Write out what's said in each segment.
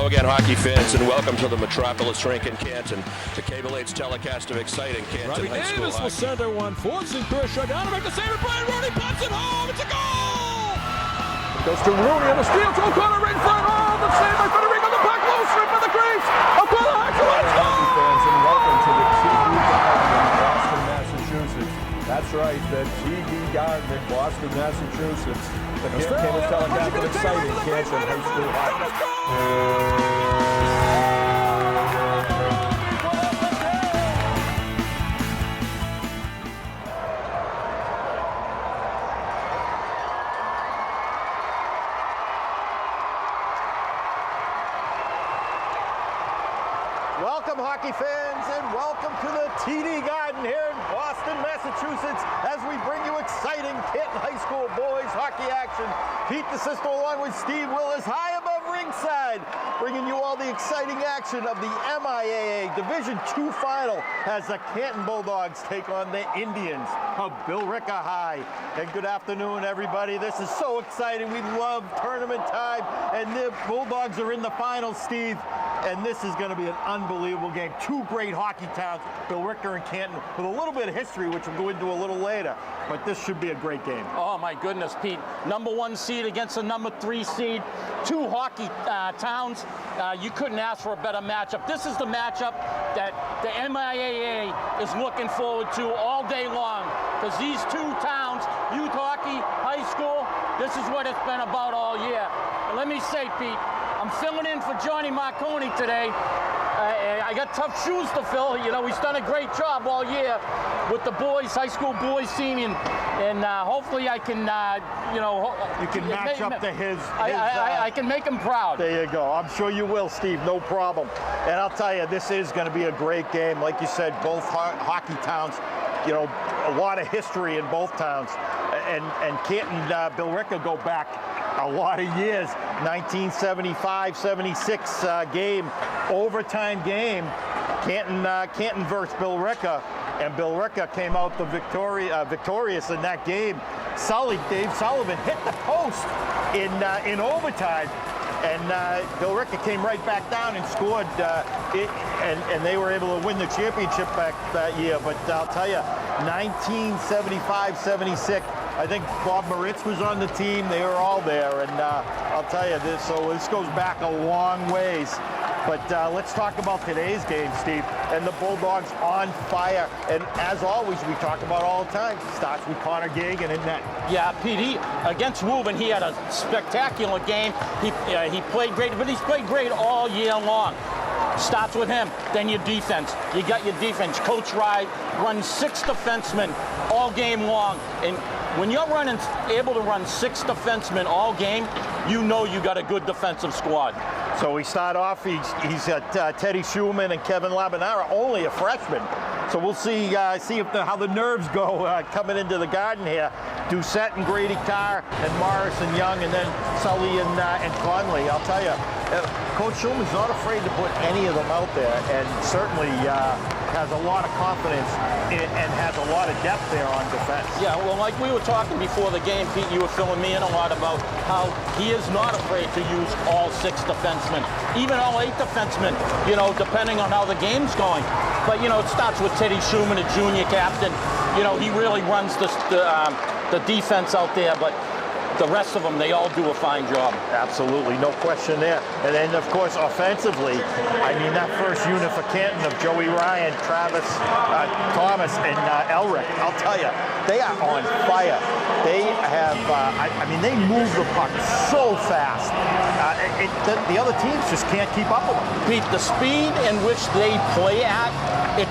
Hello again, hockey fans, and welcome to the Metropolis rink in Canton. The Cable 8's telecast of exciting Canton High School Davis will center one, forcing Kershaw down to make the save, and Brian Rooney pops it home. It's a goal! Goes to Rooney on the steal to O'Connor right in front. Oh, the save by Federico, the puck loose right by the crease. O'Connor, excellent goal! Hockey fans, and welcome to the TD Garden in Boston, Massachusetts. That's right, the TD Garden in Boston, Massachusetts. The Cable telecast of exciting Canton High School hockey. Welcome, hockey fans, and welcome to the TD Garden here in Boston, Massachusetts, as we bring you exciting Canton High School boys hockey action. Pete DeSisto along with Steve Willis, high above ringside, bringing you all the exciting action of the MIAA Division II Final as the Canton Bulldogs take on the Indians of Billerica High. And good afternoon, everybody. This is so exciting. We love tournament time, and the Bulldogs are in the finals, Steve. And this is going to be an unbelievable game. Two great hockey towns, Billerica and Canton, with a little bit of history, which we'll go into a little later. But this should be a great game. Oh, my goodness, Pete. Number 1 seed against the number 3 seed. Two hockey towns. You couldn't ask for a better matchup. This is the matchup that the MIAA is looking forward to all day long. Because these two towns, youth hockey, high school, this is what it's been about all year. And let me say, Pete, I'm filling in for Johnny Marconi today. I got tough shoes to fill. You know, he's done a great job all year with the boys, high school boys team, and hopefully I can, You can match up to his I can make him proud. There you go. I'm sure you will, Steve. No problem. And I'll tell you, this is going to be a great game. Like you said, both hockey towns, you know, a lot of history in both towns. And Canton, Billerica go back a lot of years. 1975-76 game, overtime game. Canton versus Billerica, and Billerica came out victorious in that game. Dave Sullivan hit the post in overtime, and Billerica came right back down and scored, and they were able to win the championship back that year. But I'll tell you, 1975-76. I think Bob Moritz was on the team. They were all there, and I'll tell you this. So this goes back a long ways. But let's talk about today's game, Steve. And the Bulldogs on fire. And as always, we talk about all the time. Starts with Connor Gagan in net. Yeah, Pete, against Woburn, he had a spectacular game. He played great, but he's played great all year long. Starts with him, then your defense. You got your defense. Coach Rye runs 6 defensemen all game long. And when you're able to run 6 defensemen all game, you know you got a good defensive squad. So we start off, he's got Teddy Shuman and Kevin Labanara, only a freshman. So we'll see how the nerves go coming into the Garden here. Doucette and Grady Carr and Morris and Young, and then Sully and Conley. I'll tell you, Coach Shuman's not afraid to put any of them out there, and certainly has a lot of confidence and has a lot of depth there on defense. Yeah, well, like we were talking before the game, Pete, you were filling me in a lot about how he is not afraid to use all 6 defensemen, even all 8 defensemen, you know, depending on how the game's going. But, you know, it starts with Teddy Shuman, a junior captain. You know, he really runs the defense out there, but the rest of them, they all do a fine job. Absolutely, no question there. And then, of course, offensively, I mean, that first unit for Canton of Joey Ryan, Travis, Thomas, and Elric, I'll tell you, they are on fire. They have, they move the puck so fast. The other teams just can't keep up with them. Pete, the speed in which they play at, it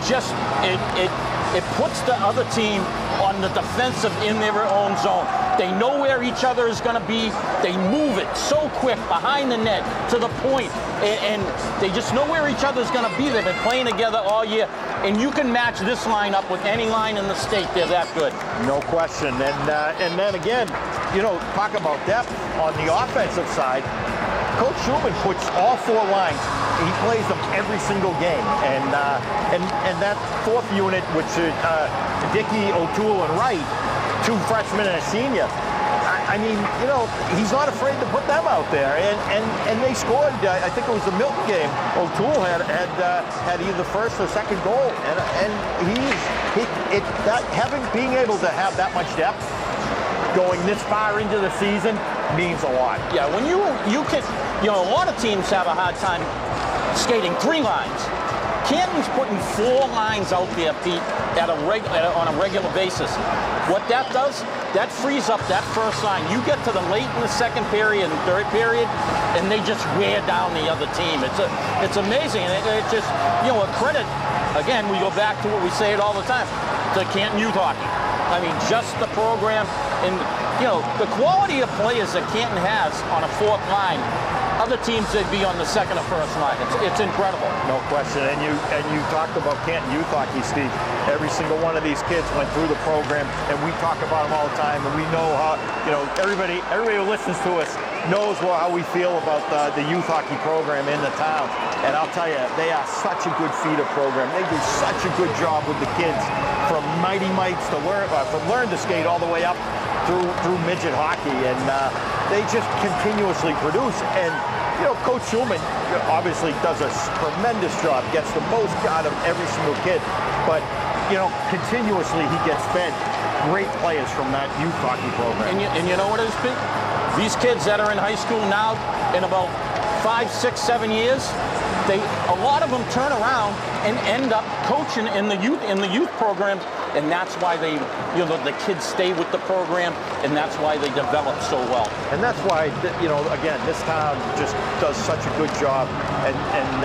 puts the other team on the defensive in their own zone. They know where each other is going to be. They move it so quick behind the net to the point, and they just know where each other is going to be. They've been playing together all year, and you can match this lineup with any line in the state. They're that good. No question. And then again, you know, talk about depth on the offensive side. Coach Shuman puts all 4 lines. He plays them every single game, and that 4th unit, which is Dickey, O'Toole, and Wright, 2 freshmen and a senior. I mean, you know, he's not afraid to put them out there, and they scored. I think it was the Milton game. O'Toole had either the first or second goal, and being able to have that much depth going this far into the season means a lot. Yeah, when you can, you know, a lot of teams have a hard time skating 3 lines. Canton's putting 4 lines out there, Pete, on a regular basis. What that does, that frees up that first line. You get to the late in the second period and third period, and they just wear down the other team. It's amazing, and it's just, you know, a credit. Again, we go back to what we say it all the time, to Canton youth hockey. I mean, just the program and, you know, the quality of players that Canton has on a 4th line. Other teams, they'd be on the 2nd or 1st line. It's incredible. No question. And you talked about Canton youth hockey, Steve. Every single one of these kids went through the program, and we talk about them all the time. And we know how, you know, everybody who listens to us knows how we feel about the youth hockey program in the town. And I'll tell you, they are such a good feeder program. They do such a good job with the kids, from mighty mites to learn to skate all the way up through midget hockey, and they just continuously produce. And you know, Coach Shuman obviously does a tremendous job, gets the most out of every single kid, but you know, continuously he gets fed great players from that youth hockey program. And you know what it is, Pete? These kids that are in high school now, in about 5, 6, 7 years, a lot of them turn around and end up coaching in the youth program, and that's why the kids stay with the program, and that's why they develop so well. And that's why, you know, again, this town just does such a good job, and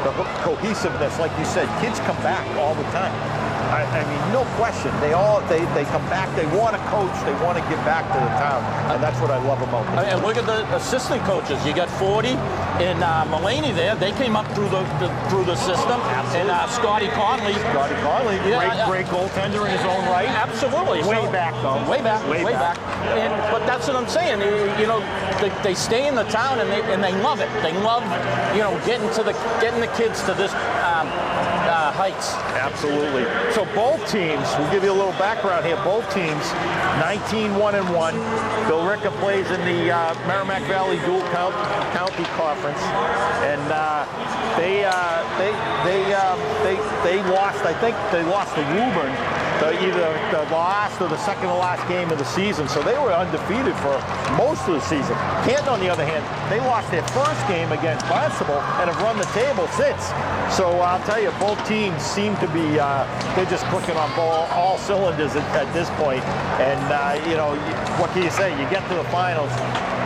the cohesiveness, like you said, kids come back all the time. I mean, no question. They come back. They want to coach. They want to give back to the town, and that's what I love about this. And look at the assistant coaches. You got 40 and Mulaney there. They came up through the system. Absolutely. And Scotty Conley. Great goaltender in his own right. Absolutely. Way back, though. Way back. But that's what I'm saying. You know, they stay in the town and they love it. They love, you know, getting the kids to this heights. Absolutely. So both teams, we'll give you a little background here. Both teams, 19-1-1. Billerica plays in the Merrimack Valley Dual County Conference, and they lost. I think they lost to Woburn, either the last or the second to last game of the season. So they were undefeated for most of the season. Canton, on the other hand, they lost their first game against Barnstable and have run the table since. So I'll tell you, both teams seem to be they're just clicking on all cylinders at this point. And you know, what can you say? You get to the finals.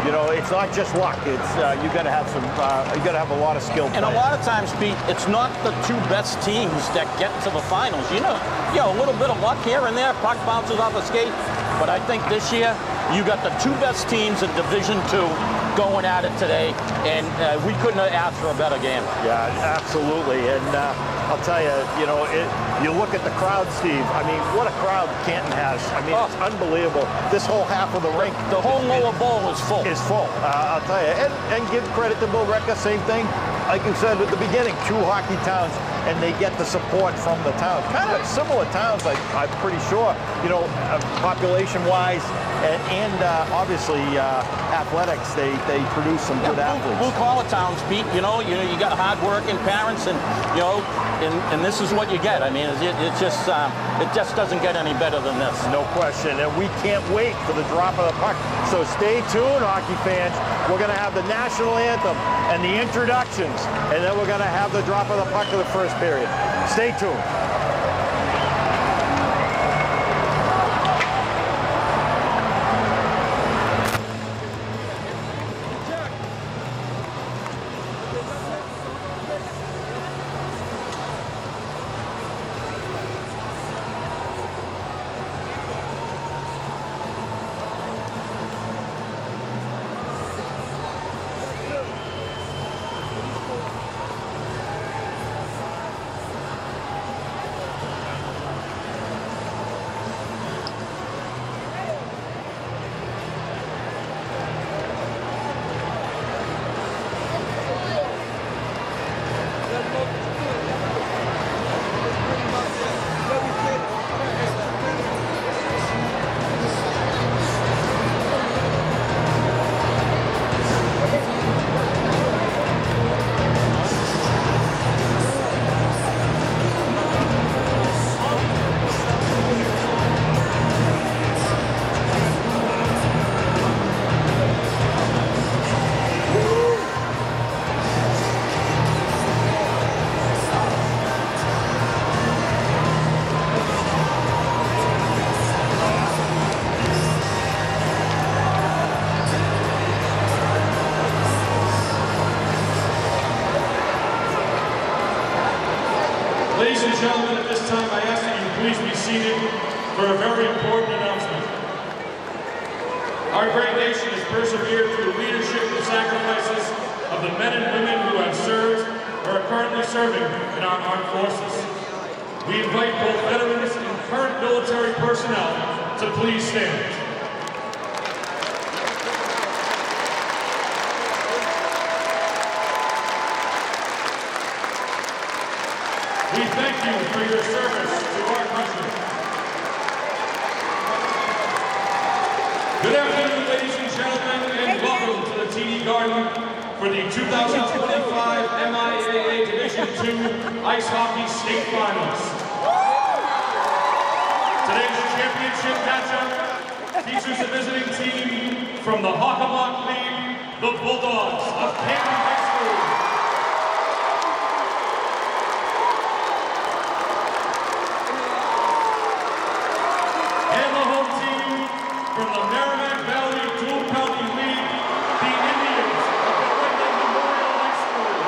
You know, it's not just luck. It's you got to have a lot of skill. And a lot of times, Pete, it's not the 2 best teams that get to the finals. You know, a little bit of luck here and there, puck bounces off a skate. But I think this year you got the 2 best teams in Division II going at it today, and we couldn't have asked for a better game. Yeah, absolutely. And I'll tell you, you know, you look at the crowd, Steve. I mean, what a crowd Canton has. I mean, it's unbelievable. This whole half of the rink. The whole lower bowl is full. I'll tell you. And give credit to Billerica, same thing. Like you said at the beginning, 2 hockey towns, and they get the support from the town. Kind of similar towns, I'm pretty sure, you know, population-wise, and obviously athletics, they produce some good athletes. Blue-collar towns, Pete, you know, you got hard-working parents, and, you know, and this is what you get. I mean, it just doesn't get any better than this. No question, and we can't wait for the drop of the puck. So stay tuned, hockey fans. We're going to have the national anthem and the introductions, and then we're going to have the drop of the puck of the first period. Stay tuned. and gentlemen, at this time I ask that you please be seated for a very important announcement. Our great nation has persevered through the leadership and sacrifices of the men and women who have served or are currently serving in our armed forces. We invite both veterans and current military personnel to please stand. We thank you for your service to our country. Good afternoon, ladies and gentlemen, and welcome to the TD Garden for the 2025 MIAA Division II Ice Hockey State Finals. Today's championship matchup features a visiting team from the Hockomock League, the Bulldogs of Canton High School. From the Merrimack Valley Dual County League, the Indians of the Billerica Memorial High School.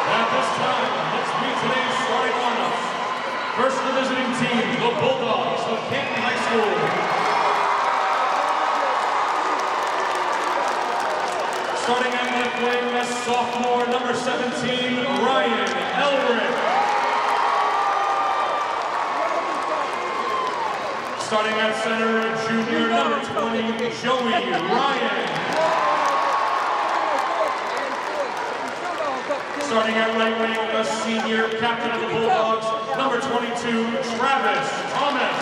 At this time, let's meet today's starting lineups. First, the visiting team, the Bulldogs of Canton High School. Starting at left wing, as sophomore, number 17, Ryan Elric. Starting at center, junior number 20, Joey Ryan. Starting at right wing, a senior captain of the Bulldogs, number 22, Travis Thomas.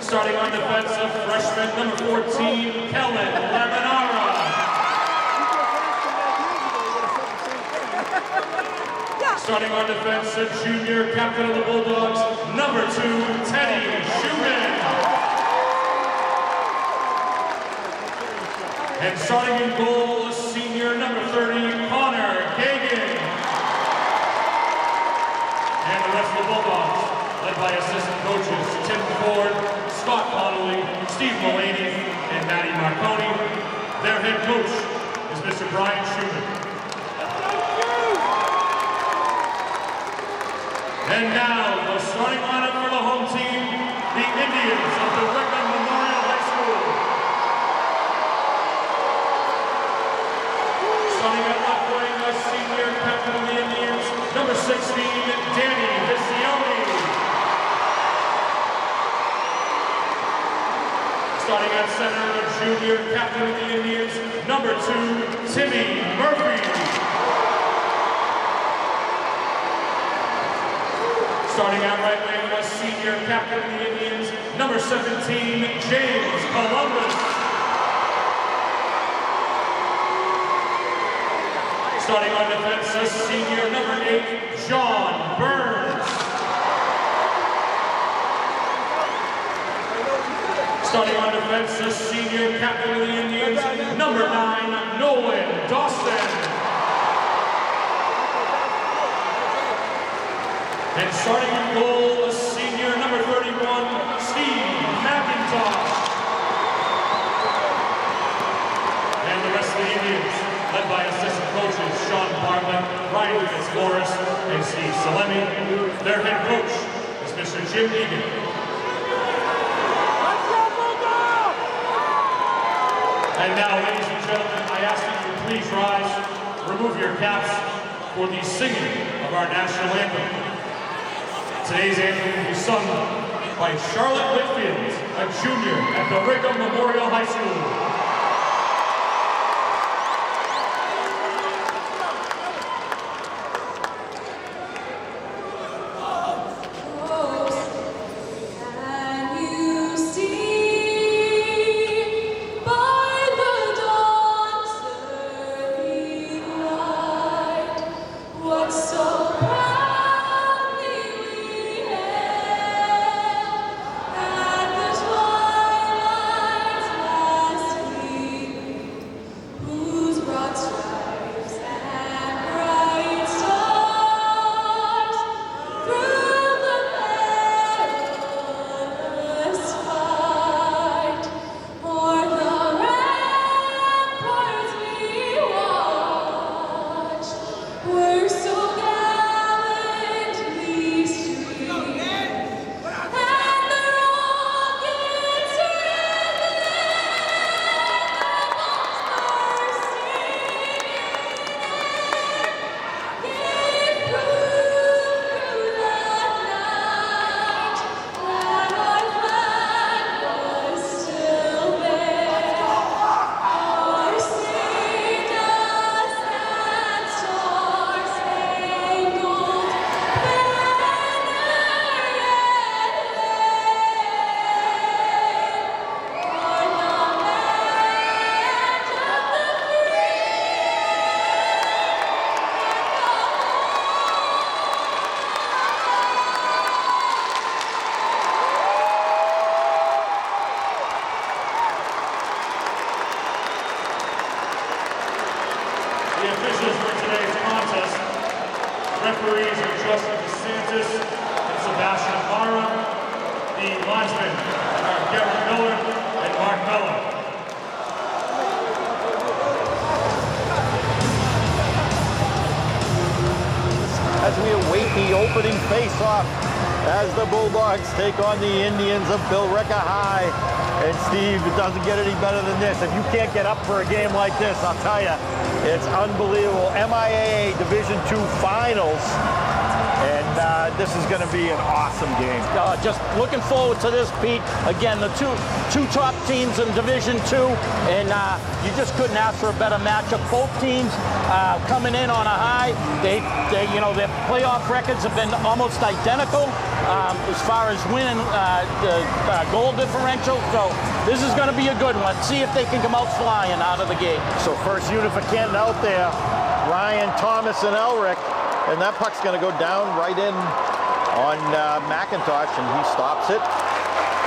Starting on defense, a freshman, number 14, Kellen Labanara. Starting on defense, a junior captain of the Bulldogs, number 2, Teddy Shuman. And starting in goal, a senior, number 30, Connor Gagan. And the rest of the Bulldogs, led by assistant coaches Tim Ford, Scott Connolly, Steve Mullaney, and Matty Marconi. Their head coach is Mr. Brian Shuman. And now, the starting lineup for the home team, the Indians of Billerica Memorial High School. Starting at left wing, a senior captain of the Indians, number 16, Danny Visioni. Starting at center, a junior captain of the Indians, number 2, Timmy Murphy. Starting out right wing, a senior captain of the Indians, number 17, James Columbus. Starting on defense, a senior, number 8, John Burns. Starting on defense, a senior captain of the Indians, number 9, Nolan Dawson. And starting in goal, a senior, number 31, Steve McIntosh. And the rest of the Indians, led by assistant coaches Sean Bartlett, Ryan Fitzmaurice, and Steve Salemi. Their head coach is Mr. Jim Egan. And now, ladies and gentlemen, I ask that you please rise, remove your caps for the singing of our national anthem. Today's anthem will be sung by Charlotte Whitfield, a junior at Billerica Memorial High School. At the twilight's last referees are Justin DeSantis and Sebastian Mara. The linesmen are Gary Miller and Mark Miller. As we await the opening face-off, as the Bulldogs take on the Indians of Billerica High. And Steve, it doesn't get any better than this. If you can't get up for a game like this, I'll tell you, it's unbelievable. MIAA Division II Finals, and this is going to be an awesome game. Just looking forward to this, Pete. Again, the two top teams in Division II, and you just couldn't ask for a better matchup. Both teams coming in on a high. They their playoff records have been almost identical as far as winning the goal differential. So this is going to be a good one. See if they can come out flying out of the gate. So first unit for Canton out there, Ryan, Thomas, and Elric. And that puck's going to go down right in on McIntosh, and he stops it.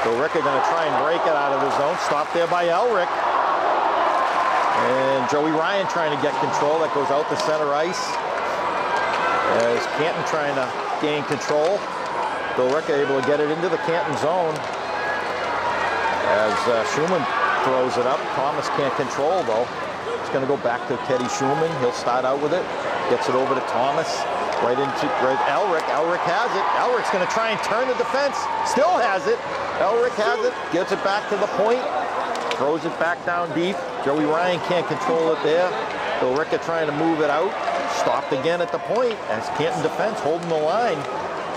Billerica going to try and break it out of his zone. Stopped there by Elric. And Joey Ryan trying to get control. That goes out to center ice. As Canton trying to gain control. Billerica able to get it into the Canton zone. As Shuman throws it up. Thomas can't control, though. It's going to go back to Teddy Shuman. He'll start out with it. Gets it over to Thomas. Right into Elric. Elric has it. Elric's going to try and turn the defense. Still has it. Elric has it. Gets it back to the point. Throws it back down deep. Joey Ryan can't control it there. Billerica trying to move it out. Stopped again at the point as Canton defense holding the line.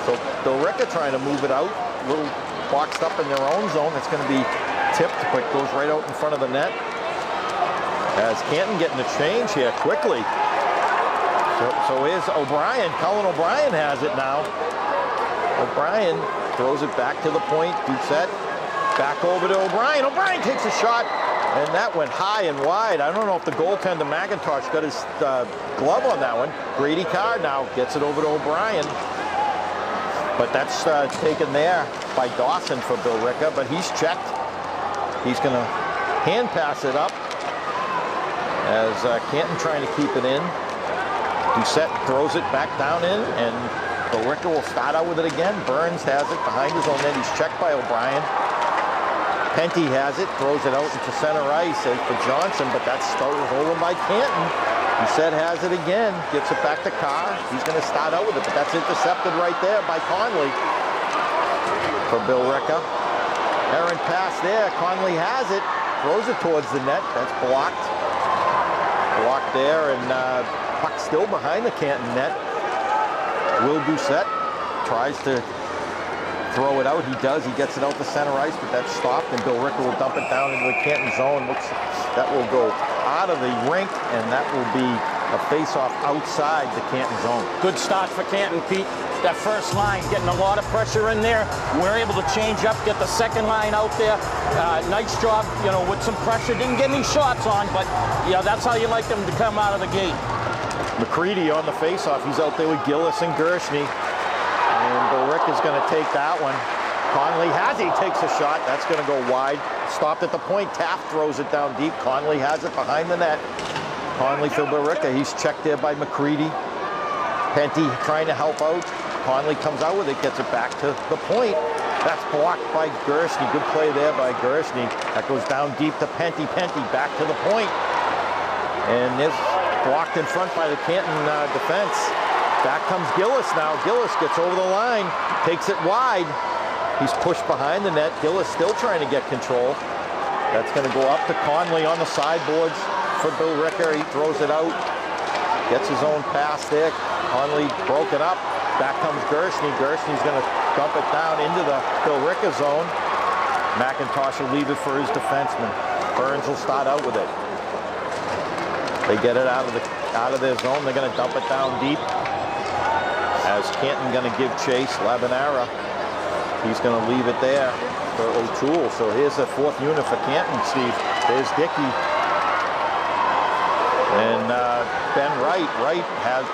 So Billerica trying to move it out. A little boxed up in their own zone. It's going to be tipped, but goes right out in front of the net. As Canton getting a change here quickly. So is O'Brien. Colin O'Brien has it now. O'Brien throws it back to the point. Doucette back over to O'Brien. O'Brien takes a shot, and that went high and wide. I don't know if the goaltender McIntosh got his glove on that one. Brady Carr now gets it over to O'Brien. But that's taken there by Dawson for Billerica, but he's checked. He's going to hand pass it up as Canton trying to keep it in. Doucette throws it back down in, and Billerica will start out with it again. Burns has it behind his own net. He's checked by O'Brien. Penty has it, throws it out into center ice for Johnson, but that's stolen by Canton. Doucette has it again, gets it back to Carr. He's going to start out with it, but that's intercepted right there by Conley for Billerica. Errant pass there. Conley has it, throws it towards the net. That's blocked. Blocked there, and puck still behind the Canton net. Will Doucette tries to throw it out. He does. He gets it out to center ice, but that's stopped, and Billerica will dump it down into the Canton zone. That will go out of the rink, and that will be a face-off outside the Canton zone. Good start for Canton, Pete. That first line getting a lot of pressure in there. We're able to change up, get the second line out there. Nice job, with some pressure. Didn't get any shots on, but that's how you like them to come out of the gate. McCready on the face-off. He's out there with Gillis and Gershny. And Billerica's going to take that one. Conley has it. He takes a shot. That's going to go wide. Stopped at the point. Taft throws it down deep. Conley has it behind the net. Conley for Billerica. He's checked there by McCready. Penty trying to help out. Conley comes out with it. Gets it back to the point. That's blocked by Gershny. Good play there by Gershny. That goes down deep to Penty. Penty back to the point. And this blocked in front by the Canton defense. Back comes Gillis now. Gillis gets over the line, takes it wide. He's pushed behind the net. Gillis still trying to get control. That's going to go up to Conley on the sideboards for Billerica. He throws it out, gets his own pass there. Conley broken up. Back comes Gershny. Gershny's going to dump it down into the Billerica zone. McIntosh will leave it for his defenseman. Burns will start out with it. They get it out of their zone. They're going to dump it down deep. As Canton going to give chase, Labanera. He's going to leave it there for O'Toole. So here's the fourth unit for Canton, Steve. There's Dickey. And Ben Wright has,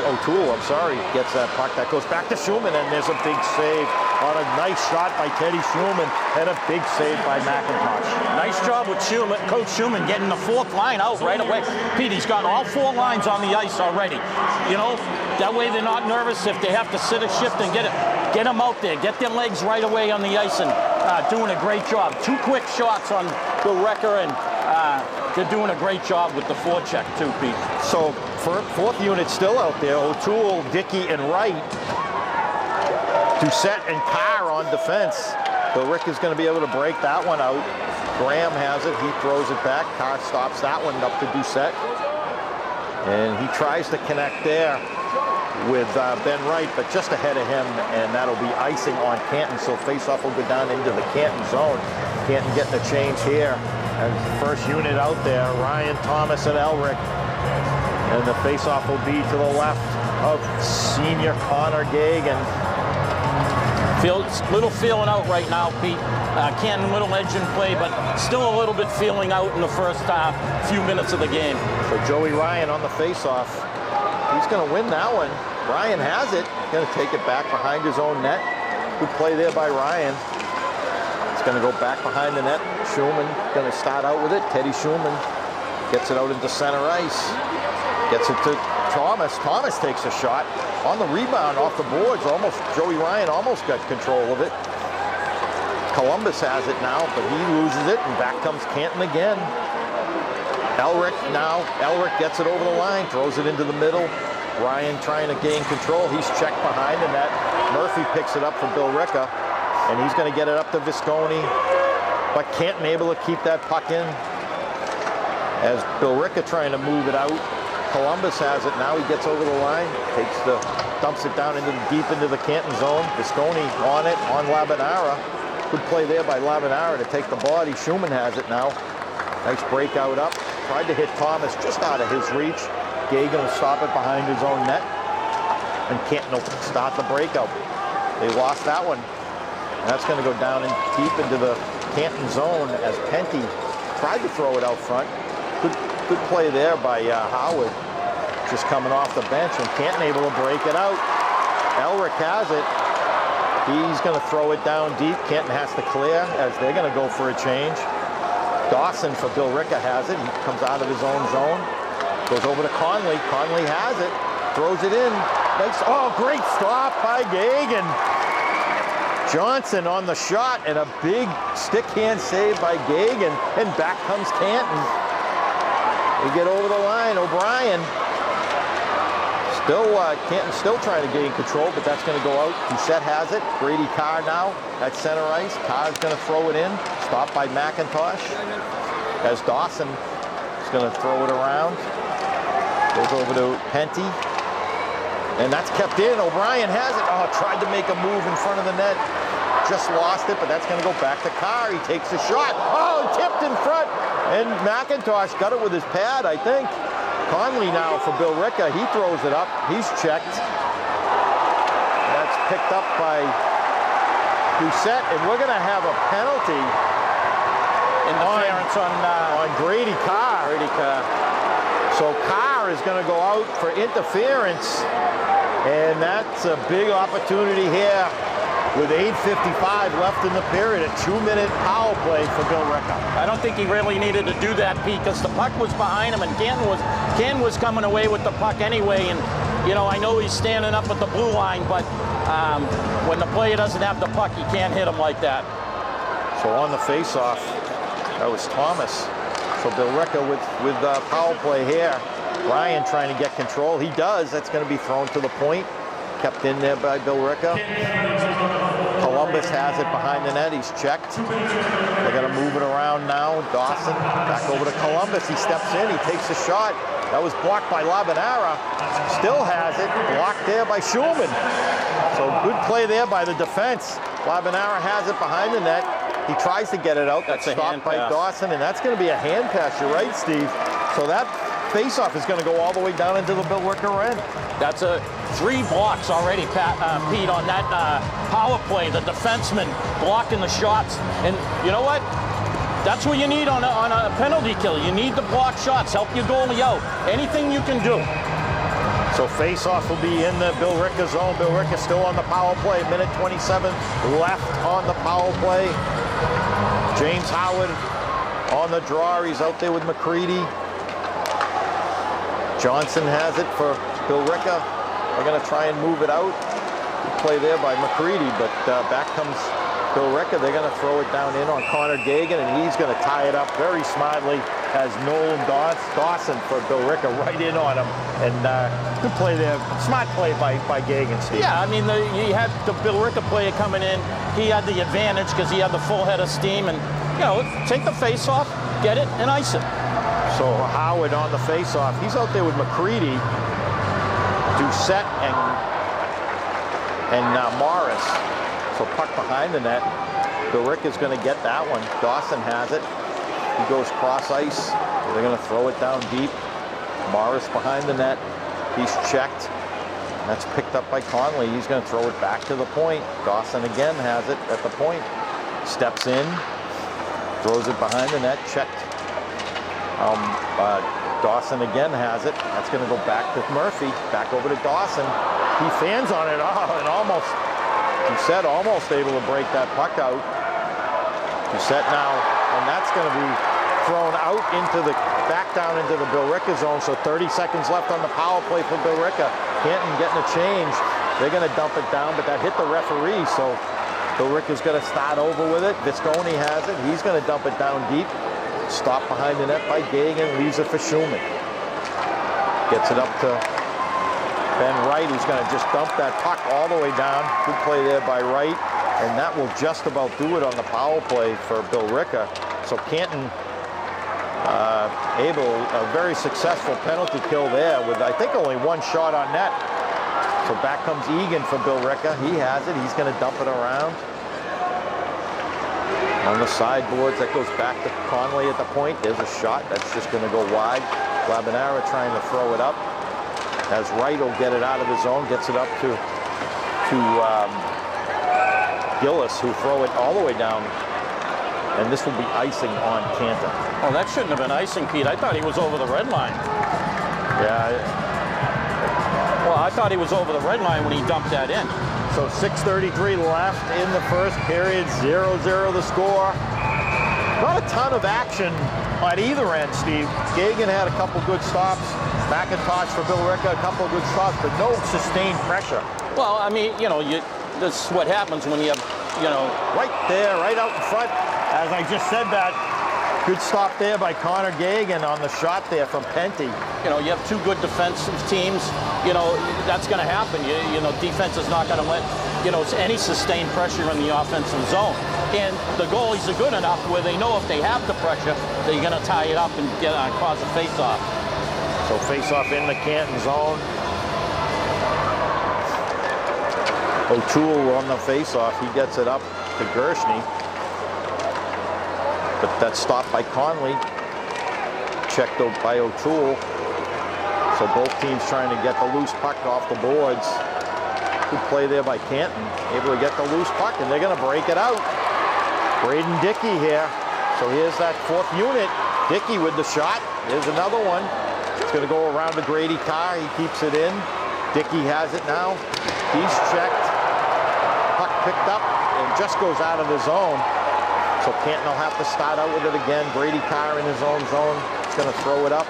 O'Toole, I'm sorry, gets that puck. That goes back to Shuman, and there's a big save on a nice shot by Teddy Shuman, and a big save by McIntosh. Nice job with Shuman, Coach Shuman getting the fourth line out right away. Pete, he's got all four lines on the ice already. That way they're not nervous if they have to sit a shift and get them out there, get their legs right away on the ice, and doing a great job. 2 quick shots on Billerica, and they're doing a great job with the forecheck too, Pete. So fourth unit still out there. O'Toole, Dickey, and Wright. Doucette and Carr on defense. Billerica's going to be able to break that one out. Graham has it. He throws it back. Carr stops that one up to Doucette. And he tries to connect there with Ben Wright, but just ahead of him, and that'll be icing on Canton. So faceoff will go down into the Canton zone. Canton getting a change here. As the first unit out there, Ryan, Thomas, and Elric. And the faceoff will be to the left of senior Connor Gagan. Little feeling out right now, Pete. Canton little edge in play, but still a little bit feeling out in the first few minutes of the game. So Joey Ryan on the faceoff. He's going to win that one. Ryan has it. Going to take it back behind his own net. Good play there by Ryan. It's going to go back behind the net. Shuman going to start out with it. Teddy Shuman gets it out into center ice. Gets it to Thomas. Thomas takes a shot. On the rebound off the boards, Joey Ryan almost got control of it. Columbus has it now, but he loses it, and back comes Canton again. Elric gets it over the line, throws it into the middle. Ryan trying to gain control. He's checked behind the net. Murphy picks it up for Billerica, and he's going to get it up to Visconti. But Canton able to keep that puck in. As Billerica trying to move it out. Columbus has it now. He gets over the line, dumps it down deep into the Canton zone. Visconti on it, on Labanara. Good play there by Labanara to take the body. Shuman has it now. Nice breakout up. Tried to hit Thomas just out of his reach. Gagan will stop it behind his own net. And Canton will start the breakout. They lost that one. And that's going to go down deep into the Canton zone as Penty tried to throw it out front. Good play there by Howard, just coming off the bench, and Canton able to break it out. Elric has it. He's going to throw it down deep. Canton has to clear as they're going to go for a change. Dawson for Billerica has it. He comes out of his own zone. Goes over to Conley. Conley has it. Throws it in. Nice. Oh, great stop by Gagan. Johnson on the shot, and a big stick hand save by Gagan. And back comes Canton. They get over the line. O'Brien. Canton still trying to gain control, but that's going to go out. Doucette has it. Brady Carr now at center ice. Carr's going to throw it in. Stopped by McIntosh. As Dawson is going to throw it around. Goes over to Penty. And that's kept in. O'Brien has it. Oh, tried to make a move in front of the net. Just lost it, but that's going to go back to Carr. He takes a shot. Oh, tipped in front. And McIntosh got it with his pad, I think. Conley now for Billerica. He throws it up. He's checked. That's picked up by Doucette, and we're going to have a penalty. Interference on Brady Carr. So Carr is going to go out for interference, and that's a big opportunity here. With 8:55 left in the period, a 2-minute power play for Billerica. I don't think he really needed to do that, Pete, because the puck was behind him, and Canton was coming away with the puck anyway. And I know he's standing up at the blue line, but when the player doesn't have the puck, you can't hit him like that. So on the face-off, that was Thomas. So Billerica with power play here. Ryan trying to get control. He does. That's going to be thrown to the point. Kept in there by Billerica. Columbus has it behind the net. He's checked. They're going to move it around now. Dawson back over to Columbus. He steps in. He takes a shot. That was blocked by Labanara. Still has it. Blocked there by Shuman. So good play there by the defense. Labanara has it behind the net. He tries to get it out. That's stopped by Dawson, and that's going to be a hand pass. You're right, Steve. So that face-off is going to go all the way down into the Billerica end. That's 3 blocks already, Pete, on that power play. The defenseman blocking the shots. And you know what? That's what you need on a penalty kill. You need the block shots. Help your goalie out. Anything you can do. So face-off will be in the Billerica zone. Billerica still on the power play. Minute 27 left on the power play. James Howard on the draw. He's out there with McCready. Johnson has it for Billerica. They're going to try and move it out. Good play there by McCready, but back comes Billerica. They're going to throw it down in on Connor Gagan, and he's going to tie it up very smartly as Nolan Dawson for Billerica right in on him. And good play there. Smart play by Gagan, Steve. Yeah, I mean, you had the Billerica player coming in. He had the advantage because he had the full head of steam. And, take the face off, get it, and ice it. So Howard on the face-off. He's out there with McCready, Doucette, and Morris. So puck behind the net. Billerica's going to get that one. Dawson has it. He goes cross ice. They're going to throw it down deep. Morris behind the net. He's checked. That's picked up by Conley. He's going to throw it back to the point. Dawson again has it at the point. Steps in. Throws it behind the net. Checked. Dawson again has it. That's going to go back to Murphy. Back over to Dawson. He fans on it. Oh, and almost, Doucette almost able to break that puck out. Doucette now, and that's going to be thrown out back down into the Billerica zone. So 30 seconds left on the power play for Billerica. Canton getting a change. They're going to dump it down, but that hit the referee. So Billerica's going to start over with it. Visconti has it. He's going to dump it down deep. Stopped behind the net by Gagan, leaves it for Shuman. Gets it up to Ben Wright, who's going to just dump that puck all the way down. Good play there by Wright, and that will just about do it on the power play for Billerica. So Canton a very successful penalty kill there with, I think, only one shot on net. So back comes Egan for Billerica. He has it. He's going to dump it around. On the sideboards, that goes back to Conley at the point. There's a shot. That's just going to go wide. Labinara trying to throw it up. As Wright will get it out of the zone, gets it up to Gillis, who throw it all the way down. And this will be icing on Canton. Oh, that shouldn't have been icing, Pete. I thought he was over the red line. Yeah. Well, I thought he was over the red line when he dumped that in. So 6:33 left in the first period, 0-0 the score. Not a ton of action on either end, Steve. Gagan had a couple good stops. McIntosh for Billerica, a couple of good stops, but no sustained pressure. Well, I mean, this is what happens when you have, right there, right out in front. As I just said that, good stop there by Connor Gagan on the shot there from Penty. You have two good defensive teams. That's going to happen. Defense is not going to let, any sustained pressure in the offensive zone. And the goalies are good enough where they know if they have the pressure, they're going to tie it up and cause a face-off. So face-off in the Canton zone. O'Toole on the face-off. He gets it up to Gershny. But that's stopped by Conley. Checked out by O'Toole. So both teams trying to get the loose puck off the boards. Good play there by Canton. Able to get the loose puck, and they're going to break it out. Braden Dickey here. So here's that fourth unit. Dickey with the shot. Here's another one. It's going to go around to Grady Carr. He keeps it in. Dickey has it now. He's checked. Puck picked up and just goes out of the zone. So Canton will have to start out with it again. Grady Carr in his own zone. He's going to throw it up.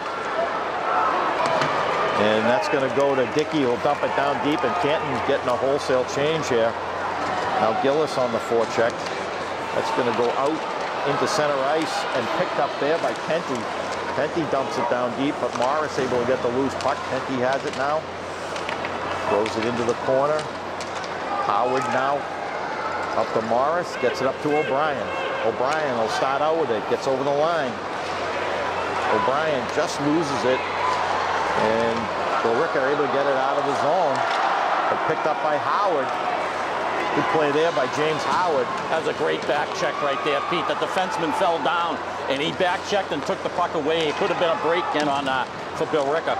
And that's going to go to Dickey. He'll dump it down deep, and Canton getting a wholesale change here. Now Gillis on the forecheck. That's going to go out into center ice and picked up there by Penty. Penty dumps it down deep, but Morris able to get the loose puck. Penty has it now. Throws it into the corner. Howard now up to Morris. Gets it up to O'Brien. O'Brien will start out with it. Gets over the line. O'Brien just loses it. And Billerica are able to get it out of the zone. But picked up by Howard. Good play there by James Howard. That was a great back check right there, Pete. The defenseman fell down, and he back checked and took the puck away. It could have been a break-in on for Billerica.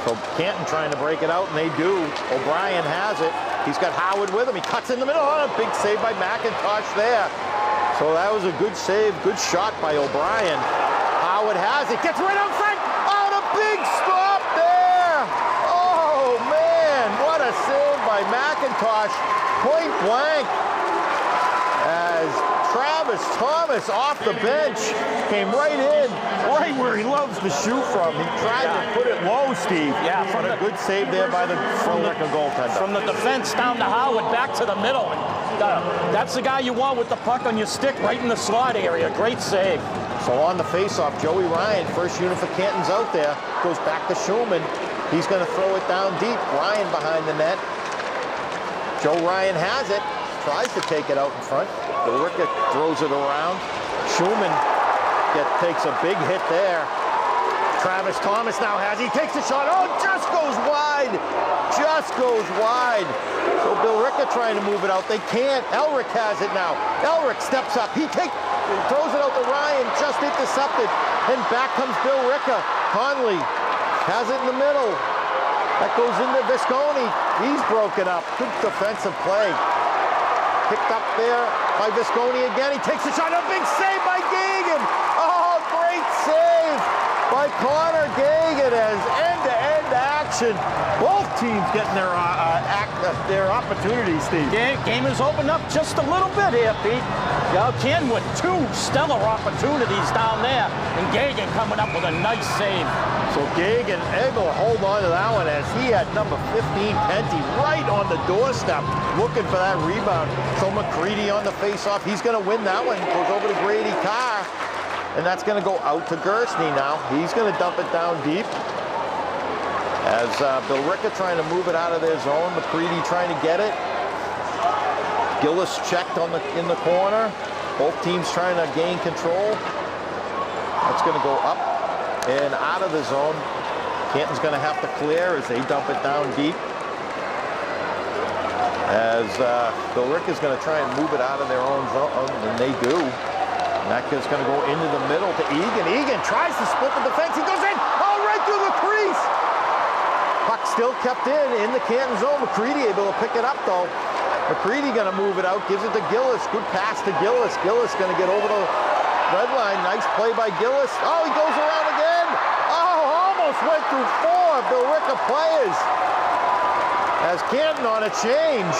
So Canton trying to break it out, and they do. O'Brien has it. He's got Howard with him. He cuts in the middle. Oh, a big save by McIntosh there. So that was a good save, good shot by O'Brien. Howard has it. Gets right out front. Oh, the big stop there. Oh, man. What a save by McIntosh. Point blank. As Travis Travis Thomas off the bench, came right in, right where he loves to shoot from. He tried to put it low, Steve. Yeah, but a good save there by the Billerica goaltender. From the defense down to Howard, back to the middle. That's the guy you want with the puck on your stick right in the slot area. Great save. So on the faceoff, Joey Ryan, first unit for Canton's out there, goes back to Shuman. He's going to throw it down deep. Ryan behind the net. Joe Ryan has it, tries to take it out in front. Billerica throws it around. Shuman takes a big hit there. Travis Thomas now has it. He takes a shot. Oh, just goes wide. Just goes wide. So Billerica trying to move it out. They can't. Elric has it now. Elric steps up. He throws it out to Ryan. Just intercepted. And back comes Billerica. Conley has it in the middle. That goes into Visconti. He's broken up. Good defensive play. Picked up there by Visconti again. He takes a shot. A big save by Gagan. Oh, great save by Connor Gagan as end-to-end action. Both teams getting their opportunities, Steve. Game is opened up just a little bit here, Pete. Canton with two stellar opportunities down there, and Gagan coming up with a nice save. So Gagan able to hold on to that one as he had number 15, Penty, right on the doorstep, looking for that rebound. So McCready on the faceoff. He's going to win that one. Goes over to Brady Carr, and that's going to go out to Gersney now. He's going to dump it down deep. As Billerica trying to move it out of their zone. McCready trying to get it. Gillis checked in the corner. Both teams trying to gain control. That's going to go up and out of the zone. Canton's going to have to clear as they dump it down deep. As Billerica's going to try and move it out of their own zone, and they do. And that is going to go into the middle to Egan. Egan tries to split the defense. He goes in, right through the crease. Puck still kept in the Canton zone. McCready able to pick it up, though. McCready going to move it out, gives it to Gillis. Good pass to Gillis. Gillis going to get over the red line. Nice play by Gillis. Oh, he goes around again. Oh, almost went through four Billerica players. As Canton on a change.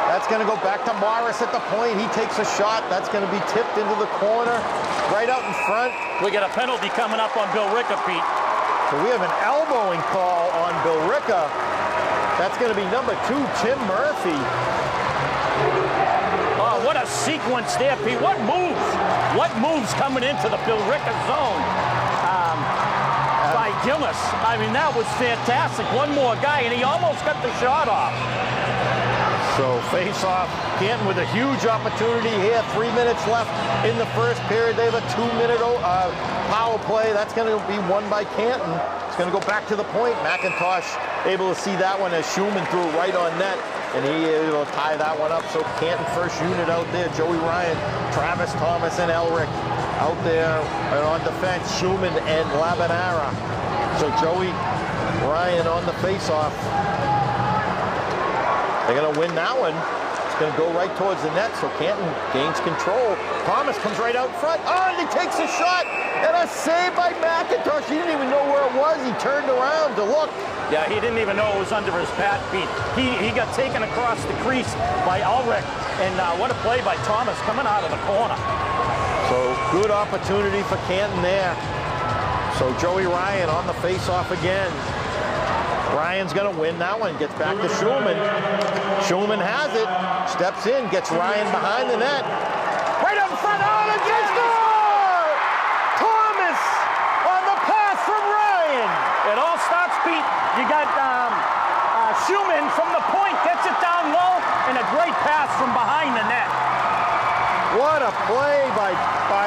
That's going to go back to Morris at the point. He takes a shot. That's going to be tipped into the corner. Right out in front. We got a penalty coming up on Billerica, Pete. So we have an elbowing call on Billerica. That's going to be number 2, Tim Murphy. Oh, what a sequence there, Pete. What moves? What moves coming into the Billerica zone by Gillis? I mean, that was fantastic. One more guy, and he almost got the shot off. So face-off, Canton with a huge opportunity here. 3 minutes left in the first period. They have a 2-minute power play. That's going to be won by Canton. It's going to go back to the point. McIntosh able to see that one as Shuman threw it right on net, and he able to tie that one up. So Canton first unit out there. Joey Ryan, Travis Thomas, and Elric out there on defense. Shuman and Labanara. So Joey Ryan on the face-off. They're going to win that one. It's going to go right towards the net, so Canton gains control. Thomas comes right out front. Oh, and he takes a shot. And a save by McIntosh. He didn't even know where it was. He turned around to look. Yeah, he didn't even know it was under his pad, Pete. He got taken across the crease by Ulrich. And what a play by Thomas coming out of the corner. So good opportunity for Canton there. So Joey Ryan on the face-off again. Ryan's going to win that one. Gets back to Shuman. Shuman has it. Steps in. Gets Ryan behind the net. Right up front. Oh, the score! Thomas on the pass from Ryan. It all starts, Pete. You got Shuman from the point. Gets it down low. And a great pass from behind the net. What a play by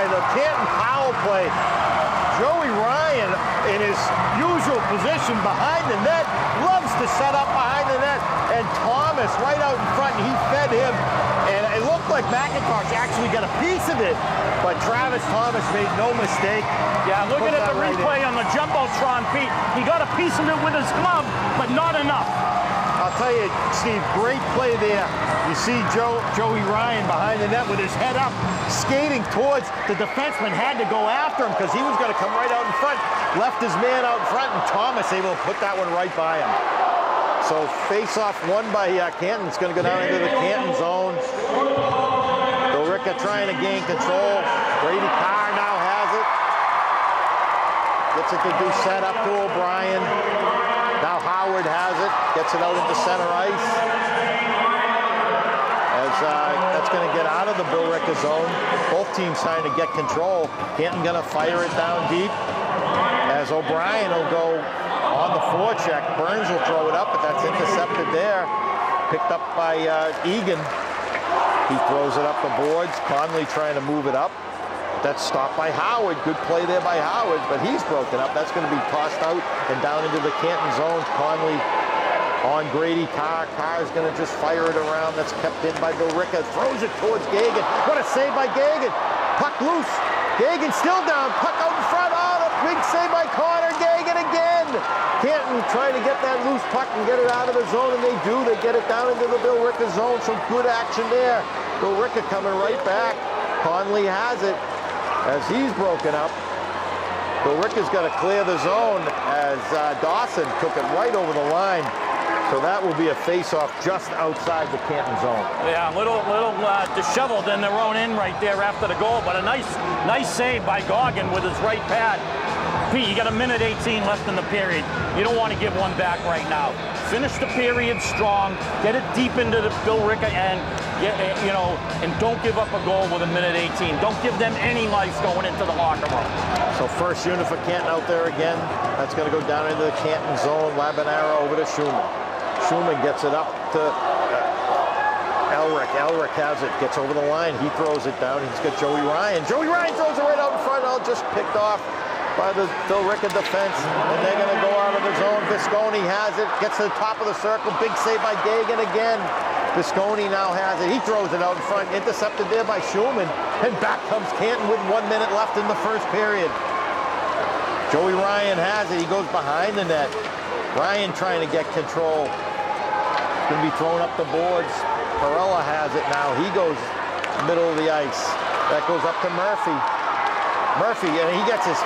the Canton power play. Joey Ryan in his usual position behind the net, loves to set up behind the net, and Thomas right out in front, and he fed him, and it looked like McIntosh actually got a piece of it, but Travis Thomas made no mistake. Yeah, looking at the replay on the Jumbotron, Pete, he got a piece of it with his glove, but not enough. I'll tell you, Steve, great play there. You see Joey Ryan behind the net with his head up, skating towards the defenseman, had to go after him because he was going to come right out in front. Left his man out in front, and Thomas able to put that one right by him. So face-off won by Canton. It's going to go down into the Canton zone. Billerica Billerica trying to gain control. Brady Carr now has it. Gets it to do set up to O'Brien. Now Howard has it. Gets it out into center ice. As that's going to get out of the Billerica zone. Both teams trying to get control. Canton going to fire it down deep. As O'Brien will go on the forecheck. Burns will throw it up, but that's intercepted there. Picked up by Egan. He throws it up the boards. Conley trying to move it up. That's stopped by Howard. Good play there by Howard, but he's broken up. That's going to be tossed out and down into the Canton zone. Conley on Grady Carr. Carr's going to just fire it around. That's kept in by Billerica. Throws it towards Gagan. What a save by Gagan. Puck loose. Gagan still down. Puck out in front. Oh, the big save by Connor. Gagan again. Canton trying to get that loose puck and get it out of the zone, and they do. They get it down into the Billerica zone. Some good action there. Billerica coming right back. Conley has it as he's broken up. Billerica's got to clear the zone as Dawson took it right over the line. So that will be a face-off just outside the Canton zone. Yeah, a little disheveled in their own end right there after the goal, but a nice save by Goggin with his right pad. Pete, you got a minute 18 left in the period. You don't want to give one back right now. Finish the period strong, get it deep into the Billerica end, and don't give up a goal with a minute 18. Don't give them any life going into the locker room. So first unit for Canton out there again. That's going to go down into the Canton zone. Labinara over to Shuman. Shuman gets it up to Elric. Elric has it, gets over the line. He throws it down. He's got Joey Ryan. Joey Ryan throws it right out in front. All just picked off by the Billerica defense. And they're going to go out of the zone. Visconti has it, gets to the top of the circle. Big save by Gagan again. Visconti now has it. He throws it out in front. Intercepted there by Shuman. And back comes Canton with 1 minute left in the first period. Joey Ryan has it. He goes behind the net. Ryan trying to get control. Going to be thrown up the boards. Perella has it now. He goes middle of the ice. That goes up to Murphy. Murphy, and he gets his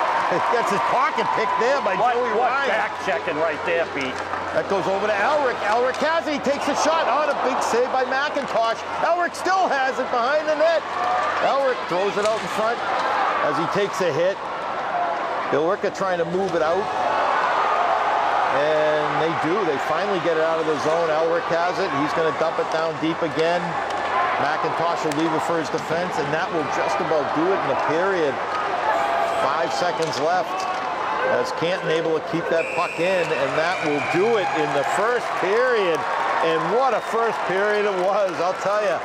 pocket picked there by Joey Ryan. Back checking right there, Pete. That goes over to Elric. Elric has it. He takes a shot. On a big save by McIntosh. Elric still has it behind the net. Elric throws it out in front as he takes a hit. Billerica trying to move it out. And they do. They finally get it out of the zone. Elric has it. He's going to dump it down deep again. McIntosh will leave it for his defense, and that will just about do it in the period. 5 seconds left as Canton able to keep that puck in, and that will do it in the first period. And what a first period it was, I'll tell you.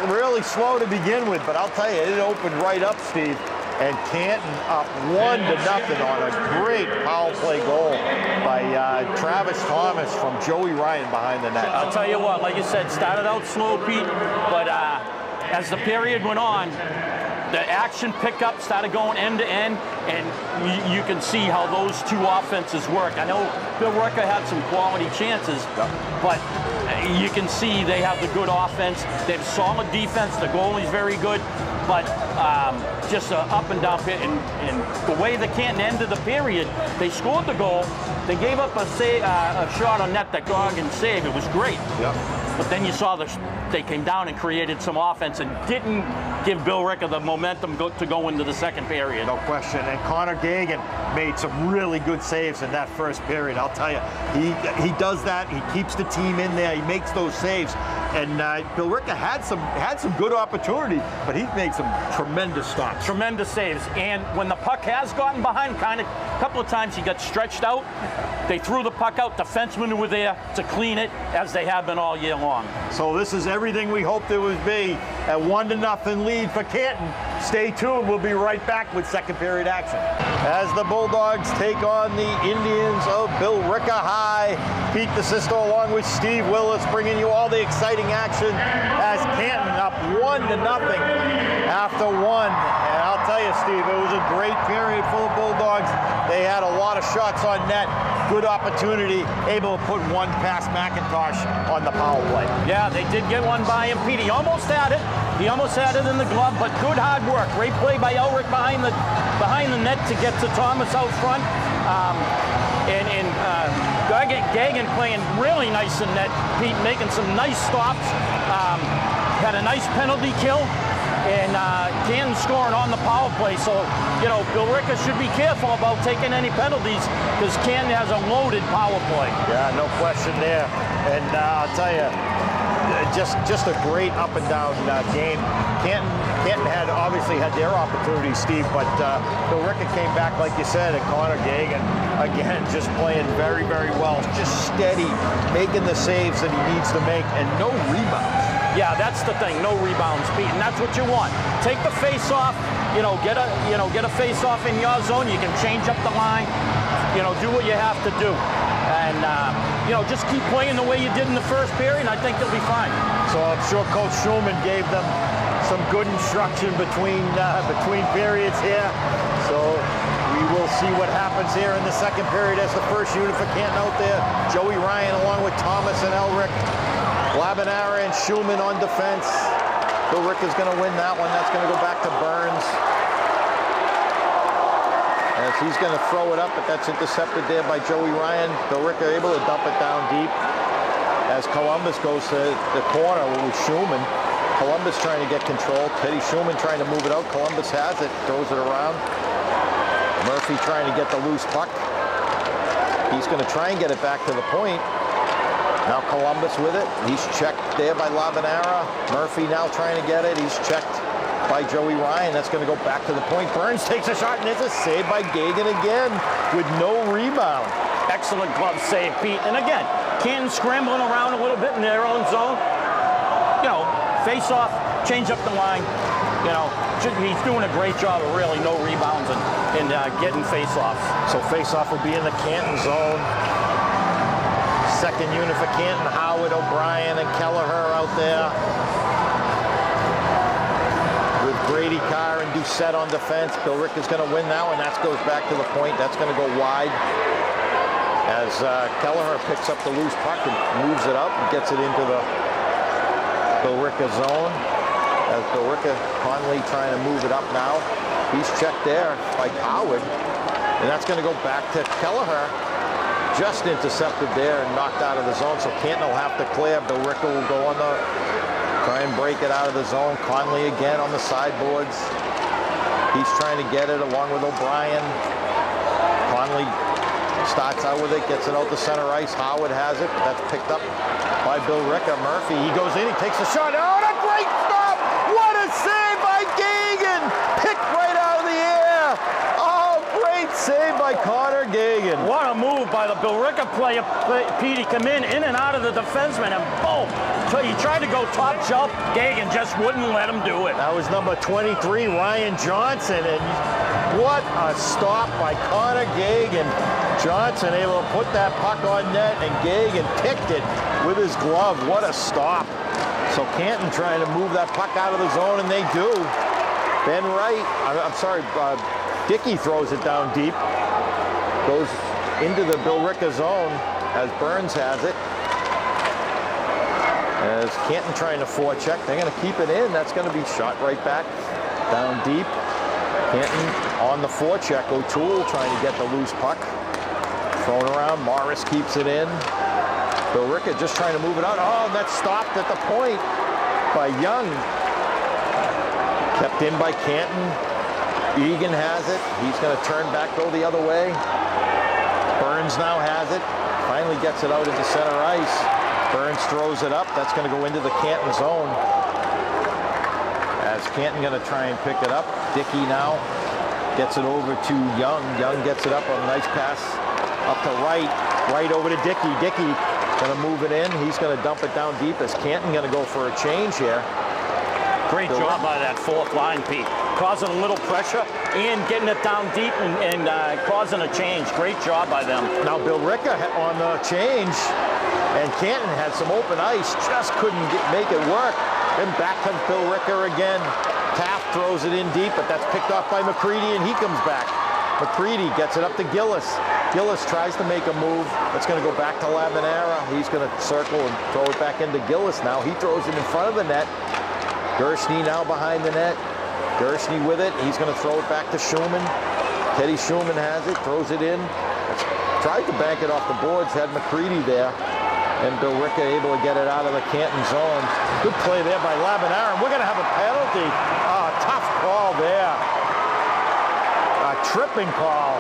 Really slow to begin with, but I'll tell you, it opened right up, Steve. And Canton up 1-0 on a great power play goal by Travis Thomas from Joey Ryan behind the net. I'll tell you what, like you said, started out slow, Pete, but as the period went on, the action picked up, started going end to end, and you can see how those two offenses work. I know Billerica had some quality chances, but you can see they have the good offense. They have solid defense. The goalie's very good, but just an up and down pit. And the way the Canton ended the period, they scored the goal. They gave up a shot on net that Goggin saved. It was great. Yep. But then you saw they came down and created some offense and didn't give Billerica the momentum to go into the second period. No question. And Connor Gagan made some really good saves in that first period. I'll tell you, he does that. He keeps the team in there. He makes those saves. And Billerica had some good opportunity, but he's made some tremendous stops. Tremendous saves. And when the puck has gotten behind, a couple of times he got stretched out. They threw the puck out. Defensemen were there to clean it, as they have been all year long. So this is everything we hoped it would be. A 1-0 lead for Canton. Stay tuned. We'll be right back with second period action. As the Bulldogs take on the Indians of Billerica High. Pete DeSisto along with Steve Willis bringing you all the exciting action as Canton up 1-0 after one. And I'll tell you, Steve, it was a great period for the Bulldogs. They had a lot of shots on net. Good opportunity, able to put one past McIntosh on the power play. Yeah, they did get one by him, Pete. He almost had it. He almost had it in the glove, but good hard work. Great play by Elric behind the net to get to Thomas out front. Gagan playing really nice in net, Pete, making some nice stops. Had a nice penalty kill. and Canton scoring on the power play. So, you know, Billerica should be careful about taking any penalties because Canton has a loaded power play. Yeah, no question there. And I'll tell you, just a great up and down game. Canton obviously had their opportunities, Steve, but Billerica came back, like you said, and Connor Gagan, again, just playing very, very well. Just steady, making the saves that he needs to make, and no rebounds. Yeah, that's the thing. No rebounds, Pete, and that's what you want. Take the face off. You know, get a face off in your zone. You can change up the line. You know, do what you have to do, and you know, just keep playing the way you did in the first period. And I think they'll be fine. So I'm sure Coach Shuman gave them some good instruction between periods here. So we will see what happens here in the second period as the first unit for Canton out there. Joey Ryan along with Thomas and Elric. Labinara and Shuman on defense. Billerica's going to win that one. That's going to go back to Burns. As he's going to throw it up, but that's intercepted there by Joey Ryan. Billerica able to dump it down deep. As Columbus goes to the corner with Shuman. Columbus trying to get control. Teddy Shuman trying to move it out. Columbus has it, throws it around. Murphy trying to get the loose puck. He's going to try and get it back to the point. Now Columbus with it. He's checked there by Labinara. Murphy now trying to get it. He's checked by Joey Ryan. That's going to go back to the point. Burns takes a shot, and it's a save by Gagan again with no rebound. Excellent glove save, Pete. And again, Canton scrambling around a little bit in their own zone. You know, face off, change up the line. You know, he's doing a great job of really no rebounds and getting face offs. So face off will be in the Canton zone. Second unit for Canton, Howard, O'Brien, and Kelleher out there. With Brady, Carr, and Doucette on defense. Billerica's going to win that one. That goes back to the point. That's going to go wide. As Kelleher picks up the loose puck and moves it up and gets it into the Billerica zone. As Billerica, Conley trying to move it up now. He's checked there by Howard. And that's going to go back to Kelleher. Just intercepted there and knocked out of the zone. So Canton will have to clear. Billerica will go on the, try and break it out of the zone. Conley again on the sideboards. He's trying to get it along with O'Brien. Conley starts out with it, gets it out to center ice. Howard has it, but that's picked up by Billerica. Murphy, he goes in, he takes a shot. Oh, a great stop! What a save by Gagan! Picked right out of the air. Oh, great save by Connor Gagan. What a move by the Billerica player, Petey, come in and out of the defenseman, and boom. So he tried to go top shelf. Gagan just wouldn't let him do it. That was number 23, Ryan Johnson, and what a stop by Connor Gagan. Johnson able to put that puck on net, and Gagan picked it with his glove. What a stop. So Canton trying to move that puck out of the zone, and they do. Ben Wright, Dickey throws it down deep. Goes into the Billerica zone as Burns has it. As Canton trying to forecheck, they're going to keep it in. That's going to be shot right back down deep. Canton on the forecheck. O'Toole trying to get the loose puck. Thrown around. Morris keeps it in. Billerica just trying to move it out. Oh, and that's stopped at the point by Young. Kept in by Canton. Egan has it. He's going to turn back, go the other way. Burns now has it. Finally gets it out into center ice. Burns throws it up. That's going to go into the Canton zone. As Canton going to try and pick it up. Dickey now gets it over to Young. Young gets it up on a nice pass up to Wright. Right over to Dickey. Dickey going to move it in. He's going to dump it down deep as Canton going to go for a change here. Great job by that fourth line, Pete. Causing a little pressure and getting it down deep and causing a change. Great job by them. Now Billerica on the change, and Canton had some open ice, just couldn't make it work. Then back comes Billerica again. Taft throws it in deep, but that's picked off by McCready, and he comes back. McCready gets it up to Gillis. Gillis tries to make a move. That's going to go back to Labinara. He's going to circle and throw it back into Gillis now. He throws it in front of the net. Gershny now behind the net. Gershny with it. He's going to throw it back to Shuman. Teddy Shuman has it, throws it in. Tried to bank it off the boards, had McCready there. And Billerica able to get it out of the Canton zone. Good play there by Labinara. We're going to have a penalty. tripping call.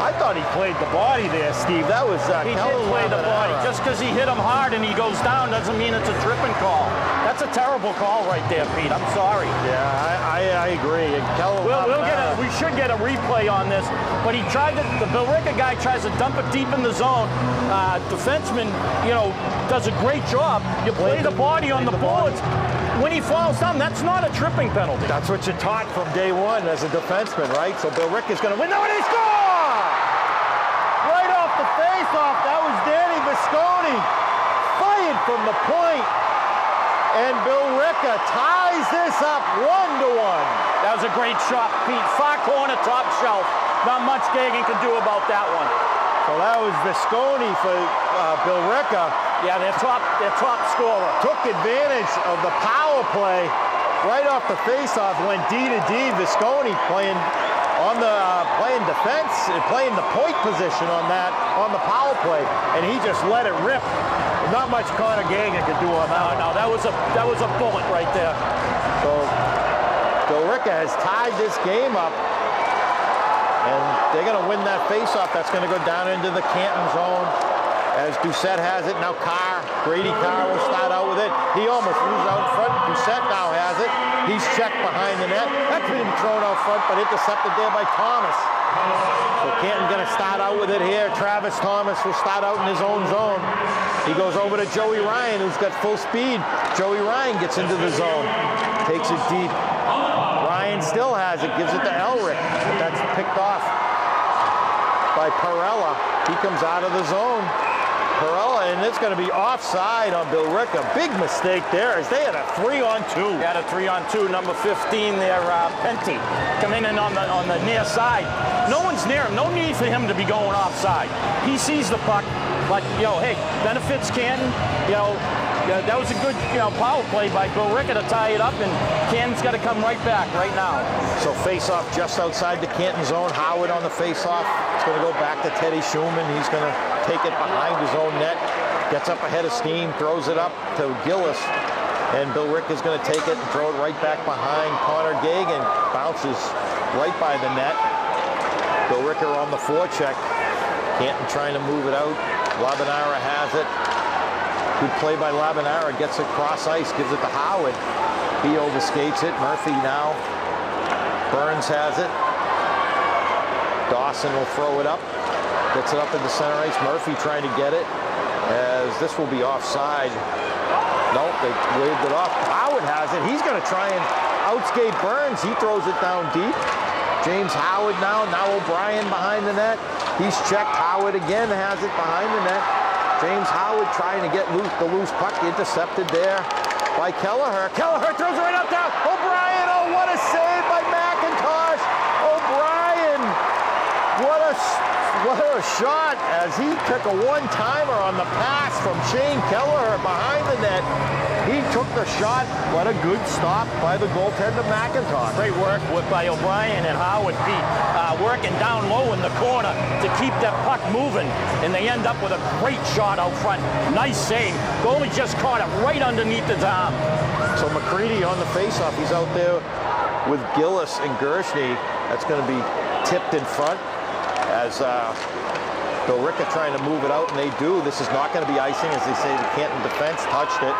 I thought he played the body there, Steve. That was He did play the body. Just because he hit him hard and he goes down doesn't mean it's a tripping call. That's a terrible call right there, Pete. I'm sorry. Yeah, I agree. And We should get a replay on this. But he tried to. The Billerica guy tries to dump it deep in the zone. Defenseman, does a great job. You play the body on the boards. When he falls down, that's not a tripping penalty. That's what you're taught from day one as a defenseman, right? So Billerica's going to win. No, and he score! Right off the face-off, that was Danny Visconti. Fired from the point. And Billerica ties this up 1-1. That was a great shot, Pete. Far corner, top shelf. Not much Gagan could do about that one. So that was Visconti for Billerica. Yeah, their top scorer. Took advantage of the power play right off the face-off. Went D to D. Visconti playing defense, playing the point position on the power play, and he just let it rip. Not much Connor Gagan could do on that. No, that was a bullet right there. So Billerica has tied this game up. And they're going to win that face-off. That's going to go down into the Canton zone. As Doucette has it, now Brady Carr will start out with it. He almost loses out in front. Doucette now has it. He's checked behind the net. That's been thrown out front, but intercepted there by Thomas. So Canton going to start out with it here. Travis Thomas will start out in his own zone. He goes over to Joey Ryan, who's got full speed. Joey Ryan gets into the zone. Takes it deep. Ryan still has it, gives it to Elric. That's picked off by Perella. He comes out of the zone. Perella, and it's going to be offside on Billerica. Big mistake there as they had a 3-on-2. They had a 3-on-2, number 15 there, Penty, coming in on the near side. No one's near him. No need for him to be going offside. He sees the puck, but, hey, benefits Canton, that was a good, power play by Billerica to tie it up, and Canton's got to come right back right now. So face-off just outside the Canton zone. Howard on the face-off. It's going to go back to Teddy Shuman. He's going to take it behind his own net. Gets up ahead of steam, throws it up to Gillis. And Billerica's going to take it and throw it right back behind Connor Gagan. Bounces right by the net. Billerica on the forecheck. Canton trying to move it out. Labanara has it. Good play by Labanara, gets it cross ice, gives it to Howard. He overskates it. Murphy now. Burns has it. Dawson will throw it up. Gets it up into center ice. Murphy trying to get it, as this will be offside. Nope, they waved it off. Howard has it. He's going to try and outskate Burns. He throws it down deep. James Howard now O'Brien behind the net. He's checked. Howard again has it behind the net. James Howard trying to get the loose puck, intercepted there by Kelleher. Kelleher throws it right up top. O'Brien, oh, what a save by McIntosh. O'Brien, what a shot as he took a one-timer on the pass from Shane Kelleher behind the net. He took the shot. What a good stop by the goaltender McIntosh. Great work by O'Brien and Howard, Pete, working down low in the corner to keep that puck moving, and they end up with a great shot out front. Nice save. Goalie just caught it right underneath his arm. So McCready on the faceoff. He's out there with Gillis and Gershny. That's going to be tipped in front as Billerica trying to move it out, and they do. This is not going to be icing, as they say. The Canton defense touched it.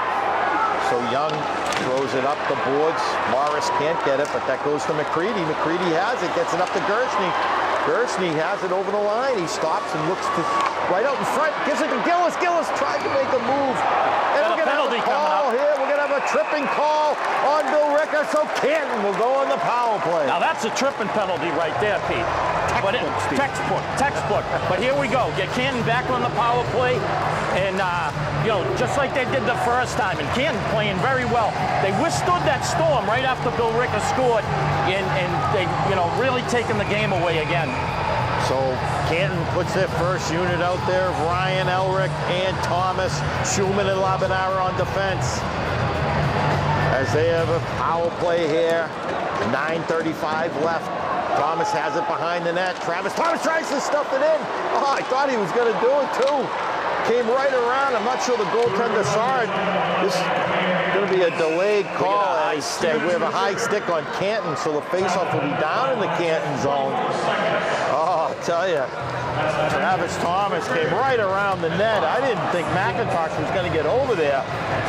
So Young throws it up the boards. Morris can't get it, but that goes to McCready. McCready has it, gets it up to Gershny. Gershny has it over the line. He stops and looks right out in front, gives it to Gillis. Gillis tried to make a move. And we're going to have a call here. We're going to have a tripping call on Billerica, so Canton will go on the power play. Now that's a tripping penalty right there, Pete. Textbook. But here we go. Get Canton back on the power play. And, just like they did the first time. And Canton playing very well. They withstood that storm right after Billerica scored. And they, really taking the game away again. So Canton puts their first unit out there of Ryan, Elric, and Thomas. Shuman and Labanara on defense. As they have a power play here. 9:35 left. Thomas has it behind the net. Travis Thomas tries to stuff it in. Oh, I thought he was going to do it too. came right around. I'm not sure the goaltender saw it. This is going to be a delayed call. We have a high stick on Canton, so the faceoff will be down in the Canton zone. Oh, I'll tell you. Travis Thomas came right around the net. I didn't think McIntosh was going to get over there,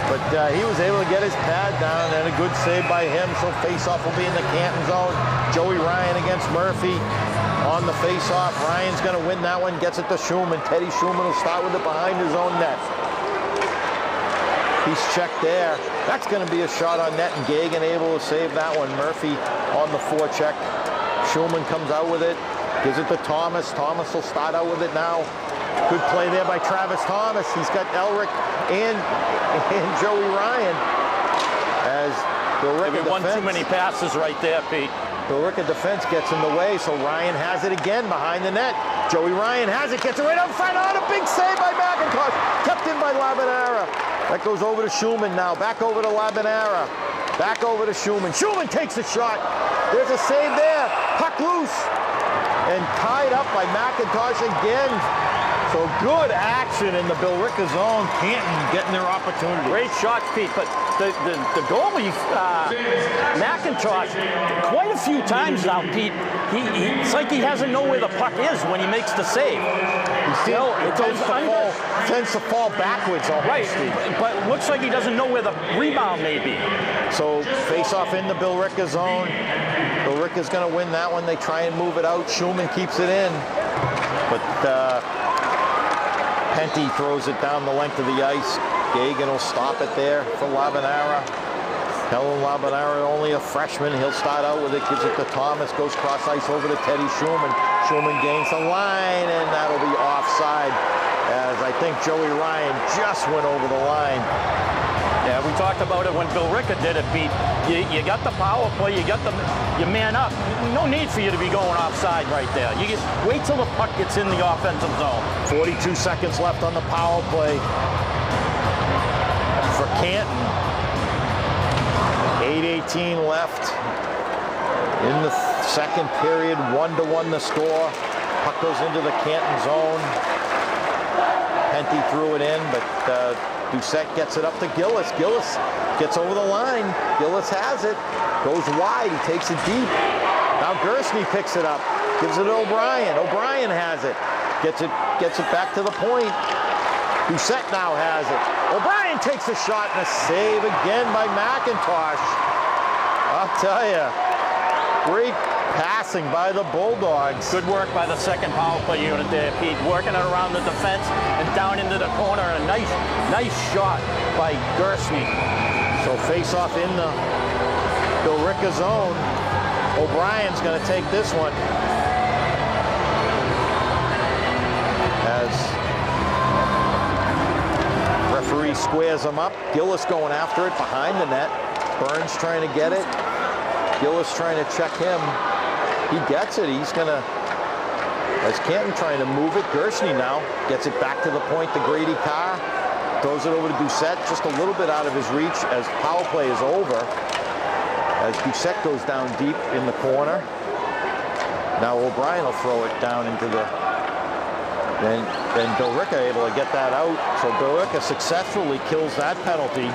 but he was able to get his pad down, and a good save by him. So faceoff will be in the Canton zone. Joey Ryan against Murphy on the faceoff. Ryan's going to win that one, gets it to Shuman. Teddy Shuman will start with it behind his own net. He's checked there. That's going to be a shot on net, and Gagan able to save that one. Murphy on the forecheck. Shuman comes out with it. Gives it to Thomas. Thomas will start out with it now. Good play there by Travis Thomas. He's got Elric and Joey Ryan as Billerica defense. One too many passes right there, Pete. Billerica defense gets in the way, so Ryan has it again behind the net. Joey Ryan has it, gets it right up front. On a big save by McIntosh. Kept in by Labanera. That goes over to Shuman now. Back over to Labanera. Back over to Shuman. Shuman takes a shot. There's a save there. Puck loose. And tied up by McIntosh again. So good action in the Billerica zone. Canton getting their opportunity. Great shot, Pete, but the goalie, McIntosh, quite a few times now, Pete, it's like he doesn't know where the puck is when he makes the save. It tends to fall backwards almost. Right, but looks like he doesn't know where the rebound may be. So face off in the Billerica zone. Billerica's going to win that one. They try and move it out. Shuman keeps it in. But Penty throws it down the length of the ice. Gagan will stop it there for Labanera. Helen Labanera, only a freshman. He'll start out with it, gives it to Thomas, goes cross ice over to Teddy Shuman. Shuman gains the line, and that'll be offside, as I think Joey Ryan just went over the line. Yeah, we talked about it when Billerica did it, Pete. You got the power play, you man up. No need for you to be going offside right there. You just wait till the puck gets in the offensive zone. 42 seconds left on the power play for Canton. 8:18 left in the second period. 1-1 the score. Puck goes into the Canton zone. Penty threw it in, but Doucette gets it up to Gillis. Gillis gets over the line. Gillis has it. Goes wide. He takes it deep. Now Gersney picks it up. Gives it to O'Brien. O'Brien has it. Gets it back to the point. Doucette now has it. O'Brien takes a shot and a save again by McIntosh. I'll tell you, great passing by the Bulldogs. Good work by the second power play unit there, Pete. Working it around the defense and down into the corner. A nice shot by Gersney. So face off in the Billerica zone. O'Brien's going to take this one. As referee squares him up. Gillis going after it behind the net. Burns trying to get it. Gillis trying to check him. He gets it. He's going to, as Canton trying to move it. Gersney now gets it back to the point to Grady Carr. Throws it over to Doucette, just a little bit out of his reach as power play is over. As Doucette goes down deep in the corner. Now O'Brien will throw it down into the, then Billerica able to get that out. So Billerica successfully kills that penalty.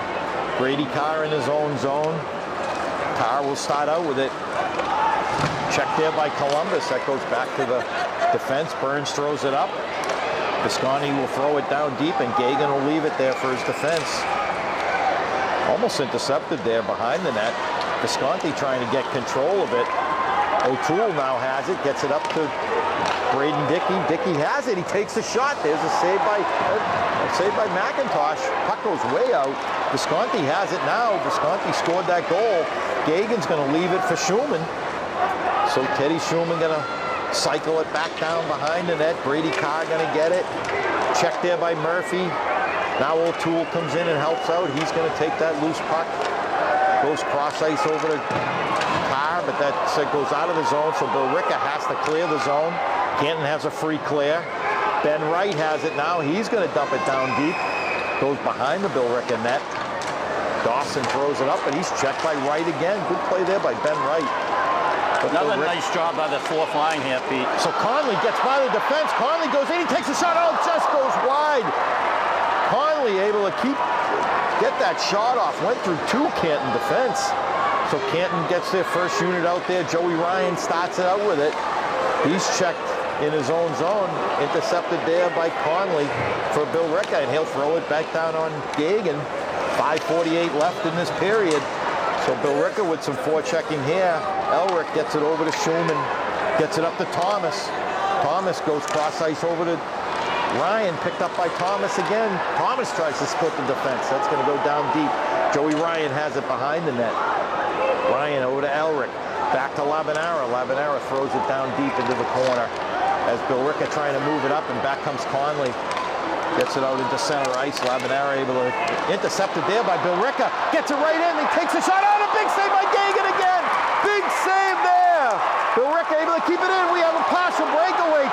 Grady Carr in his own zone. Carr will start out with it. Checked there by Columbus. That goes back to the defense. Burns throws it up. Visconti will throw it down deep, and Gagan will leave it there for his defense. Almost intercepted there behind the net. Visconti trying to get control of it. O'Toole now has it, gets it up to Braden Dickey. Dickey has it. He takes the shot. There's a save by McIntosh. Puck goes way out. Visconti has it now. Visconti scored that goal. Gagan's going to leave it for Shuman. So Teddy Shuman going to cycle it back down behind the net. Brady Carr going to get it. Checked there by Murphy. Now O'Toole comes in and helps out. He's going to take that loose puck. Goes cross ice over to Carr, but that goes out of the zone, so Billerica has to clear the zone. Canton has a free clear. Ben Wright has it now. He's going to dump it down deep. Goes behind the Billerica net. Dawson throws it up, but he's checked by Wright again. Good play there by Ben Wright. But another nice job by the fourth line here, Pete. So Conley gets by the defense. Conley goes in. He takes a shot. Oh, it just goes wide. Conley able to get that shot off. Went through 2 Canton defense. So Canton gets their first unit out there. Joey Ryan starts it out with it. He's checked in his own zone. Intercepted there by Conley for Billerica, and he'll throw it back down on Gagan. 5:48 left in this period. So Billerica with some forechecking here. Elric gets it over to Shuman. Gets it up to Thomas. Thomas goes cross ice over to Ryan, picked up by Thomas again. Thomas tries to split the defense. That's going to go down deep. Joey Ryan has it behind the net. Ryan over to Elric. Back to Labanara. Labanara throws it down deep into the corner as Billerica trying to move it up, and back comes Conley. Gets it out into center ice. Labanara able to intercept it there by Billerica. Gets it right in. He takes a shot out. A big save by Gagan again. Big save there. Billerica able to keep it in. We have a partial breakaway.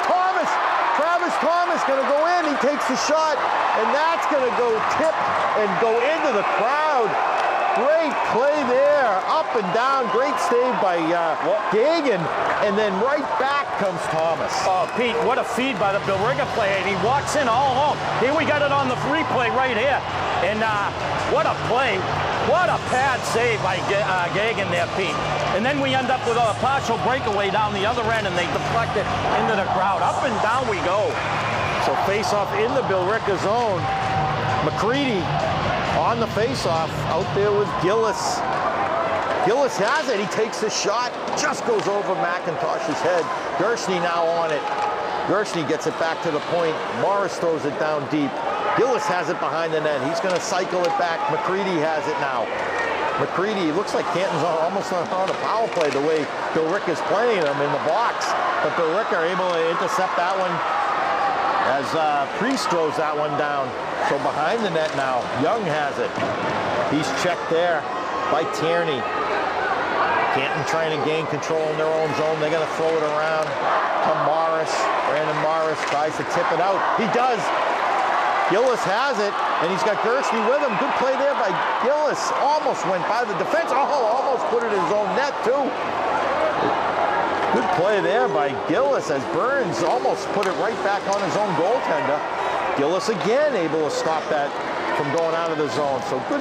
Travis Thomas going to go in. He takes the shot, and that's going to go tip and go into the crowd. Great play there, up and down. Great save by Gagan, and then right back comes Thomas. Oh, Pete, what a feed by the Billerica player, and he walks in all alone. Here we got it on the free play right here, and what a play. What a pad save by Gagan there, Pete. And then we end up with a partial breakaway down the other end, and they deflect it into the crowd. Up and down we go. So face-off in the Billerica zone. McCready on the face-off, out there with Gillis. Gillis has it. He takes the shot, just goes over McIntosh's head. Gershny now on it. Gershny gets it back to the point. Morris throws it down deep. Gillis has it behind the net. He's going to cycle it back. McCready has it now. McCready, looks like Canton's almost on a power play the way Billerica's playing him in the box. But Billerica are able to intercept that one as Priest throws that one down. So behind the net now, Young has it. He's checked there by Tierney. Canton trying to gain control in their own zone. They're going to throw it around to Morris. Brandon Morris tries to tip it out. He does. Gillis has it, and he's got Gershny with him. Good play there by Gillis. Almost went by the defense. Oh, almost put it in his own net, too. Good play there by Gillis as Burns almost put it right back on his own goaltender. Gillis again able to stop that from going out of the zone. So good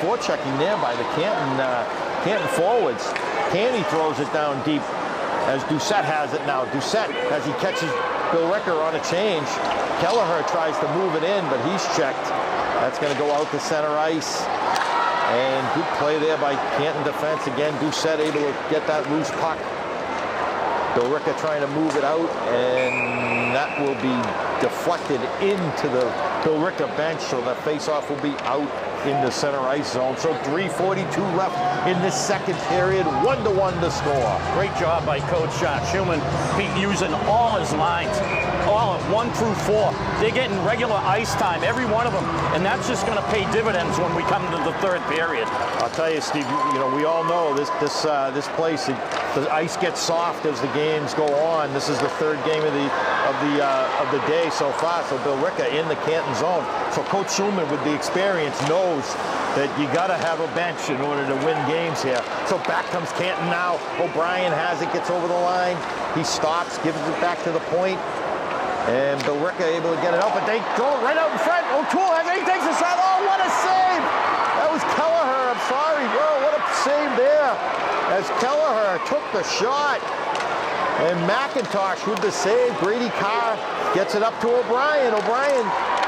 forechecking there by the Canton forwards. Canny throws it down deep as Doucette has it now. Doucette, as he catches Billerica on a change. Kelleher tries to move it in, but he's checked. That's going to go out to center ice. And good play there by Canton defense. Again, Doucette able to get that loose puck. Billerica trying to move it out, and that will be deflected into the Billerica bench, so the face-off will be out in the center ice zone. So 3:42 left in this second period, 1-1 to score. Great job by Coach Shuman. Pete using all his lines, all of 1 through 4. They're getting regular ice time, every one of them, and that's just going to pay dividends when we come to the third period. I'll tell you, Steve. You know, we all know this place. The ice gets soft as the games go on. This is the third game of the day so far. So Billerica in the Canton zone. So Coach Shuman, with the experience, knows that you got to have a bench in order to win games here. So back comes Canton now. O'Brien has it, gets over the line. He stops, gives it back to the point. And Billerica able to get it out, but they throw it right out in front. O'Toole has it, he takes a shot. Oh, what a save! That was Kelleher, I'm sorry. Oh, what a save there. As Kelleher took the shot. And McIntosh with the save. Brady Carr gets it up to O'Brien. O'Brien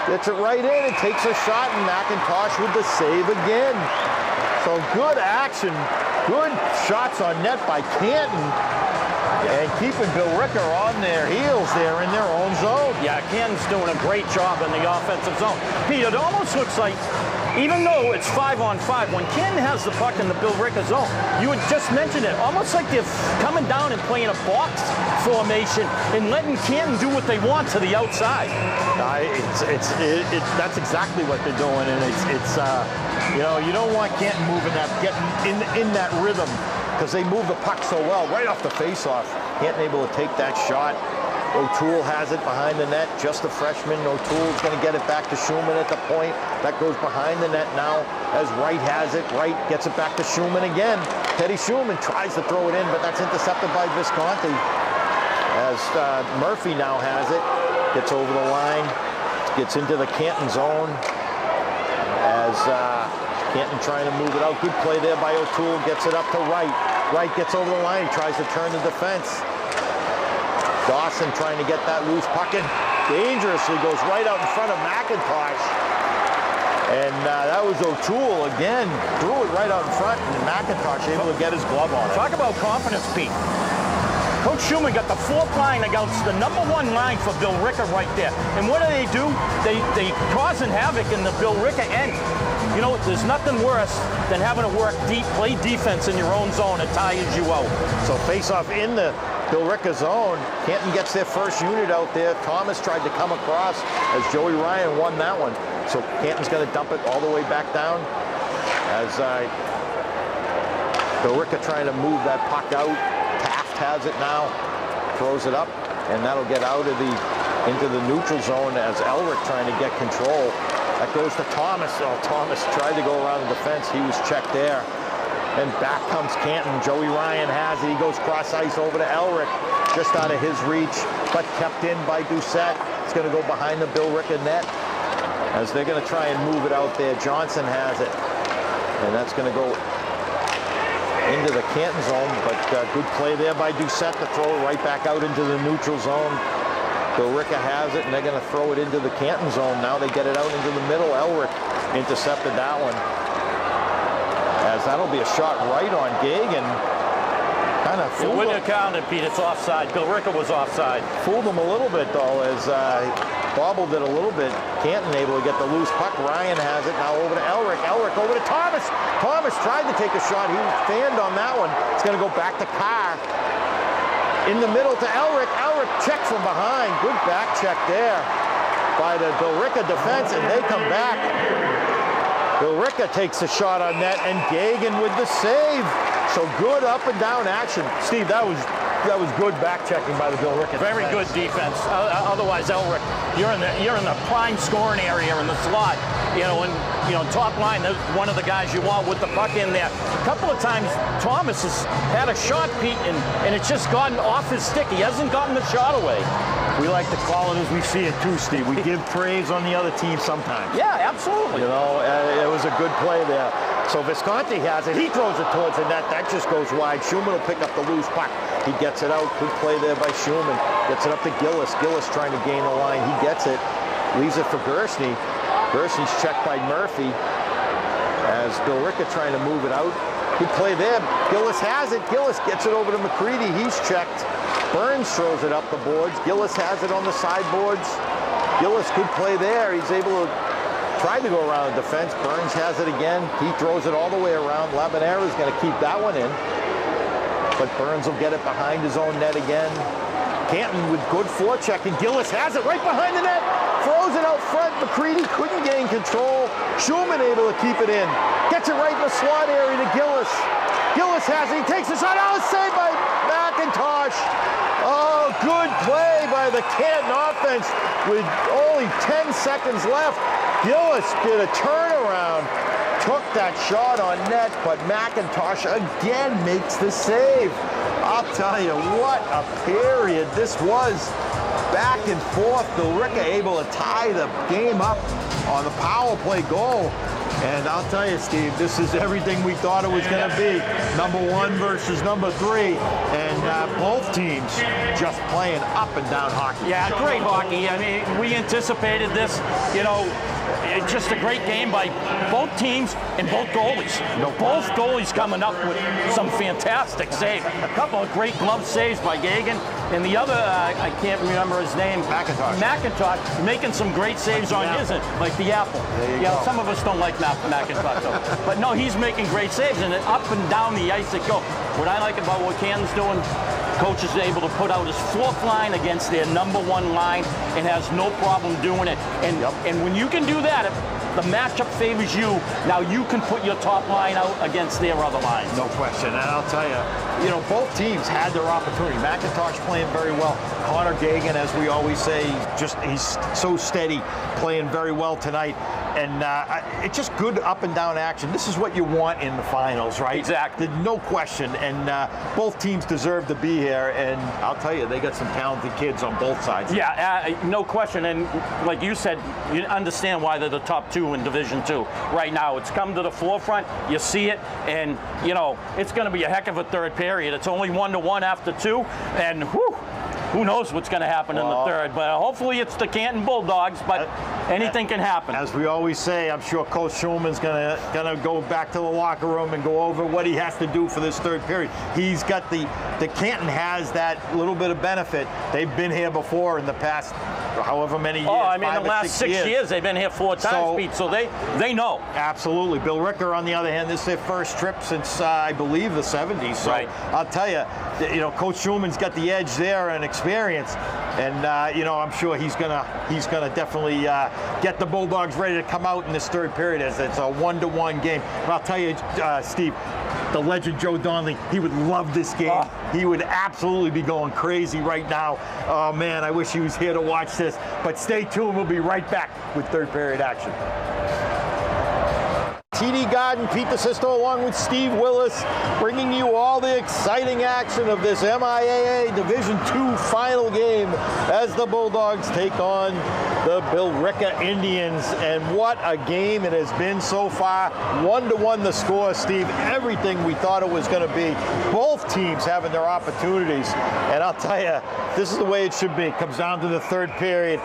gets it right in and takes a shot, and McIntosh with the save again. So good action, good shots on net by Canton, and keeping Billerica on their heels there in their own zone. Yeah, Canton's doing a great job in the offensive zone. Pete, it almost looks like, even though it's 5-on-5, when Canton has the puck in the Billerica zone, you had just mentioned it, almost like they're coming down and playing a box formation and letting Canton do what they want to the outside. That's exactly what they're doing, and it's you know, you don't want Canton moving that, getting in that rhythm, because they move the puck so well right off the face-off. Canton able to take that shot. O'Toole has it behind the net, just a freshman. O'Toole's going to get it back to Shuman at the point. That goes behind the net now as Wright has it. Wright gets it back to Shuman again. Teddy Shuman tries to throw it in, but that's intercepted by Visconti. As Murphy now has it, gets over the line. gets into the Canton zone as Canton trying to move it out. Good play there by O'Toole. Gets it up to Wright. Wright gets over the line, tries to turn the defense. Dawson trying to get that loose puck in. Dangerously goes right out in front of McIntosh. And that was O'Toole again. Threw it right out in front, and McIntosh able to get his glove on it. Talk about confidence, Pete. Coach Shuman got the fourth line against the #1 line for Billerica right there. And what do? They causing havoc in the Billerica end. You know, there's nothing worse than having to work deep, play defense in your own zone. It tires you out. So face-off in the Billerica zone. Canton gets their first unit out there. Thomas tried to come across as Joey Ryan won that one. So Canton's going to dump it all the way back down as Billerica trying to move that puck out. Taft has it now, throws it up, and that'll get out of into the neutral zone as Elric trying to get control. That goes to Thomas. Oh, Thomas tried to go around the defense. He was checked there. And back comes Canton. Joey Ryan has it. He goes cross ice over to Elric, just out of his reach, but kept in by Doucette. It's going to go behind the Billerica net as they're going to try and move it out there. Johnson has it, and that's going to go into the Canton zone, but good play there by Doucette to throw it right back out into the neutral zone. Billerica has it, and they're going to throw it into the Canton zone. Now they get it out into the middle. Elric intercepted that one. As that'll be a shot right on Gagan. Kind of It wouldn't have counted, Pete. It's offside. Billerica was offside. Fooled him a little bit, though, as bobbled it a little bit. Canton able to get the loose puck. Ryan has it now over to Elric. Elric over to Thomas. Thomas tried to take a shot. He fanned on that one. It's going to go back to Carr. In the middle to Elric. Elric checked from behind. Good back check there by the Billerica defense, and they come back. Billerica takes a shot on net, and Gagan with the save. So good up and down action. Steve, that was good back checking by the Billerica. Very good defense. Otherwise, Elric, you're in the prime scoring area in the slot. You know, and top line, one of the guys you want with the puck in there. A couple of times, Thomas has had a shot, Pete, and it's just gotten off his stick. He hasn't gotten the shot away. We like to call it as we see it too, Steve. We give praise on the other team sometimes. Yeah, absolutely. You know, it was a good play there. So Visconti has it. He throws it towards the net. That just goes wide. Shuman will pick up the loose puck. He gets it out. Good play there by Shuman. Gets it up to Gillis. Gillis trying to gain the line. He gets it. Leaves it for Gersney. Gersney's checked by Murphy as Billerica trying to move it out. Good play there. Gillis has it. Gillis gets it over to McCready. He's checked. Burns throws it up the boards. Gillis has it on the sideboards. Gillis, good play there. He's able to try to go around the defense. Burns has it again. He throws it all the way around. Labanera is going to keep that one in. But Burns will get it behind his own net again. Canton with good forechecking. Gillis has it right behind the net. Throws it out front. McCready couldn't gain control. Shuman able to keep it in. Gets it right in the slot area to Gillis. Gillis has it. He takes a shot. Oh, saved by McIntosh. Oh, good play by the Canton offense with only 10 seconds left. Gillis did a turnaround. Took that shot on net, but McIntosh again makes the save. I'll tell you what a period this was. Back and forth, Billerica able to tie the game up on the power play goal. And I'll tell you, Steve, this is everything we thought it was going to be. #1 versus #3. And both teams just playing up and down hockey. Yeah, great hockey. I mean, we anticipated this. You know, it's just a great game by both teams and both goalies. Both goalies coming up with some fantastic saves. A couple of great glove saves by Gagan. And the other, I can't remember his name. McIntosh making some great saves on his end, like the apple. Yeah, some of us don't like McIntosh, though. But no, he's making great saves, and up and down the ice it go. What I like about what Canton's doing, coach is able to put out his fourth line against their #1 line and has no problem doing it. And when you can do that, if the matchup favors you, now you can put your top line out against their other lines. No question. And I'll tell you, both teams had their opportunity. McIntosh playing very well. Connor Gagan, as we always say, he's so steady, playing very well tonight. And it's just good up and down action. This is what you want in the finals, right? Exactly. No question. And both teams deserve to be here. And I'll tell you, they got some talented kids on both sides. Yeah, no question. And like you said, you understand why they're the top two in Division II right now. It's come to the forefront. You see it, and it's going to be a heck of a third period. It's only 1-1 after 2, and who knows what's going to happen in the third. But hopefully it's the Canton Bulldogs, but anything can happen. As we always say, I'm sure Coach Shuman's gonna go back to the locker room and go over what he has to do for this third period. He's got the Canton has that little bit of benefit. They've been here before in the past however many years. The last 6 years they've been here 4 times, Pete, so they know. Absolutely. Billerica, on the other hand, this is their first trip since I believe the 70s. So right. I'll tell you, Coach Shuman's got the edge there and experience, and I'm sure he's gonna definitely get the Bulldogs ready to come out in this third period as it's a 1-1 game. But I'll tell you, Steve, the legend Joe Donnelly, he would love this game. He would absolutely be going crazy right now. Oh man, I wish he was here to watch this. But stay tuned, we'll be right back with third period action. TD Garden, Pete DeSisto along with Steve Willis, bringing you all the exciting action of this MIAA Division II final game as the Bulldogs take on the Billerica Indians. And what a game it has been so far. 1-1 the score, Steve. Everything we thought it was going to be. Both teams having their opportunities. And I'll tell you, this is the way it should be. It comes down to the third period.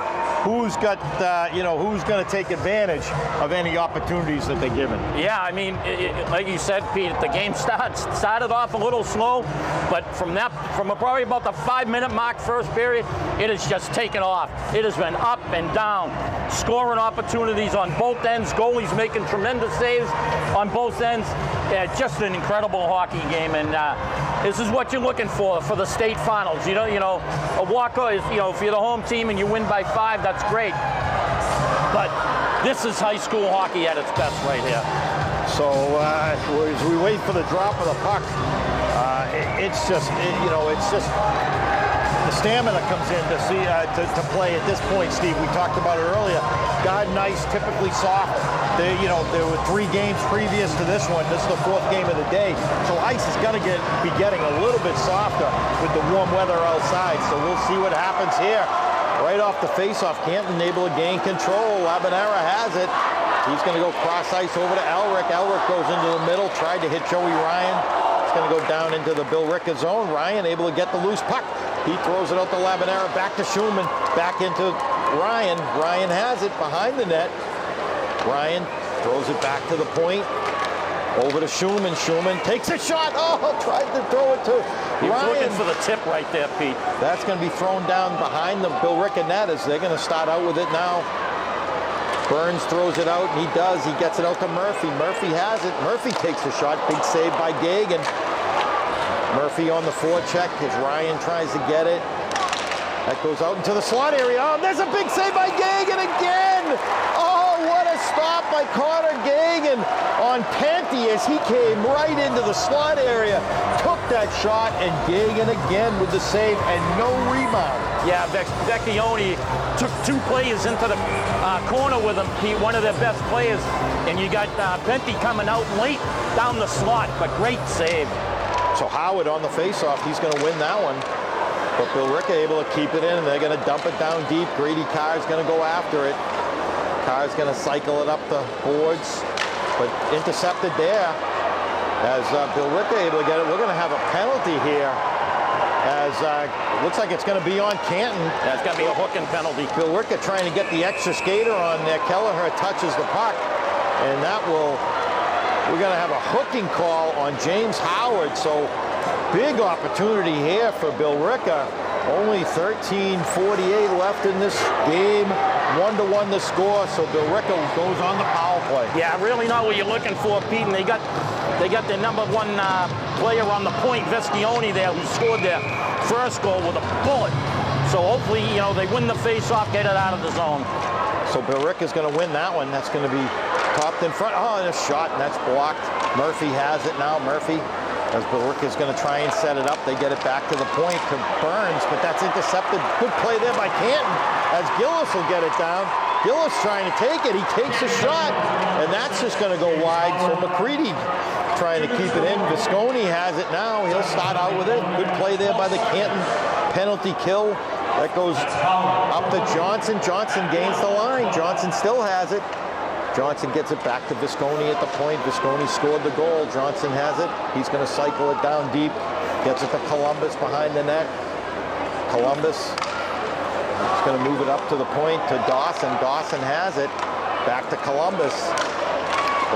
Who's got, who's going to take advantage of any opportunities that they're given? Yeah, I mean, like you said, Pete, the game started off a little slow, but from probably about the 5-minute mark first period, it has just taken off. It has been up and down, scoring opportunities on both ends, goalies making tremendous saves on both ends. Yeah, just an incredible hockey game, and this is what you're looking for the state finals. A walk-off is, if you're the home team and you win by 5, that's great. But this is high school hockey at its best right here. So as we wait for the drop of the puck, it's just the stamina comes in to play at this point, Steve. We talked about it earlier. Garden ice, typically soft. There were 3 games previous to this one. This is the 4th game of the day. So ice is going to be getting a little bit softer with the warm weather outside. So we'll see what happens here. Right off the face-off, Canton able to gain control. Labanera has it. He's going to go cross ice over to Elric. Elric goes into the middle, tried to hit Joey Ryan. It's going to go down into the Billerica zone. Ryan able to get the loose puck. He throws it out to Labanera, back to Shuman, back into Ryan. Ryan has it behind the net. Ryan throws it back to the point. Over to Shuman. Shuman takes a shot. Oh, tried to throw it to He was Ryan. looking for the tip right there, Pete. That's going to be thrown down behind the Billerica net as they're going to start out with it now. Burns throws it out, and he does. He gets it out to Murphy. Murphy has it. Murphy takes a shot. Big save by Gagan. Murphy on the forecheck as Ryan tries to get it. That goes out into the slot area. Oh, there's a big save by Gagan again. Oh, what a stop by Connor Gagan on Penty as he came right into the slot area. Took that shot, and Gagan again with the save and no rebound. Yeah, Vecchione took 2 players into the corner with him, Pete, one of their best players. And you got Penty coming out late down the slot, but great save. So Howard on the faceoff, he's going to win that one. But Billerica able to keep it in, and they're going to dump it down deep. Grady Carr's going to go after it. Carr's going to cycle it up the boards, but intercepted there. As Billerica able to get it, we're going to have a penalty here. As looks like it's going to be on Canton. That's going to be a hooking penalty. Billerica trying to get the extra skater on there. Kelleher touches the puck, and we're going to have a hooking call on James Howard. So big opportunity here for Billerica. Only 13:48 left in this game. 1-1 the score, so Billerica goes on the power play. Yeah, really not what you're looking for, Pete. And they got their number 1 player on the point, Vecchione there, who scored their first goal with a bullet. So hopefully, they win the face-off, get it out of the zone. So Billerica's going to win that one. That's going to be topped in front. Oh, and a shot, and that's blocked. Murphy has it now. Murphy, as Billerica's going to try and set it up. They get it back to the point to Burns, but that's intercepted. Good play there by Canton, as Gillis will get it down. Gillis trying to take it. He takes a shot, and that's just going to go wide. So McCready trying to keep it in. Visconti has it now. He'll start out with it. Good play there by the Canton penalty kill. That goes up to Johnson. Johnson gains the line. Johnson still has it. Johnson gets it back to Visconti at the point. Visconti scored the goal. Johnson has it. He's going to cycle it down deep. Gets it to Columbus behind the net. Columbus is going to move it up to the point to Dawson. Dawson has it. Back to Columbus.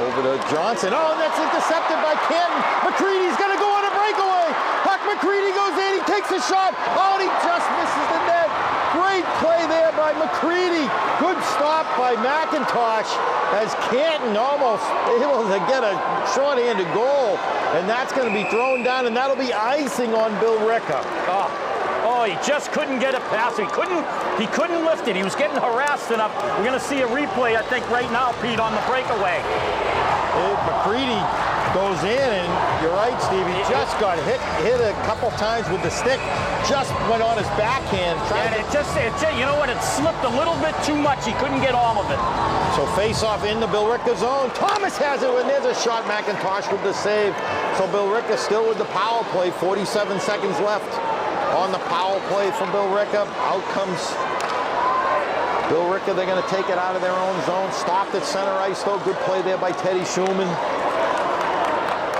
Over to Johnson. Oh, and that's intercepted by Canton. McCready's going to go on a breakaway. Huck McCready goes in. He takes a shot. Oh, and he just misses the net. Great play there by McCready. Good stop by McIntosh as Canton almost able to get a short-handed goal. And that's going to be thrown down, and that'll be icing on Billerica. Oh, he just couldn't get it past. He couldn't lift it. He was getting harassed enough. We're going to see a replay, I think, right now, Pete, on the breakaway. McCready goes in, and you're right, Steve. He just got hit a couple times with the stick. Just went on his backhand. And it just, you know what? It slipped a little bit too much. He couldn't get all of it. So face-off in the Billerica zone. Thomas has it when there's a shot. McIntosh with the save. So Billerica still with the power play. 47 seconds left on the power play from Billerica. Out comes Billerica. They're going to take it out of their own zone. Stopped at center ice, though. Good play there by Teddy Shuman.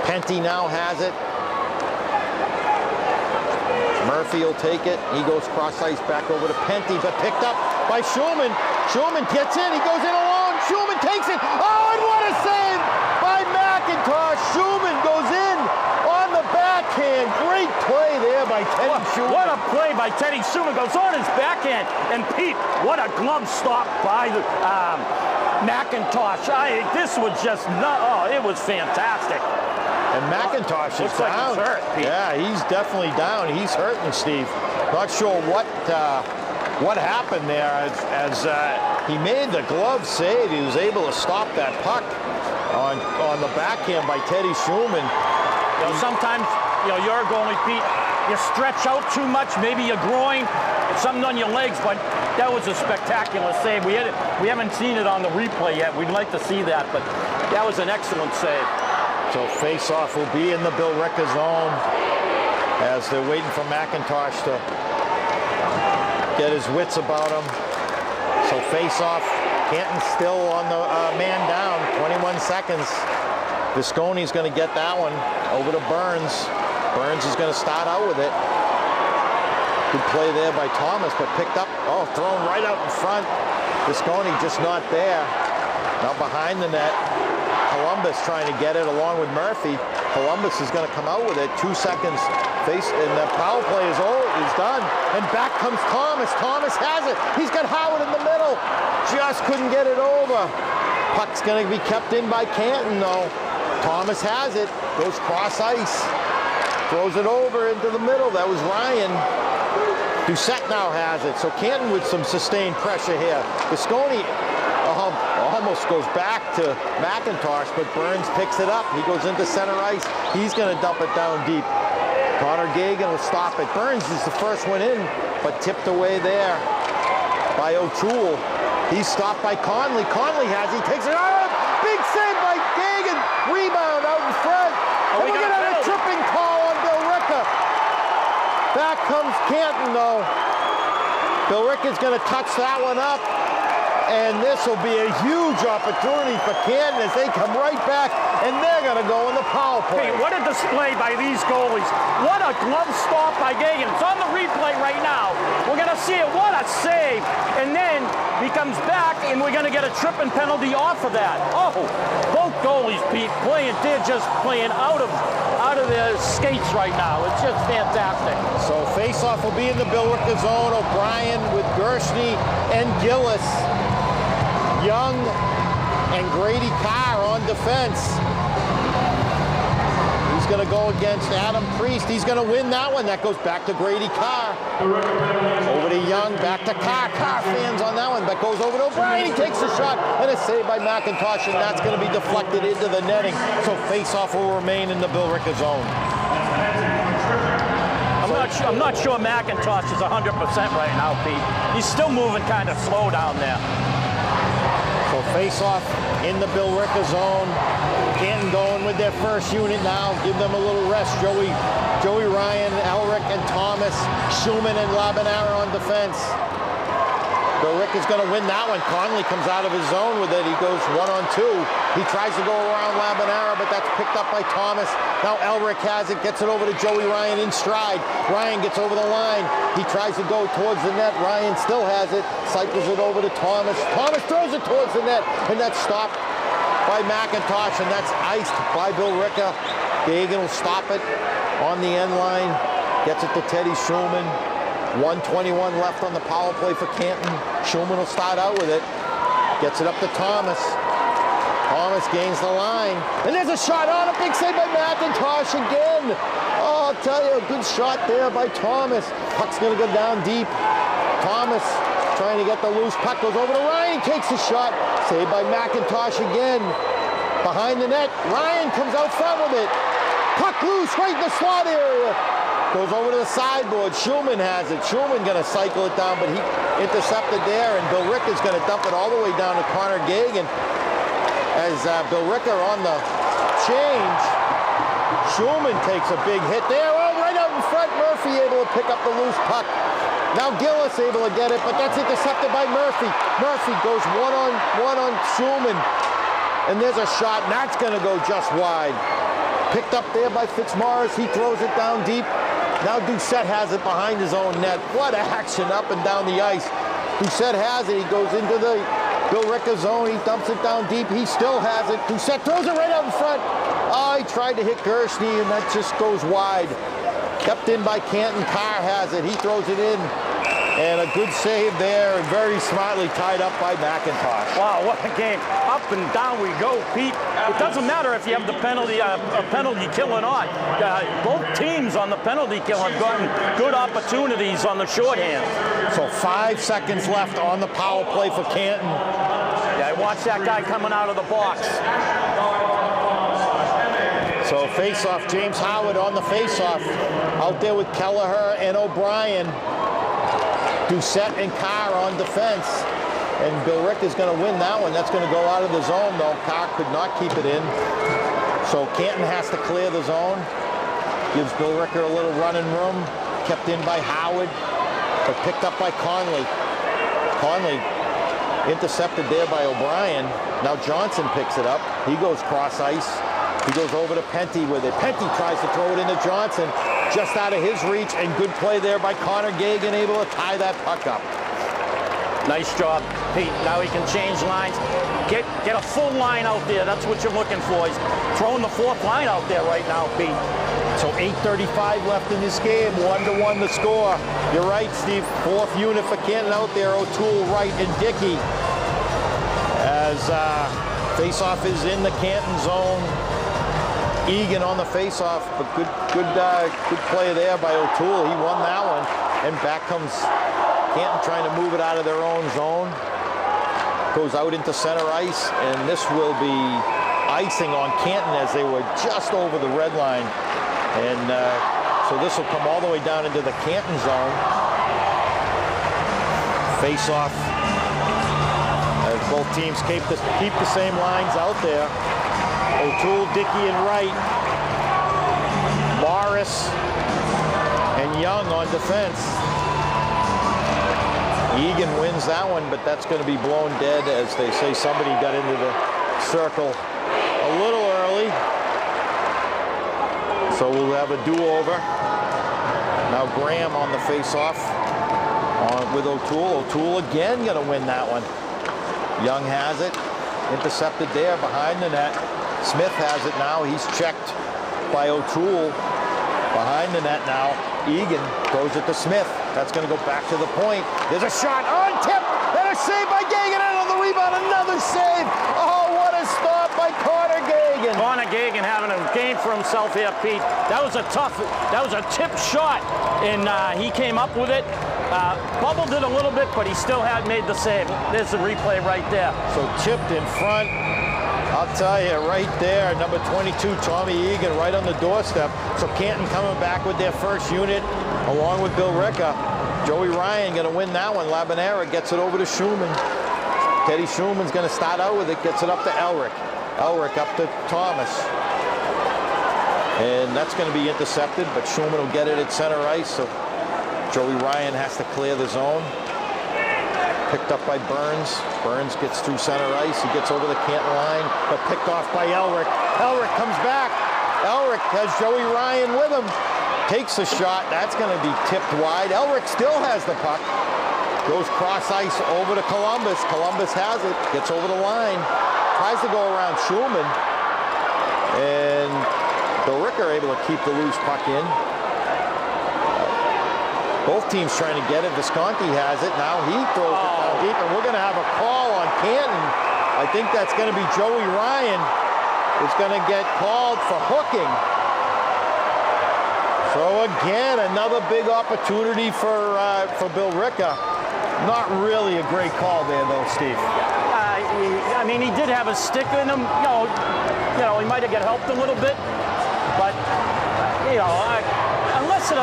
Penty now has it. Murphy will take it. He goes cross ice back over to Penty, but picked up by Shuman. Shuman gets in. He goes in alone. Shuman takes it. Oh, and what a save by McIntosh. Shuman goes in on the backhand. Great play there by Teddy Shuman. What a play by Teddy Shuman. Goes on his backhand. And Pete, what a glove stop by the McIntosh. This was just, it was fantastic. And McIntosh is looks down. Like he's hurt, Pete. Yeah, he's definitely down. He's hurting, Steve. Not sure what happened there as he made the glove save. He was able to stop that puck on the backhand by Teddy Shuman. You know, sometimes, you're a goalie, Pete. You stretch out too much, maybe your groin, something on your legs, but that was a spectacular save. We haven't seen it on the replay yet. We'd like to see that, but that was an excellent save. So face-off will be in the Billerica zone as they're waiting for McIntosh to get his wits about him. So face-off, Canton still on the man down, 21 seconds. Visconti's going to get that one over to Burns. Burns is going to start out with it. Good play there by Thomas, but picked up, thrown right out in front. Visconti just not there. Now behind the net. Columbus trying to get it along with Murphy. Columbus is going to come out with it. 2 seconds. And the power play is done. And back comes Thomas. Thomas has it. He's got Howard in the middle. Just couldn't get it over. Puck's going to be kept in by Canton, though. Thomas has it. Goes cross ice. Throws it over into the middle. That was Ryan. Doucette now has it. So Canton with some sustained pressure here. Visconti almost goes back to McIntosh, but Burns picks it up. He goes into center ice. He's going to dump it down deep. Connor Gagan will stop it. Burns is the first one in, but tipped away there by O'Toole. He's stopped by Conley. Conley has it. He takes it out. Big save by Gagan. Rebound out in front. And we're going to have a tripping call on Billerica. Back comes Canton, though. Billerica's going to touch that one up. And this will be a huge opportunity for Canton as they come right back, and they're going to go in the power play. Hey, what a display by these goalies. What a glove stop by Gagan. It's on the replay right now. We're going to see it. What a save. And then he comes back, and we're going to get a tripping penalty off of that. Oh, both goalies, Pete, they're just playing out of their skates right now. It's just fantastic. So face-off will be in the Billerica zone. O'Brien with Gershny and Gillis. Young and Grady Carr on defense. He's going to go against Adam Priest. He's going to win that one. That goes back to Grady Carr. Over to Young, back to Carr. Carr fans on that one. That goes over to O'Brien. He takes a shot, and a save by McIntosh, and that's going to be deflected into the netting. So face-off will remain in the Billerica zone. I'm not sure McIntosh is 100% right now, Pete. He's still moving kind of slow down there. Face-off in the Billerica zone. Canton going with their first unit now. Give them a little rest. Joey Ryan, Elric, and Thomas. Shuman and Labanara on defense. Billerica's going to win that one. Conley comes out of his zone with it. He goes 1-on-2. He tries to go around Labanara, but that's picked up by Thomas. Now Elric has it, gets it over to Joey Ryan in stride. Ryan gets over the line. He tries to go towards the net. Ryan still has it. Cycles it over to Thomas. Thomas throws it towards the net, and that's stopped by McIntosh, and that's iced by Billerica. Gagan will stop it on the end line. Gets it to Teddy Shuman. 1:21 left on the power play for Canton. Shuman will start out with it. Gets it up to Thomas. Thomas gains the line. And there's a shot on a big save by McIntosh again. Oh, I'll tell you, a good shot there by Thomas. Puck's going to go down deep. Thomas trying to get the loose puck. Goes over to Ryan. Takes the shot. Saved by McIntosh again. Behind the net. Ryan comes out front with it. Puck loose right in the slot area. Goes over to the sideboard. Shuman has it. Shuman going to cycle it down, but he intercepted there, and Billerica's going to dump it all the way down to Connor Gagan. As Billerica on the change, Shuman takes a big hit there. Oh, right out in front. Murphy able to pick up the loose puck. Now Gillis able to get it, but that's intercepted by Murphy. Murphy goes one on Shuman, and there's a shot, and that's going to go just wide. Picked up there by Fitzmaurice. He throws it down deep. Now Doucette has it behind his own net. What action up and down the ice. Doucette has it. He goes into the Billerica zone. He dumps it down deep. He still has it. Doucette throws it right out in front. Oh, he tried to hit Gershny, and that just goes wide. Kept in by Canton. Carr has it. He throws it in. And a good save there, and very smartly tied up by McIntosh. Wow, what a game. Up and down we go, Pete. It doesn't matter if you have the penalty kill or not. Both teams on the penalty kill have gotten good opportunities on the shorthand. So 5 seconds left on the power play for Canton. Yeah, watch that guy coming out of the box. So face-off, James Howard on the face-off. Out there with Kelleher and O'Brien. Doucette and Carr on defense. And Billerica's going to win that one. That's going to go out of the zone, though. Carr could not keep it in. So Canton has to clear the zone. Gives Billerica a little running room. Kept in by Howard, but picked up by Conley. Conley intercepted there by O'Brien. Now Johnson picks it up. He goes cross ice. He goes over to Penty with it. Penty tries to throw it into Johnson. Just out of his reach, and good play there by Connor Gagan, able to tie that puck up. Nice job, Pete. Now he can change lines. Get a full line out there. That's what you're looking for. He's throwing the fourth line out there right now, Pete. So 8:35 left in this game. 1-1 the score. You're right, Steve. Fourth unit for Canton out there. O'Toole, Wright, and Dickey. As face-off is in the Canton zone. Egan on the face-off, but good play there by O'Toole. He won that one, and back comes Canton trying to move it out of their own zone. Goes out into center ice, and this will be icing on Canton as they were just over the red line. And so this will come all the way down into the Canton zone. Face-off as both teams keep the same lines out there. O'Toole, Dickey, and Wright. Morris and Young on defense. Egan wins that one, but that's going to be blown dead, as they say somebody got into the circle a little early. So we'll have a do-over. Now Graham on the face-off with O'Toole. O'Toole again going to win that one. Young has it. Intercepted there behind the net. Smith has it now. He's checked by O'Toole. Behind the net now. Egan throws it to Smith. That's going to go back to the point. There's a shot on tip. And a save by Gagan. And on the rebound, another save. Oh, what a stop by Connor Gagan. Connor Gagan having a game for himself here, Pete. That was a tip shot. And he came up with it. Bubbled it a little bit, but he still had made the save. There's the replay right there. So tipped in front. I'll tell you, right there, number 22, Tommy Egan, right on the doorstep. So Canton coming back with their first unit, along with Billerica. Joey Ryan going to win that one. Labanera gets it over to Shuman. Teddy Shuman's going to start out with it, gets it up to Elric. Elric up to Thomas. And that's going to be intercepted, but Shuman will get it at center ice, so Joey Ryan has to clear the zone. Picked up by Burns. Burns gets through center ice. He gets over the Canton line, but picked off by Elric. Elric comes back. Elric has Joey Ryan with him. Takes a shot. That's going to be tipped wide. Elric still has the puck. Goes cross ice over to Columbus. Columbus has it. Gets over the line. Tries to go around Shuman. And Billerica are able to keep the loose puck in. Both teams trying to get it. Visconti has it. Now he throws it down deep, and we're going to have a call on Canton. I think that's going to be Joey Ryan is going to get called for hooking. So again, another big opportunity for Billerica. Not really a great call there, though, Steve. I mean, he did have a stick in him. You know, he might have got helped a little bit, but you know, unless it,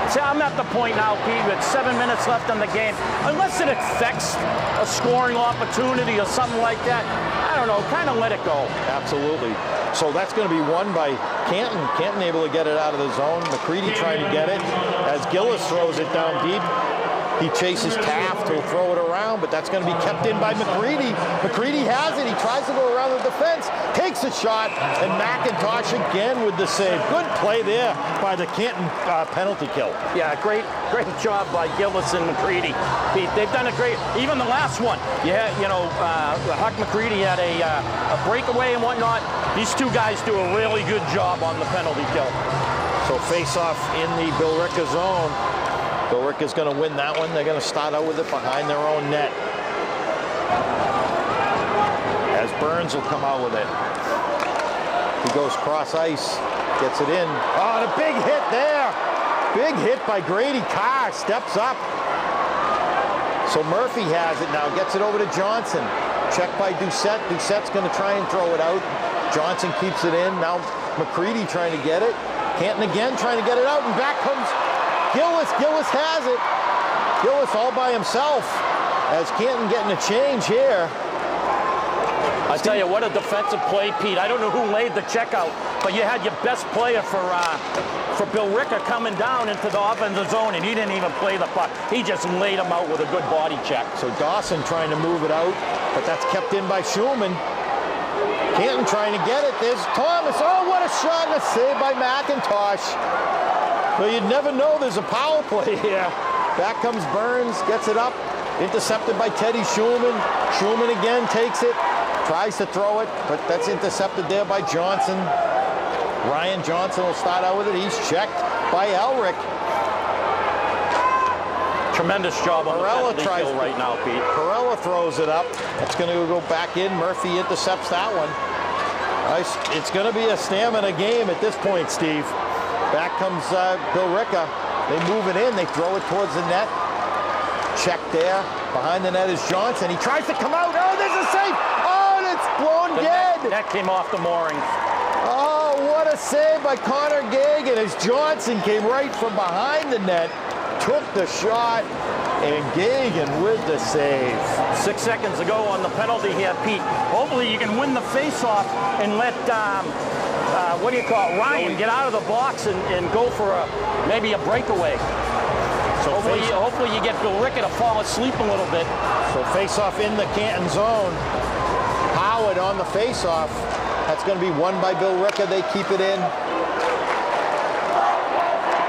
see, I'm at the point now, Pete, with 7 minutes left in the game. Unless it affects a scoring opportunity or something like that, I don't know, kind of let it go. Absolutely. So that's going to be won by Canton. Canton able to get it out of the zone. McCready trying to get it as Gillis throws it down deep. He chases Taft, he'll throw it around, but that's going to be kept in by McCready. McCready has it, he tries to go around the defense, takes a shot, and McIntosh again with the save. Good play there by the Canton penalty kill. Yeah, great job by Gillis and McCready. Pete, they've done a great, even the last one. Yeah, you know, Huck McCready had a breakaway and whatnot. These two guys do a really good job on the penalty kill. So face-off in the Billerica zone. Billerica's going to win that one. They're going to start out with it behind their own net. As Burns will come out with it. He goes cross ice, gets it in. Oh, and a big hit there. Big hit by Grady Carr, steps up. So Murphy has it now, gets it over to Johnson. Checked by Doucette. Doucette's going to try and throw it out. Johnson keeps it in. Now McCready trying to get it. Canton again trying to get it out, and back comes Gillis. Gillis has it. Gillis all by himself as Canton getting a change here. I tell you, what a defensive play, Pete. I don't know who laid the check out, but you had your best player for Billerica coming down into the offensive zone, and he didn't even play the puck. He just laid him out with a good body check. So Dawson trying to move it out, but that's kept in by Shuman. Canton trying to get it. There's Thomas. Oh, what a shot and a save by McIntosh. Well, you'd never know there's a power play here. Back comes Burns, gets it up, intercepted by Teddy Shuman. Shuman again takes it, tries to throw it, but that's intercepted there by Johnson. Ryan Johnson will start out with it. He's checked by Elric. Tremendous job on the penalty kill right now, Pete. Perella throws it up. It's going to go back in. Murphy intercepts that one. It's going to be a stamina game at this point, Steve. Back comes Billerica. They move it in. They throw it towards the net. Check there. Behind the net is Johnson. He tries to come out. Oh, there's a save. Oh, and it's blown dead. That came off the moorings. Oh, what a save by Connor Gagan as Johnson came right from behind the net. Took the shot, and Gagan with the save. 6 seconds ago on the penalty here, Pete. Hopefully you can win the face-off and let Ryan get out of the box and go for maybe a breakaway. So hopefully you get Billerica to fall asleep a little bit. So face-off in the Canton zone. Howard on the face-off. That's going to be won by Billerica. They keep it in.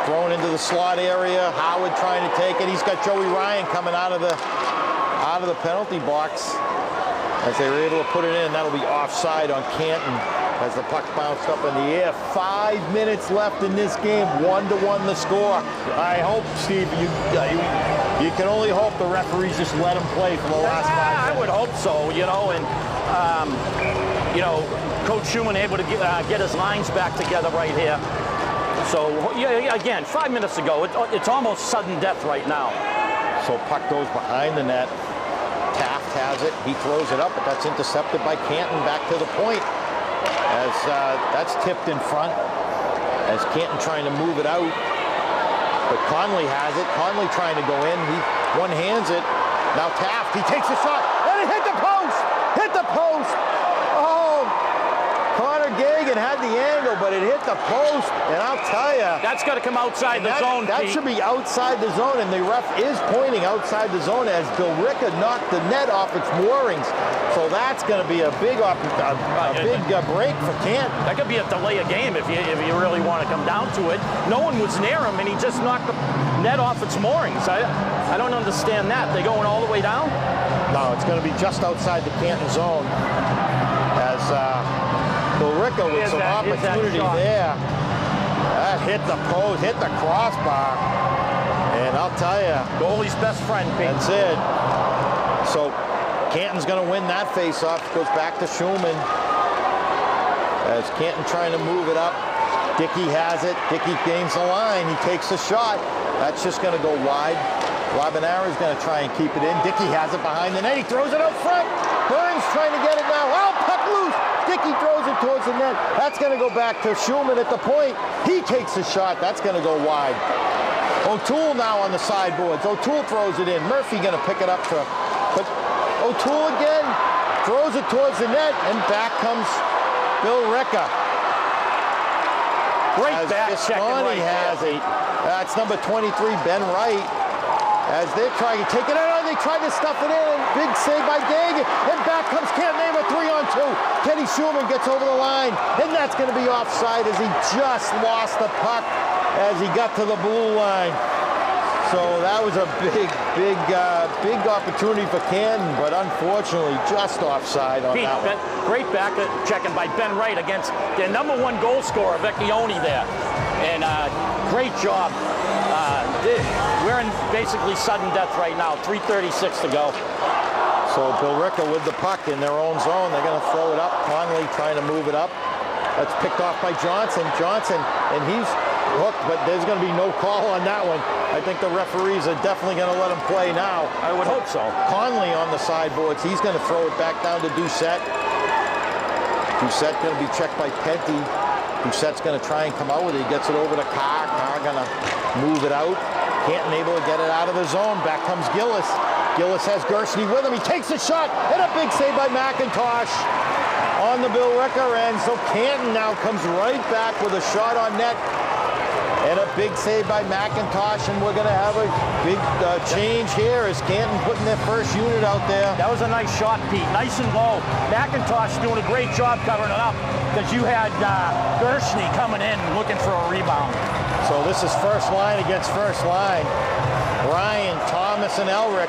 Thrown into the slot area. Howard trying to take it. He's got Joey Ryan coming out of the penalty box as they were able to put it in. That'll be offside on Canton as the puck bounced up in the air. 5 minutes left in this game. 1-1 the score. I hope, Steve, you can only hope the referees just let him play for the last 5 minutes. I would hope so, you know, and Coach Shuman able to get his lines back together right here. So, yeah, again, 5 minutes ago, it's almost sudden death right now. So puck goes behind the net. Taft has it. He throws it up, but that's intercepted by Canton back to the point. As that's tipped in front. As Canton trying to move it out. But Conley has it. Conley trying to go in. He one-hands it. Now Taft, he takes a shot. And and it hit the post! Hit the post! Oh! Connor Gagan had the angle, but it hit the post, and I'll tell you. That's got to come outside the zone, That Pete. should be outside the zone, and the ref is pointing outside the zone as Billerica knocked the net off its moorings. So that's going to be a big break for Canton. That could be a delay of game if you really want to come down to it. No one was near him, and he just knocked the net off its moorings. I don't understand that. They going all the way down? No, it's going to be just outside the Canton zone as Billerica with some opportunity there. That hit the post, hit the crossbar, and I'll tell you, Goalie's best friend, Pete. that's it. So Canton's going to win that face-off. Goes back to Shuman as Canton trying to move it up. Dickey has it. Dickey gains the line. He takes the shot. That's just going to go wide. Robinara's going to try and keep it in. Dickey has it behind the net. He throws it out front. Burns trying to get it now. Oh, puck loose. Dickey throws it towards the net. That's going to go back to Shuman at the point. He takes the shot. That's going to go wide. O'Toole now on the sideboards. O'Toole throws it in. Murphy going to pick it up but O'Toole again throws it towards the net, and back comes Billerica. Great As back checking right has there. That's number 23, Ben Wright. As they're trying to take it out, they try to stuff it in. Big save by Gagan. And back comes Canton with 3-on-2. Kenny Shuman gets over the line. And that's going to be offside as he just lost the puck as he got to the blue line. So that was a big opportunity for Canton, but unfortunately just offside on Pete, that one. great back checking by Ben Wright against their #1 goal scorer, Vecchione there. And great job. We're in basically sudden death right now, 3:36 to go. So Billerica with the puck in their own zone. They're going to throw it up. Conley trying to move it up. That's picked off by Johnson. And he's hooked, but there's going to be no call on that one. I think the referees are definitely going to let him play now. I would hope so. Conley on the sideboards. He's going to throw it back down to Doucette. Doucette going to be checked by Penty. Doucette's going to try and come out with it. He gets it over to Carr. Carr going to move it out. Canton able to get it out of the zone. Back comes Gillis. Gillis has Gershny with him. He takes a shot, and a big save by McIntosh on the Billerica end. So Canton now comes right back with a shot on net. And a big save by McIntosh, and we're going to have a big change here as Canton putting their first unit out there. That was a nice shot, Pete. Nice and low. McIntosh doing a great job covering it up because you had Gershny coming in looking for a rebound. So this is first line against first line. Ryan, Thomas, and Elric.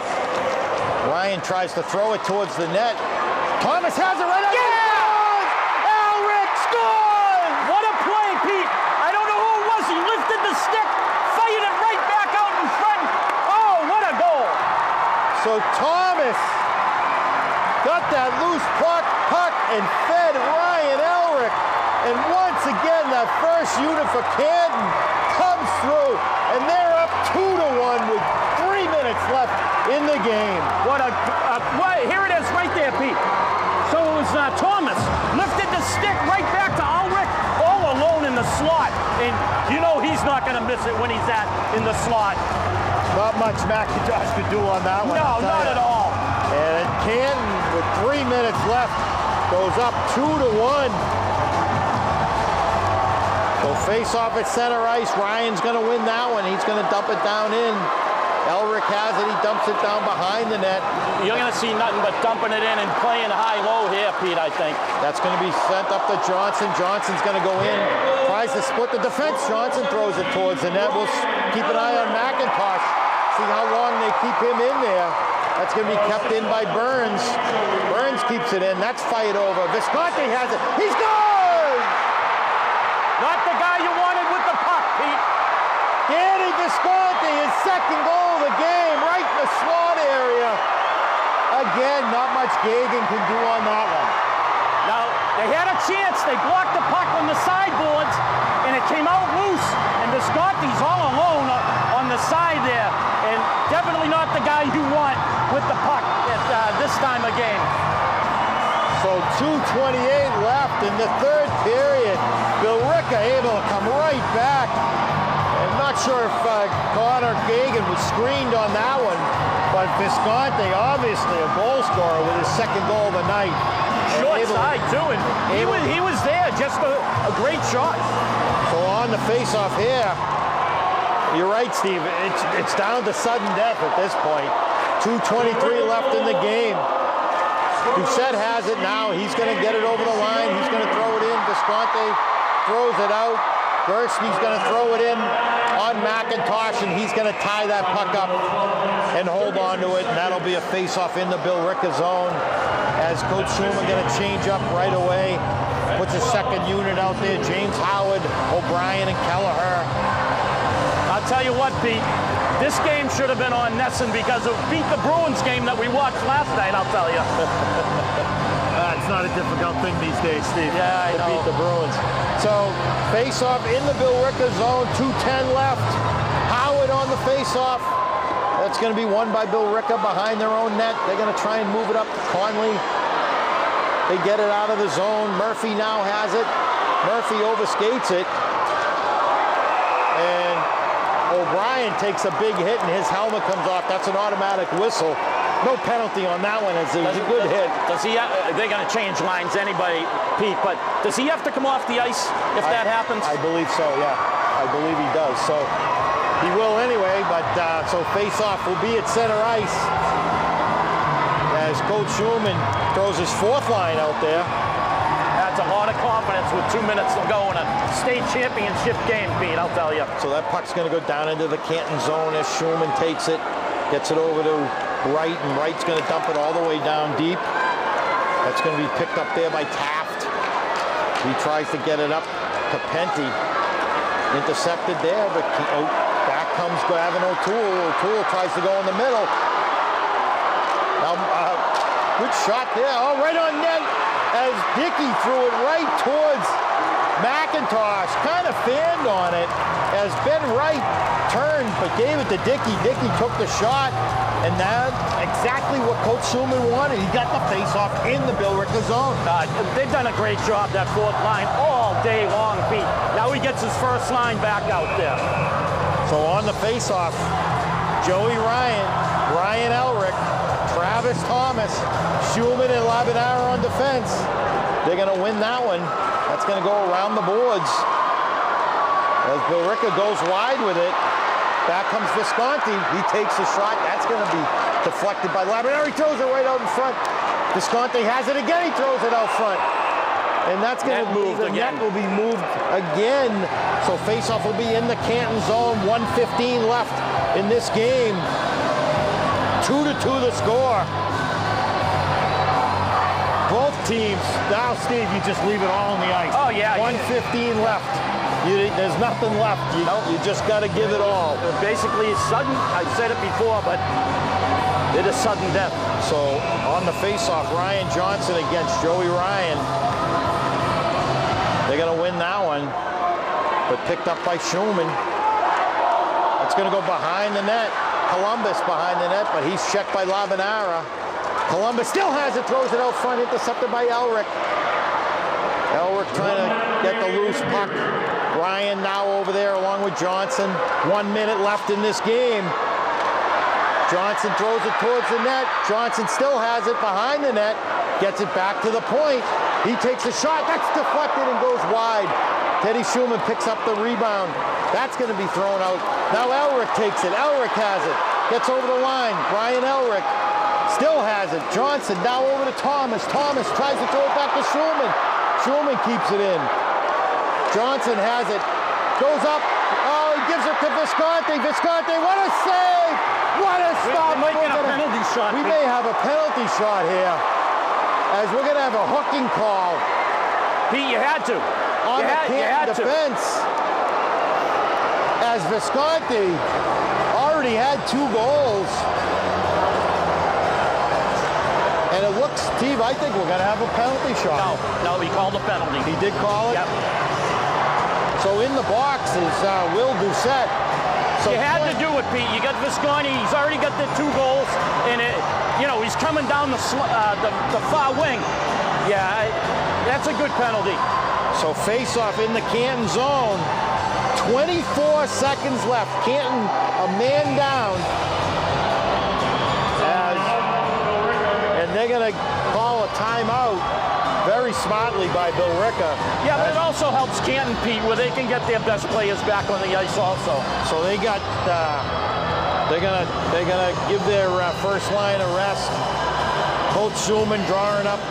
Ryan tries to throw it towards the net. Thomas has it right up. Yeah! Elric scores! What a play, Pete. I don't know who it was. He lifted the stick, fired it right back out in front. Oh, what a goal. So Thomas got that loose puck and fed Ryan Elric. And once again, that first unit for Canton comes through, and they're up 2-1 with 3 minutes left in the game. Here it is right there, Pete. So it was Thomas lifted the stick right back to Ulrich, all alone in the slot. And you know he's not going to miss it when he's in the slot. Not much McIntosh could do on that one. No, not at all. And Canton, with 3 minutes left, goes up 2-1. So face off at center ice. Ryan's going to win that one. He's going to dump it down in. Elric has it. He dumps it down behind the net. You're going to see nothing but dumping it in and playing high-low here, Pete, I think. That's going to be sent up to Johnson. Johnson's going to go in. Tries to split the defense. Johnson throws it towards the net. We'll keep an eye on McIntosh. See how long they keep him in there. That's going to be kept in by Burns. Burns keeps it in. That's fired over. Visconti has it. He's good! Not the guy you wanted with the puck, Pete. Danny Visconti, his second goal of the game, right in the slot area. Again, not much Gagan can do on that one. Now, they had a chance. They blocked the puck on the sideboards, and it came out loose. And Visconti's all alone on the side there. And definitely not the guy you want with the puck at this time of game. So 2:28 left in the third period. Billerica able to come right back. I'm not sure if Connor Gagan was screened on that one. But Visconti, obviously a goal scorer with his second goal of the night. Short side, too, and he was there, just a great shot. So on the face-off here, you're right, Steve. It's down to sudden death at this point. 2:23 left in the game. Doucette has it now. He's going to get it over the line. He's going to throw it in. Visconti throws it out. Gursky's going to throw it in on McIntosh, and he's going to tie that puck up and hold on to it, and that'll be a face-off in the Billerica zone as Coach Shuman going to change up right away. Puts his second unit out there, James Howard, O'Brien, and Kelleher. I'll tell you what, Pete, this game should have been on Nesson because it beat the Bruins game that we watched last night, I'll tell you. It's not a difficult thing these days, Steve. Yeah, I know. To beat the Bruins. So, face-off in the Billerica zone, 2:10 left. Howard on the face-off. That's going to be won by Billerica behind their own net. They're going to try and move it up to Conley. They get it out of the zone. Murphy now has it. Murphy overskates it. And O'Brien takes a big hit and his helmet comes off. That's an automatic whistle. No penalty on that one. It's a good hit. Does he? They're going to change lines anybody, Pete. But does he have to come off the ice if that happens? I believe so. Yeah, I believe he does. So he will anyway. But so face-off will be at center ice as Coach Shuman throws his fourth line out there. That's a lot of confidence with 2 minutes to go in a state championship game, Pete. I'll tell you. So that puck's going to go down into the Canton zone as Shuman takes it, gets it over to Wright, and Wright's going to dump it all the way down deep. That's going to be picked up there by Taft. He tries to get it up to Penty. Intercepted there, but back comes Gavin O'Toole. O'Toole tries to go in the middle. Now, good shot there. Oh, right on net as Dickey threw it right towards McIntosh. Kind of fanned on it as Ben Wright turned but gave it to Dickey. Dickey took the shot. And that's exactly what Coach Shuman wanted. He got the face-off in the Billerica zone. They've done a great job, that fourth line, all day long, Pete. Now he gets his first line back out there. So on the face-off, Joey Ryan, Ryan Elric, Travis Thomas, Shuman and Labinara on defense. They're going to win that one. That's going to go around the boards. As Billerica goes wide with it. Back comes Visconti. He takes the shot. That's going to be deflected by Labinara. He throws it right out in front. Visconti has it again. He throws it out front. And that's going to move. The net will be moved again. So face-off will be in the Canton zone. 1:15 left in this game. 2-2 the score. Both teams. Now, Steve, you just leave it all on the ice. Oh, yeah. 1:15 left. There's nothing left. You just got to give it all. Basically, it's sudden. I've said it before, but it is sudden death. So on the face-off, Ryan Johnson against Joey Ryan. They're going to win that one, but picked up by Shuman. It's going to go behind the net. Columbus behind the net, but he's checked by Labinara. Columbus still has it, throws it out front, intercepted by Elric. Elric trying to get the loose puck. Ryan now over there along with Johnson. 1 minute left in this game. Johnson throws it towards the net. Johnson still has it behind the net. Gets it back to the point. He takes a shot. That's deflected and goes wide. Teddy Shuman picks up the rebound. That's going to be thrown out. Now Elric takes it. Elric has it. Gets over the line. Brian Elric still has it. Johnson now over to Thomas. Thomas tries to throw it back to Shuman. Shuman keeps it in. Johnson has it. Goes up. Oh, he gives it to Visconti. Visconti, what a save! What a stop! We may get a penalty shot. We may have a penalty shot here, as we're going to have a hooking call. Pete, you had to. On the Canton defense. As Visconti already had 2 goals. And it looks, Steve, I think we're going to have a penalty shot. No, he called a penalty. He did call it? Yep. So in the box is Will Doucette. So you had to do it, Pete. You got Visconti. He's already got the 2 goals, and he's coming down the far wing. Yeah, that's a good penalty. So face-off in the Canton zone. 24 seconds left. Canton a man down. timeout very smartly by Billerica. Yeah, but it also helps Canton, Pete, where they can get their best players back on the ice also. So they got, they're gonna give their first line a rest. Coach Shuman drawing up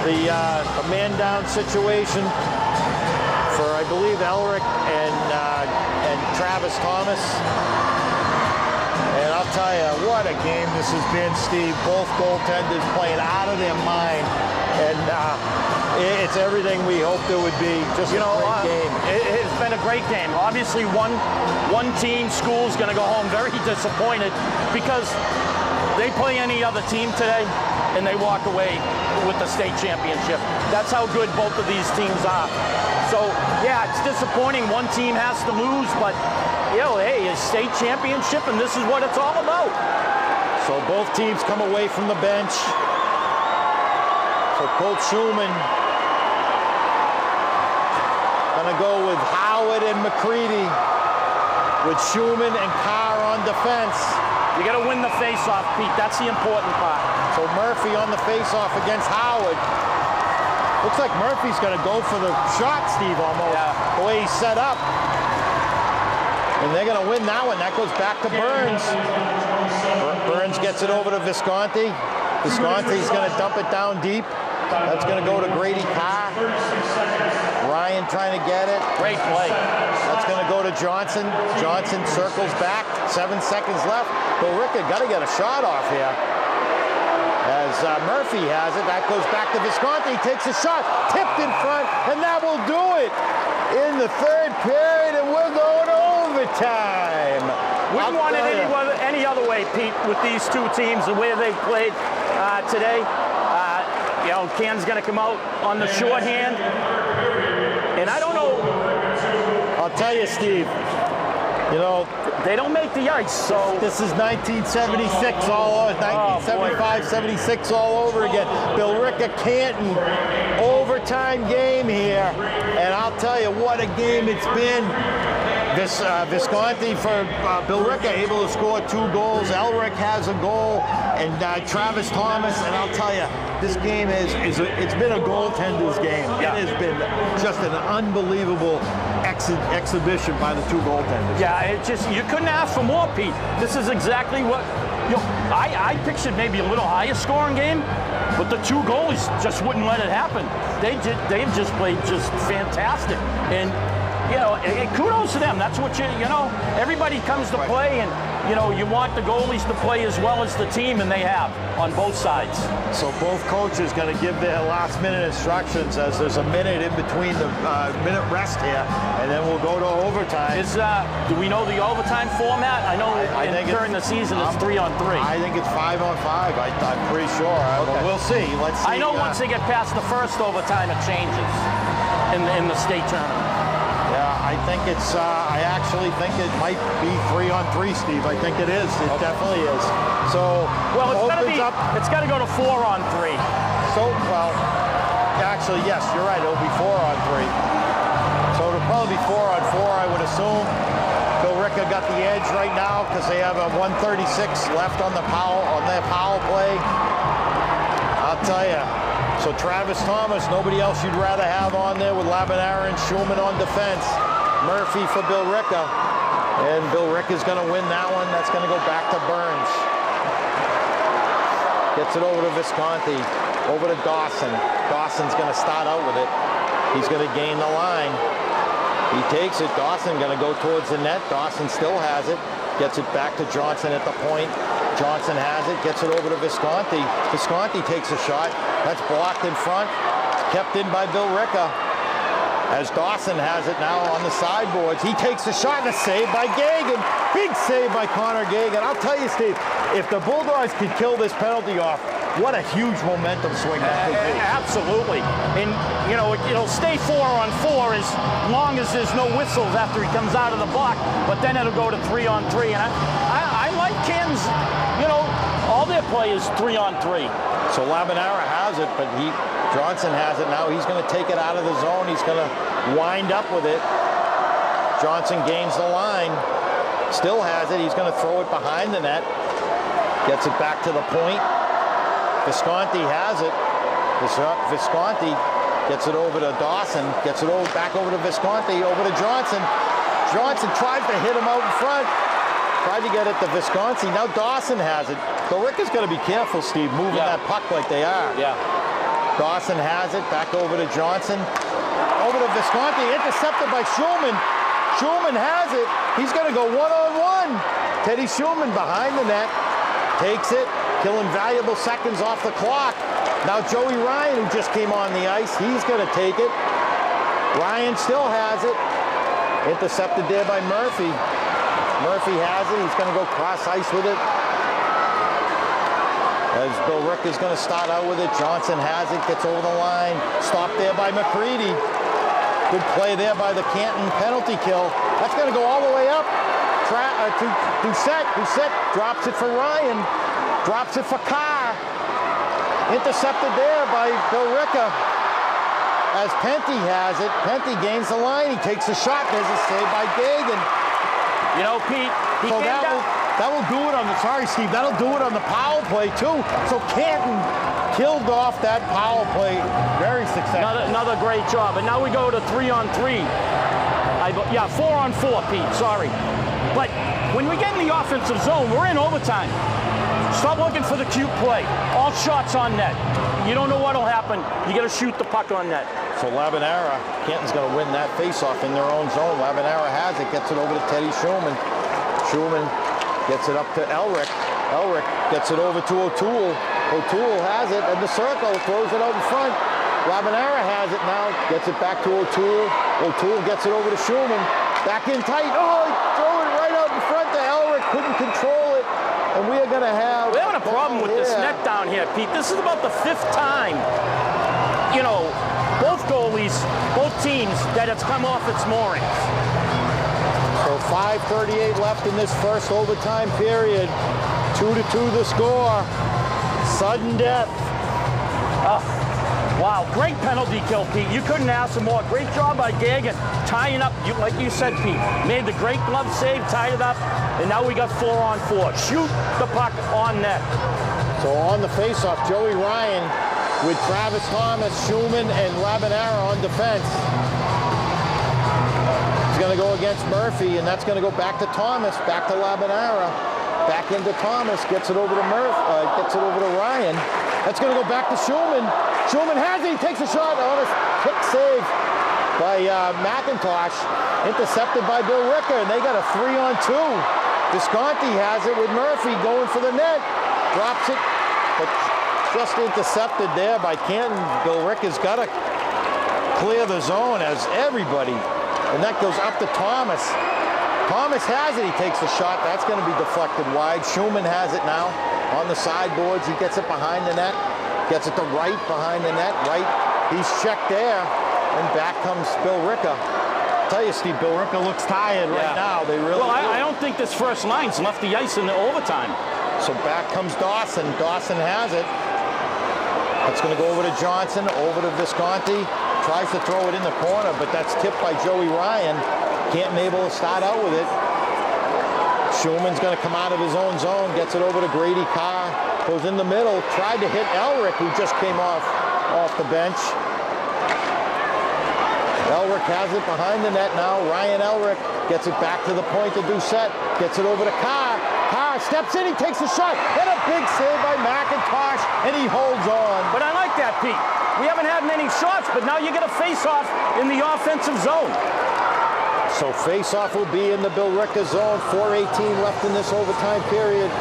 the man down situation for, I believe, Elric and Travis Thomas. And I'll tell you, what a game this has been, Steve. Both goaltenders playing out of their mind. And it's everything we hoped it would be. Just a great game. It's been a great game. Obviously, one team, school's going to go home very disappointed because they play any other team today and they walk away with the state championship. That's how good both of these teams are. So, yeah, it's disappointing. One team has to lose, but, hey, it's state championship, and this is what it's all about. So both teams come away from the bench. So Coach Shuman gonna go with Howard and McCready, with Shuman and Carr on defense. You gotta win the face-off, Pete. That's the important part. So Murphy on the face-off against Howard. Looks like Murphy's gonna go for the shot, Steve, almost. Yeah. The way he's set up. And they're gonna win that one. That goes back to Burns. Burns gets it over to Visconti. Visconti's gonna dump it down deep. That's going to go to Brady Carr. Ryan trying to get it. Great play. That's going to go to Johnson. Johnson circles back. 7 seconds left. Billerica got to get a shot off here. As Murphy has it, that goes back to Visconti. Takes a shot. Tipped in front, and that will do it in the third period, and we're going to overtime. Wouldn't want it any other way, Pete, with these two teams, the way they played today. Can's going to come out on the shorthand. And I don't know. I'll tell you, Steve, they don't make the ice, so. This is 1976 all over, 1975, 76 all over again. Billerica Canton, overtime game here. And I'll tell you what a game it's been. Visconti for Billerica able to score 2 goals. Elric has a goal, and Travis Thomas. And I'll tell you, this game it's been a goaltender's game. Yeah. It has been just an unbelievable exhibition by the 2 goaltenders. Yeah, you couldn't ask for more, Pete. This is exactly what I pictured, maybe a little higher scoring game, but the 2 goalies just wouldn't let it happen. They've just played just fantastic. And kudos to them. That's what everybody comes to play, and you want the goalies to play as well as the team, and they have on both sides. So both coaches going to give their last minute instructions as there's a minute in between the minute rest here, and then we'll go to overtime. Do we know the overtime format? I know during the season it's 3-on-3. I think it's 5-on-5. I'm pretty sure. Okay. We'll see. Let's see. I know once they get past the first overtime, it changes in the state tournament. Yeah, I think it's, I actually think it might be 3-on-3, Steve. I think it is. It definitely is. So, it's got to go to 4-on-3. So, actually, yes, you're right. It'll be 4-on-3. So it'll probably be 4-on-4, I would assume. Billerica got the edge right now because they have a 1:36 left on their power play. I'll tell you. So Travis Thomas, nobody else you'd rather have on there with Labanera and Shuman on defense. Murphy for Billerica. And Billerica's going to win that one. That's going to go back to Burns. Gets it over to Visconti. Over to Dawson. Dawson's going to start out with it. He's going to gain the line. He takes it. Dawson going to go towards the net. Dawson still has it. Gets it back to Johnson at the point. Johnson has it, gets it over to Visconti. Visconti takes a shot. That's blocked in front. Kept in by Billerica. As Dawson has it now on the sideboards. He takes a shot and a save by Gagan. Big save by Connor Gagan. I'll tell you, Steve, if the Bulldogs could kill this penalty off, what a huge momentum swing that could be. Absolutely. And, it'll stay 4-on-4 as long as there's no whistles after he comes out of the block, but then it'll go to 3-on-3. And I like Canton's, all their play is 3-on-3. So Labanera has it, but Johnson has it now. He's going to take it out of the zone. He's going to wind up with it. Johnson gains the line. Still has it. He's going to throw it behind the net. Gets it back to the point. Visconti has it. Visconti gets it over to Dawson, gets it back over to Visconti, over to Johnson. Johnson tries to hit him out in front. Tried to get it to Visconti. Now Dawson has it. Billerica's got to be careful, Steve, moving that puck like they are. Yeah. Dawson has it. Back over to Johnson. Over to Visconti. Intercepted by Shuman. Shuman has it. He's going to go one-on-one. Teddy Shuman behind the net. Takes it. Killing valuable seconds off the clock. Now Joey Ryan, who just came on the ice, he's going to take it. Ryan still has it. Intercepted there by Murphy. Murphy has it. He's going to go cross ice with it. As Billerica is going to start out with it. Johnson has it. Gets over the line. Stopped there by McCready. Good play there by the Canton penalty kill. That's going to go all the way up to Doucette. Doucette drops it for Ryan. Drops it for Carr. Intercepted there by Billerica. As Penty has it. Penty gains the line. He takes a shot. There's a save by Gagan. You know, Pete, So that will do it on the, sorry Steve, that'll do it on the power play too. So Canton killed off that power play very successfully. Another great job. And now we go to 3-on-3. 4-on-4, Pete, sorry. But when we get in the offensive zone, we're in overtime. Stop looking for the cute play. All shots on net. You don't know what'll happen. You got to shoot the puck on net. So Labinera, Canton's going to win that faceoff in their own zone. Labinera has it, gets it over to Teddy Shuman. Shuman gets it up to Elric. Elric gets it over to O'Toole. O'Toole has it in the circle, throws it out in front. Labinera has it now, gets it back to O'Toole. O'Toole gets it over to Shuman. Back in tight. Oh, he threw it right out in front to Elric. Couldn't control it. And we are going to have... We're having a problem with this net down here, Pete. This is about the 5th time, both goalies, both teams, that it's come off its moorings. So 5:38 left in this first overtime period. 2-2 the score. Sudden death. Wow, great penalty kill, Pete. You couldn't ask for more. Great job by Gagan, tying up, like you said, Pete. Made the great glove save, tied it up, and now we got 4-on-4. Shoot the puck on net. So on the faceoff, Joey Ryan with Travis Thomas, Shuman, and Labinera on defense. He's going to go against Murphy, and that's going to go back to Thomas, back to Labinera, back into Thomas, gets it over to gets it over to Ryan. That's going to go back to Shuman. Shuman has it. He takes a shot on a quick save by McIntosh. Intercepted by Billerica, and they got a 3-on-2. Visconti has it with Murphy going for the net. Drops it, but just intercepted there by Canton. Billerica's got to clear the zone as everybody. And that goes up to Thomas. Thomas has it. He takes a shot. That's going to be deflected wide. Shuman has it now on the sideboards. He gets it behind the net. Gets it to Wright behind the net. Wright, he's checked there. And back comes Billerica. I tell you, Steve, Billerica looks tired right now. They really I don't think this first line's left the ice in the overtime. So back comes Dawson. Dawson has it. That's going to go over to Johnson, over to Visconti. Tries to throw it in the corner, but that's tipped by Joey Ryan. Can't be able to start out with it. Shuman's going to come out of his own zone, gets it over to Brady Carr. Goes in the middle, tried to hit Elric, who just came off the bench. Elric has it behind the net now. Ryan Elric gets it back to the point to Doucette. Gets it over to Carr. Carr steps in, he takes a shot. And a big save by McIntosh, and he holds on. But I like that, Pete. We haven't had many shots, but now you get a face-off in the offensive zone. So face-off will be in the Billerica zone. 4:18 left in this overtime period.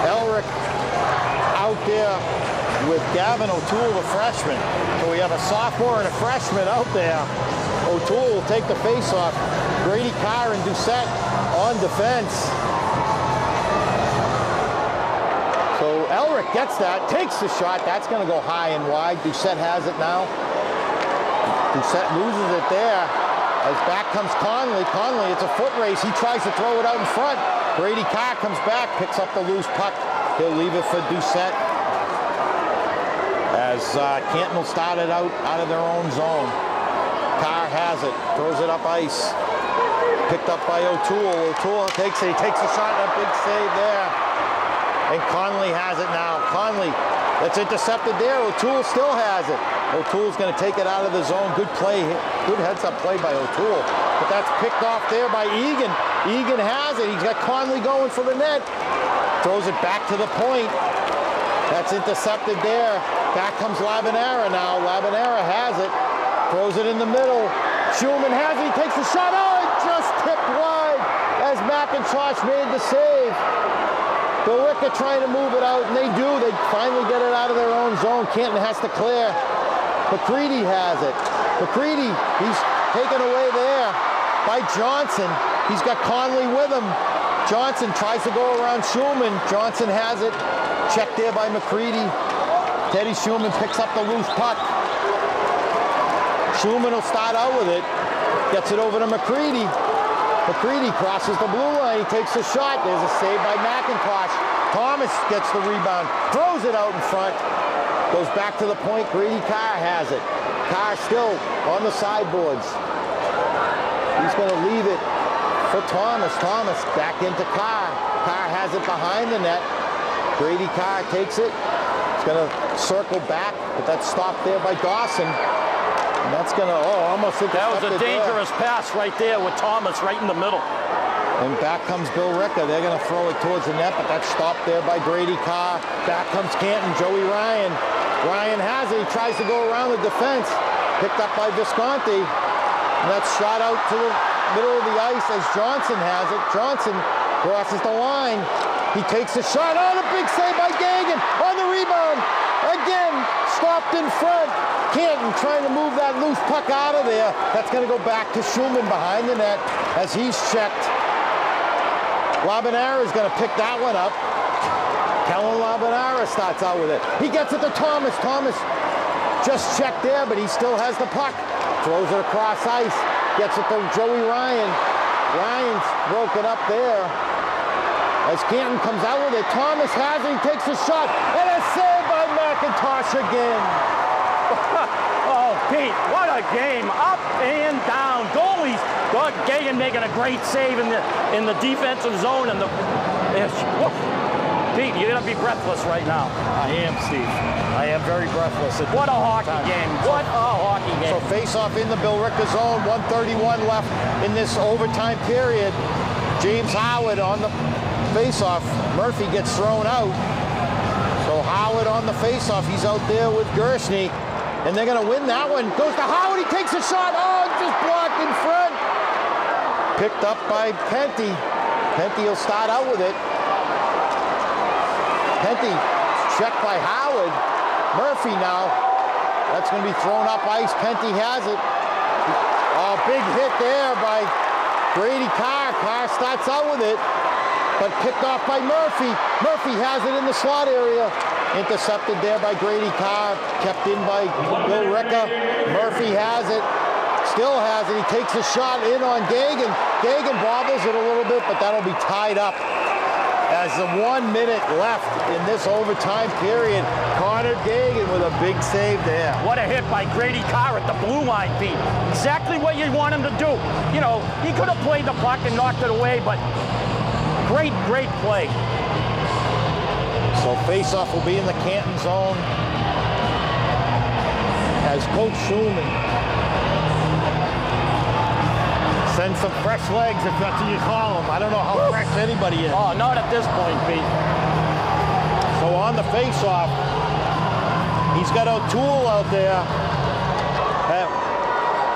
Elric out there with Gavin O'Toole, the freshman. So we have a sophomore and a freshman out there. O'Toole will take the face-off. Brady Carr and Doucette on defense. So Elric gets that, takes the shot. That's going to go high and wide. Doucette has it now. Doucette loses it there. As back comes Conley. Conley, it's a foot race. He tries to throw it out in front. Brady Carr comes back, picks up the loose puck. He'll leave it for Doucette. As Canton will start it out of their own zone. Carr has it, throws it up ice. Picked up by O'Toole. O'Toole takes it, he takes a shot, and a big save there. And Conley has it now. Conley, that's intercepted there. O'Toole still has it. O'Toole's going to take it out of the zone. Good play, good heads-up play by O'Toole. But that's picked off there by Egan. Egan has it. He's got Conley going for the net. Throws it back to the point. That's intercepted there. Back comes Labanera now. Labanera has it. Throws it in the middle. Shuman has it. He takes the shot. Oh, it just tipped wide as McIntosh made the save. Billerica trying to move it out, and they do. They finally get it out of their own zone. Canton has to clear. McCready has it. McCready, he's taken away there by Johnson. He's got Conley with him. Johnson tries to go around Shuman. Johnson has it. Checked there by McCready. Teddy Shuman picks up the loose puck. Shuman will start out with it. Gets it over to McCready. McCready crosses the blue line. He takes a shot. There's a save by McIntosh. Thomas gets the rebound. Throws it out in front. Goes back to the point. Brady Carr has it. Carr still on the sideboards. He's going to leave it for Thomas. Thomas back into Carr. Carr has it behind the net. Brady Carr takes it. He's going to circle back, but that's stopped there by Dawson. And that's going to, almost intercepted. That was a dangerous pass right there with Thomas right in the middle. And back comes Billerica. They're going to throw it towards the net, but that's stopped there by Brady Carr. Back comes Canton, Joey Ryan. Ryan has it. He tries to go around the defense. Picked up by Visconti. And that's shot out to the middle of the ice as Johnson has it. Johnson crosses the line. He takes a shot. Oh, the big save by Gagan on the rebound. Again, stopped in front. Canton trying to move that loose puck out of there. That's going to go back to Shuman behind the net as he's checked. Labanera is going to pick that one up. Kellen Labanera starts out with it. He gets it to Thomas. Thomas just checked there, but he still has the puck. Throws it across ice. Gets it to Joey Ryan. Ryan's broken up there. As Canton comes out with it, Thomas has it. He takes a shot. And a save by McIntosh again. Oh, Pete, what a game. Up and down. Goalies. Doug Gagan making a great save in the defensive zone. And Pete, you're going to be breathless right now. I am, Steve. I am very breathless. What a hockey game. What a hockey game. So face-off in the Billerica zone. 1:31 left in this overtime period. James Howard on the face-off. Murphy gets thrown out. So Howard on the face-off. He's out there with Gershny. And they're going to win that one. Goes to Howard. He takes a shot. Oh, just blocked in front. Picked up by Penty. Penty will start out with it. Penty checked by Howard. Murphy now. That's going to be thrown up ice. Penty has it. Oh, big hit there by Brady Carr. Carr starts out with it, but picked off by Murphy. Murphy has it in the slot area. Intercepted there by Brady Carr. Kept in by Billerica. Murphy has it. Still has it. He takes a shot in on Gagan. Gagan bobbles it a little bit, but that'll be tied up. As the 1 minute left in this overtime period, Connor Gagan with a big save there. What a hit by Brady Carr at the blue line, Pete. Exactly what you want him to do. You know, he could have played the puck and knocked it away, but great, great play. So face-off will be in the Canton zone as Coach Shuman sends some fresh legs, if that's what you call them. I don't know how fresh anybody is. Oh, not at this point, Pete. So on the face-off, he's got O'Toole out there.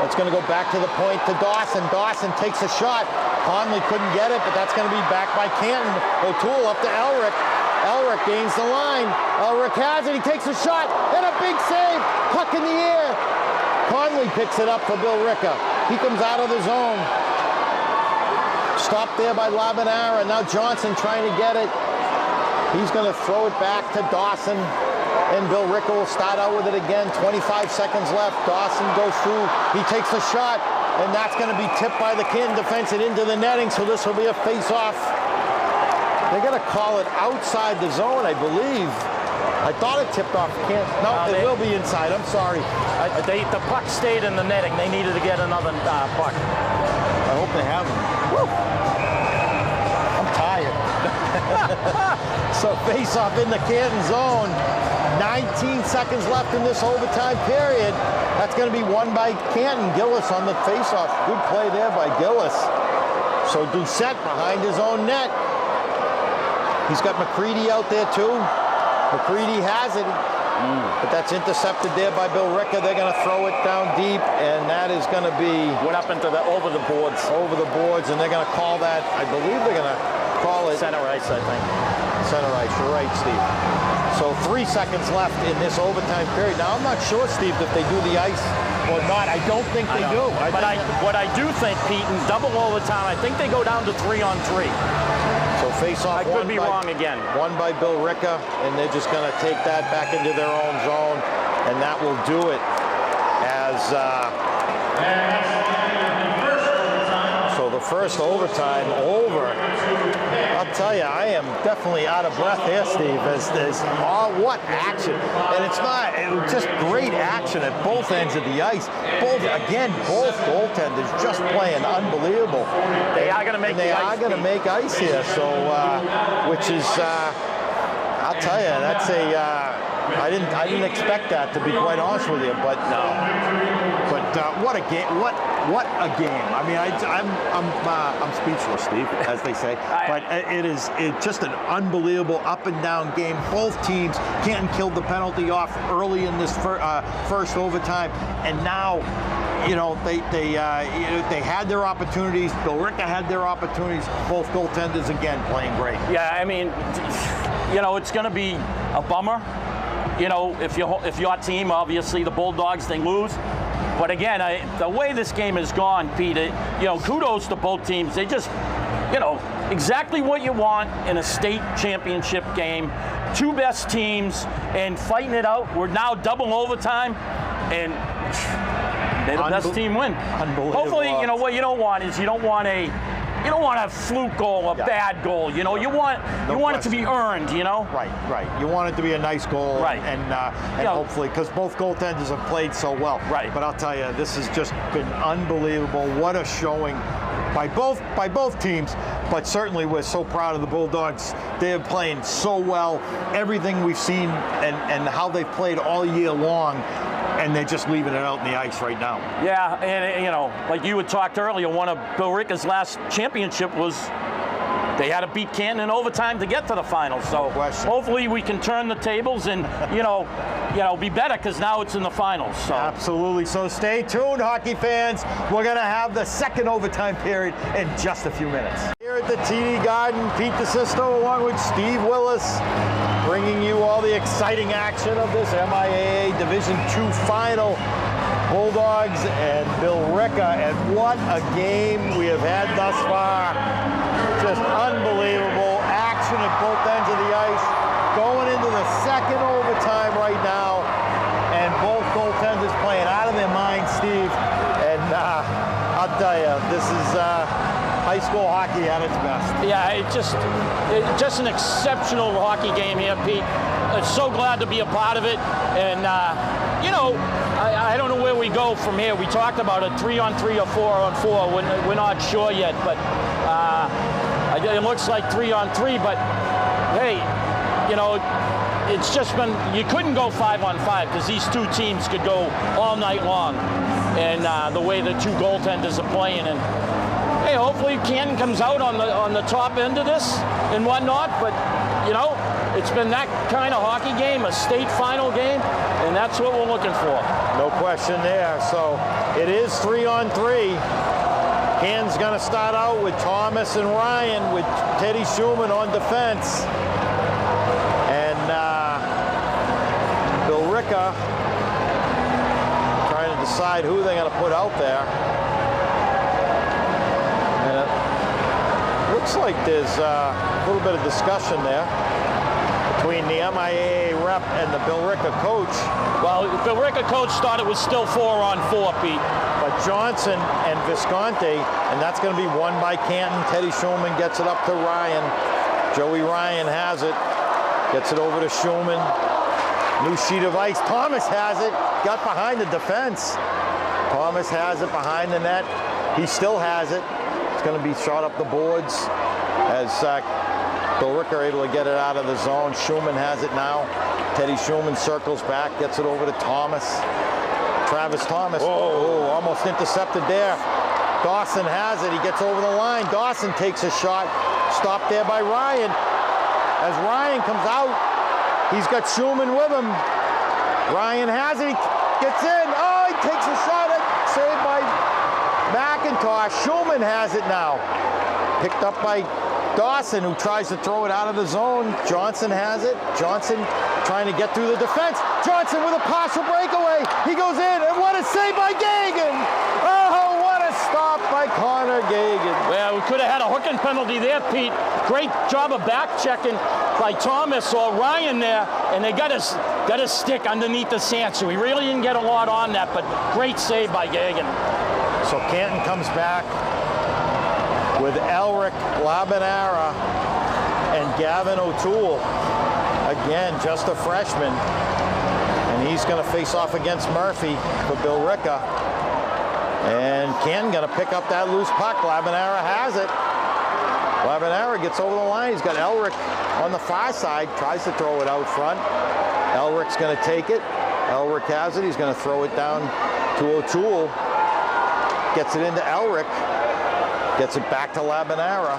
That's going to go back to the point to Dawson. Dawson takes a shot. Conley couldn't get it, but that's going to be back by Canton. O'Toole up to Elric. Elric gains the line. Elric has it. He takes a shot. And a big save. Puck in the air. Conley picks it up for Billerica. He comes out of the zone. Stopped there by Labanera. Now Johnson trying to get it. He's going to throw it back to Dawson. And Billerica will start out with it again. 25 seconds left. Dawson goes through. He takes a shot. And that's going to be tipped by the Canton defense and into the netting. So this will be a face-off. They're going to call it outside the zone, I believe. I thought it tipped off Canton. No, it will be inside. I'm sorry. The puck stayed in the netting. They needed to get another puck. I hope they have them. Woo. I'm tired. So face-off in the Canton zone. 19 seconds left in this overtime period. That's going to be won by Canton. Gillis on the face-off. Good play there by Gillis. So Doucette behind his own net. He's got McCready out there too. McCready has it. But that's intercepted there by Billerica. They're going to throw it down deep, and that is going to be... Went up into the over the boards. Over the boards, and they're going to call that, I believe they're going to call it... Center ice, I think. Center ice, you're right, Steve. So 3 seconds left in this overtime period. Now, I'm not sure, Steve, if they do the ice or not. I don't think they do. What I do think, Pete, in double overtime, I think they go down to 3-on-3. So face-off. I could be wrong again. Won by Billerica, and they're just going to take that back into their own zone, and that will do it as... So the first overtime over. I'll tell you, I am definitely out of breath here, Steve. There's what action. And it's not, it was just great action at both ends of the ice. Both goaltenders just playing unbelievable. They are going to make make ice here. So, which is, I'll tell you, that's I didn't expect that, to be quite honest with you. But what a game! What a game! I mean, I'm speechless, Steve, as they say. But it's just an unbelievable up and down game. Both teams, Canton killed the penalty off early in this first overtime, and now, you know, they had their opportunities. Billerica had their opportunities. Both goaltenders again playing great. Yeah, I mean, you know, it's going to be a bummer. You know, if your team, obviously the Bulldogs, they lose. But again, the way this game has gone, Pete, you know, kudos to both teams. They just, you know, exactly what you want in a state championship game. Two best teams and fighting it out. We're now double overtime, and may the best team win. Unbelievable. Hopefully, you know, what you don't want is you don't want a fluke goal, a bad goal. You know, you want it to be earned. You know. Right. You want it to be a nice goal. Right. And hopefully, because both goaltenders have played so well. Right. But I'll tell you, this has just been unbelievable. What a showing by both teams. But certainly, we're so proud of the Bulldogs. They're playing so well. Everything we've seen and how they've played all year long. And they're just leaving it out in the ice right now. Yeah, and you know, like you had talked earlier, one of Billerica's last championship was they had to beat Canton in overtime to get to the finals. So hopefully we can turn the tables and you know, be better, because now it's in the finals. So. Absolutely. So stay tuned, hockey fans. We're going to have the second overtime period in just a few minutes. Here at the TD Garden, Pete DeSisto along with Steve Willis, bringing you all the exciting action of this MIAA Division II final. Bulldogs and Billerica, and what a game we have had thus far. Just unbelievable action at both ends of the ice. Going into the second overtime right now, and both goaltenders playing out of their minds, Steve. And I'll tell you, this is high school hockey at its best. Yeah, it's just an exceptional hockey game here, Pete. I'm so glad to be a part of it. And, you know, I don't know where we go from here. We talked about a 3-on-3 or 4-on-4. We're not sure yet, but it looks like 3-on-3. But, hey, you know, it's just been, you couldn't go 5-on-5 because these two teams could go all night long. And the way the two goaltenders are playing. And, hey, hopefully Canton comes out on the top end of this and whatnot, but, you know, it's been that kind of hockey game, a state final game, and that's what we're looking for. No question there. So it is 3-on-3. Canton's going to start out with Thomas and Ryan, with Teddy Shuman on defense. And Billerica trying to decide who they're going to put out there. Looks like there's a little bit of discussion there between the MIAA rep and the Billerica coach. Well, the Billerica coach thought it was still 4-on-4, Pete. But Johnson and Visconti, and that's going to be won by Canton. Teddy Shuman gets it up to Ryan. Joey Ryan has it. Gets it over to Shuman. New sheet of ice. Thomas has it. Got behind the defense. Thomas has it behind the net. He still has it. Going to be shot up the boards as Billerica are able to get it out of the zone. Shuman has it now. Teddy Shuman circles back, gets it over to Thomas. Travis Thomas, almost intercepted there. Dawson has it, he gets over the line. Dawson takes a shot, stopped there by Ryan. As Ryan comes out, he's got Shuman with him. Ryan has it, he gets in. Oh, he takes a shot, saved by McIntosh. Shuman has it now. Picked up by Dawson, who tries to throw it out of the zone. Johnson has it. Johnson trying to get through the defense. Johnson with a partial breakaway. He goes in, and what a save by Gagan! Oh, what a stop by Connor Gagan. Well, we could have had a hooking penalty there, Pete. Great job of back checking by Thomas or Ryan there, and they got his stick underneath the sand, so he really didn't get a lot on that, but great save by Gagan. So Canton comes back with Elric Labanara and Gavin O'Toole. Again, just a freshman. And he's going to face off against Murphy for Billerica. And Canton going to pick up that loose puck. Labanara has it. Labanara gets over the line. He's got Elric on the far side. Tries to throw it out front. Elric's going to take it. Elric has it. He's going to throw it down to O'Toole. Gets it into Elric. Gets it back to Labanara.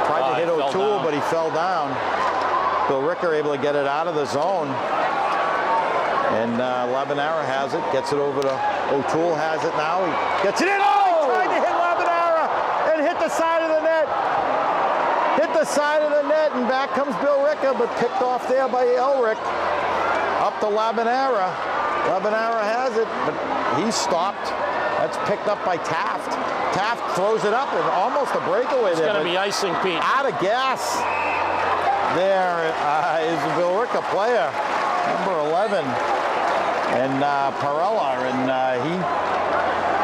Tried to hit O'Toole, but he fell down. Billerica able to get it out of the zone. And Labanara has it. Gets it over to O'Toole. Has it now. He gets it in. Oh! He tried to hit Labanara and hit the side of the net. Hit the side of the net, and back comes Billerica, but picked off there by Elric. Up to Labanara. Labanara has it, but he's stopped. That's picked up by Taft. Taft throws it up, and almost a breakaway there. It's going to be icing, Pete. Out of gas. There is a Billerica player, number 11, and Parella, and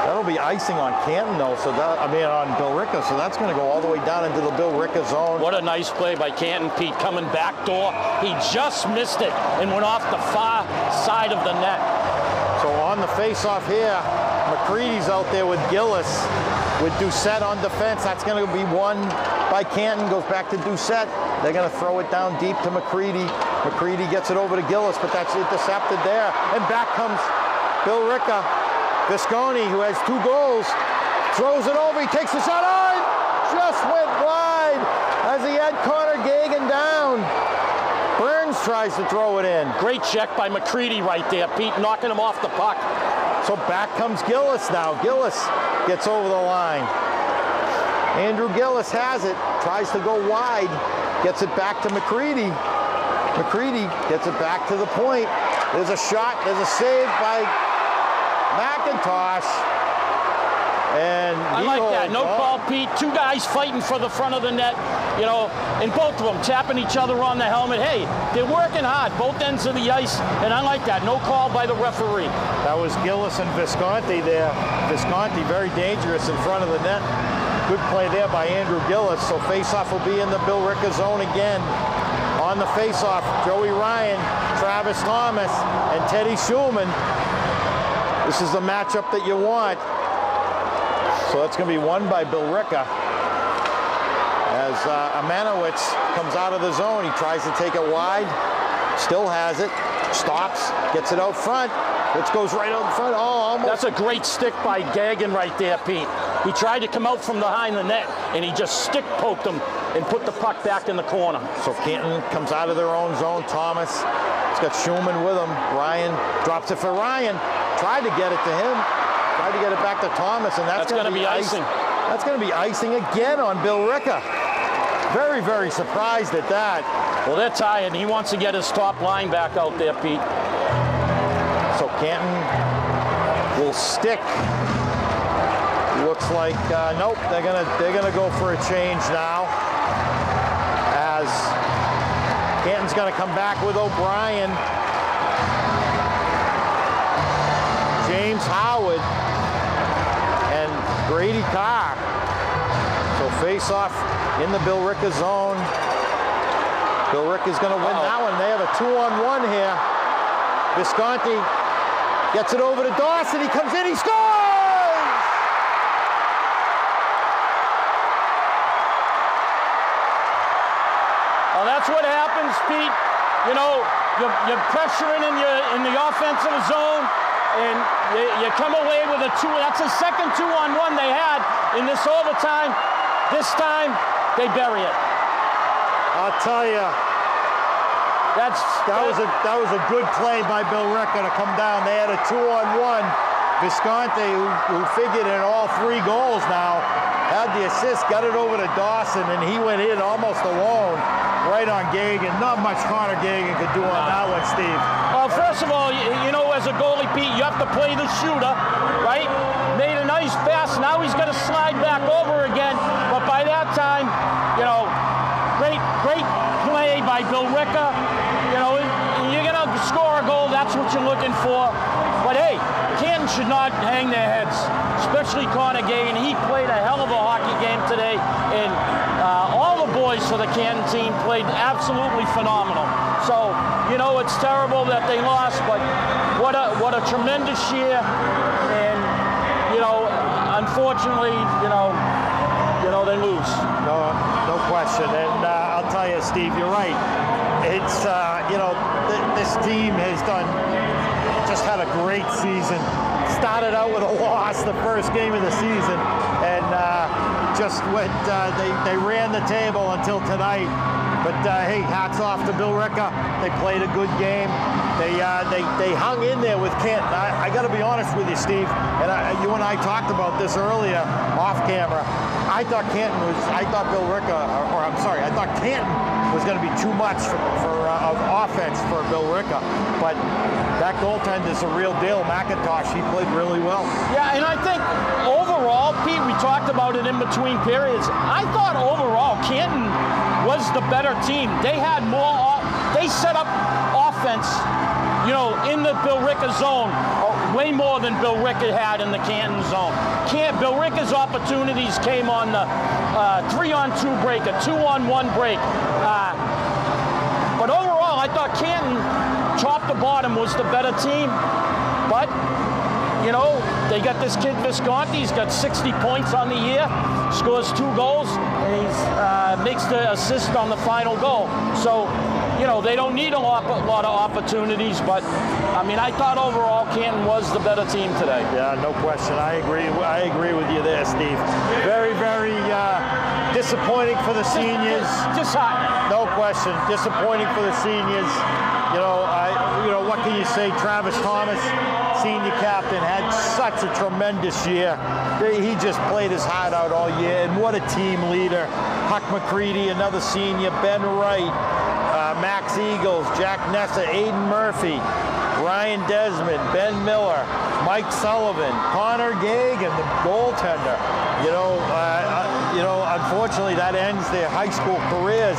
that'll be icing on Canton, though. So that, on Billerica. So that's going to go all the way down into the Billerica zone. What a nice play by Canton, Pete, coming back door. He just missed it and went off the far side of the net. So on the face-off here, McCready's out there with Gillis, with Doucette on defense. That's going to be won by Canton, goes back to Doucette. They're going to throw it down deep to McCready. McCready gets it over to Gillis, but that's intercepted there. And back comes Billerica. Visconti, who has 2 goals, throws it over. He takes the shot. Oh, just went wide as he had Connor Gagan down. Burns tries to throw it in. Great check by McCready right there, Pete, knocking him off the puck. So back comes Gillis now. Gillis gets over the line. Andrew Gillis has it, tries to go wide, gets it back to McCready. McCready gets it back to the point. There's a shot, there's a save by McIntosh. And I like that. No call, Pete. 2 guys fighting for the front of the net, and both of them tapping each other on the helmet. Hey, they're working hard, both ends of the ice, and I like that. No call by the referee. That was Gillis and Visconti there. Visconti very dangerous in front of the net. Good play there by Andrew Gillis. So face-off will be in the Billerica zone again. On the face-off, Joey Ryan, Travis Thomas, and Teddy Shuman. This is the matchup that you want. So that's going to be won by Billerica. As Amanowitz comes out of the zone, he tries to take it wide, still has it, stops, gets it out front, which goes right out in front. Oh, almost. That's a great stick by Gagan right there, Pete. He tried to come out from behind the net, and he just stick poked him and put the puck back in the corner. So Canton comes out of their own zone. Thomas, he's got Shuman with him. Ryan drops it for Ryan. Tried to get it to him. Tried to get it back to Thomas, and that's going to be icing. That's going to be icing again on Billerica. Very, very surprised at that. Well, they're tired, and he wants to get his top line back out there, Pete. So Canton will stick. Looks like nope. They're gonna go for a change now. As Canton's gonna come back with O'Brien, James Howard, and Brady Carr. So face off in the Billerica zone. Billerica's gonna win that one. They have a 2-on-1 here. Visconti gets it over to Dawson. He comes in, he scores! Well, that's what happens, Pete. You know, you're pressuring in the offensive zone, and you come away with a 2. That's the second 2-on-1 they had in this overtime. This time, they bury it. I'll tell you, that was a good play by Billerica to come down. They had a 2-on-1. Visconti, who figured in all 3 goals now, had the assist, got it over to Dawson, and he went in almost alone right on Gagan. Not much Connor Gagan could do on that one, Steve. Well, first of all, you know, as a goalie, Pete, you have to play the shooter, right? Made a nice pass. Now he's got to slide back over again. But by that time, you know, great play by Billerica. You know, you're going to score a goal. That's what you're looking for. But hey, Canton should not hang their heads, especially Connor Gagan. He played a hell of a hockey game today, and all the boys for the Canton team played absolutely phenomenal. So, you know, it's terrible that they lost, but what a tremendous year. And, you know, unfortunately, you know, they lose. No question. And I'll tell you, Steve, you're right. It's, you know, this team has just had a great season. Started out with a loss the first game of the season, and just went, they ran the table until tonight. But hey, hats off to Billerica. They played a good game. They hung in there with Canton. I got to be honest with you, Steve, and you and I talked about this earlier off camera. I thought Canton was going to be too much of offense for Billerica, but that goaltender's a real deal. McIntosh, he played really well. Yeah, and I think overall, Pete, we talked about it in between periods. I thought overall Canton was the better team. They had more. They set up offense, you know, in the Billerica zone, way more than Billerica had in the Canton zone. Billerica's opportunities came on the 3-on-2 break, a 2-on-1 break. But overall, I thought Canton, top to bottom, was the better team. But, you know, they got this kid Visconti. He's got 60 points on the year, scores 2 goals, and he makes the assist on the final goal. So, you know, they don't need a lot of opportunities, but, I mean, I thought overall Canton was the better team today. Yeah, no question. I agree with you there, Steve. Very, very disappointing for the seniors. Just hot. No question. Disappointing for the seniors. You know, what can you say? Travis Thomas, senior captain, had such a tremendous year. He just played his heart out all year, and what a team leader. Huck McCready, another senior, Ben Wright, Max Eagles, Jack Nessa, Aiden Murphy, Ryan Desmond, Ben Miller, Mike Sullivan, Connor Gagan, the goaltender. You know, unfortunately that ends their high school careers,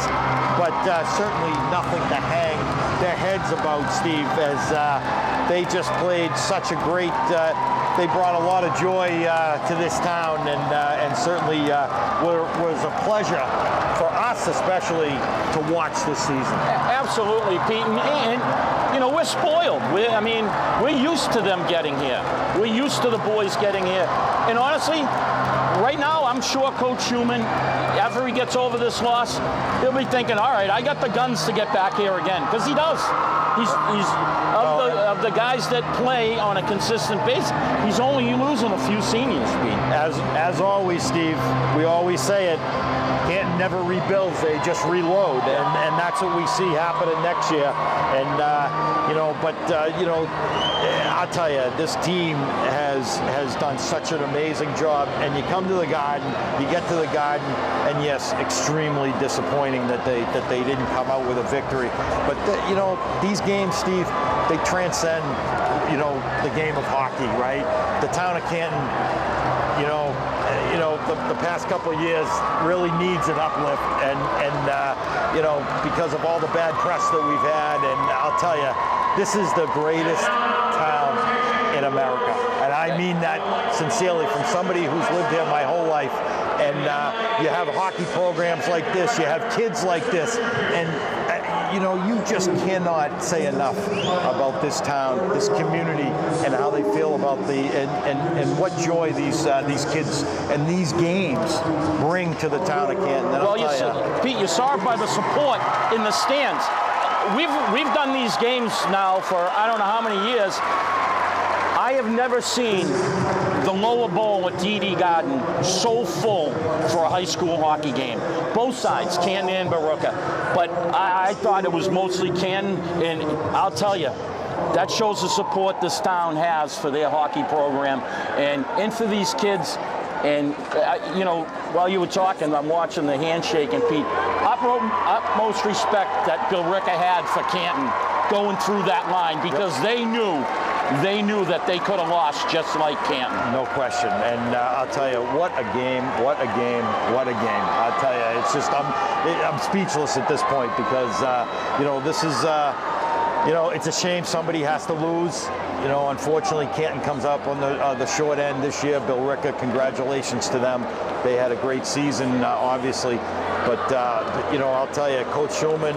but certainly nothing to hang their heads about, Steve, as they just played such a great, they brought a lot of joy to this town, and certainly was a pleasure for us especially to watch this season. Absolutely, Pete, and you know, we're spoiled. We're used to them getting here. We're used to the boys getting here. And honestly, right now, I'm sure Coach Shuman, after he gets over this loss, he'll be thinking, all right, I got the guns to get back here again, because he does. He's of the guys that play on a consistent basis, he's only losing a few seniors, Pete. As always, Steve, we always say it, Canton never rebuilds, they just reload, and that's what we see happening next year. And I'll tell you, this team has done such an amazing job. And you come to the Garden, you get to the Garden, and yes, extremely disappointing that they didn't come out with a victory. But these games, Steve, they transcend the game of hockey, right? The town of Canton, the past couple of years really needs an uplift, and because of all the bad press that we've had. And I'll tell you, this is the greatest town in America, and I mean that sincerely from somebody who's lived here my whole life. And you have hockey programs like this, you have kids like this, and you know, you just cannot say enough about this town, this community, and how they feel about and what joy these kids and these games bring to the town of Canton. And Well, Pete, you saw it by the support in the stands. We've done these games now for I don't know how many years. I have never seen the lower bowl at TD Garden so full for a high school hockey game. Both sides, Canton and Billerica. But I thought it was mostly Canton, and I'll tell you, that shows the support this town has for their hockey program and for these kids. And, you know, while you were talking, I'm watching the handshake, and Pete, utmost respect that Billerica had for Canton going through that line, because they knew that they could have lost just like Canton. No question. And I'll tell you, what a game, what a game, what a game. I'll tell you, it's just, I'm speechless at this point, because, you know, this is, you know, it's a shame somebody has to lose. You know, unfortunately, Canton comes up on the short end this year. Billerica, congratulations to them. They had a great season, obviously. But, you know, I'll tell you, Coach Shuman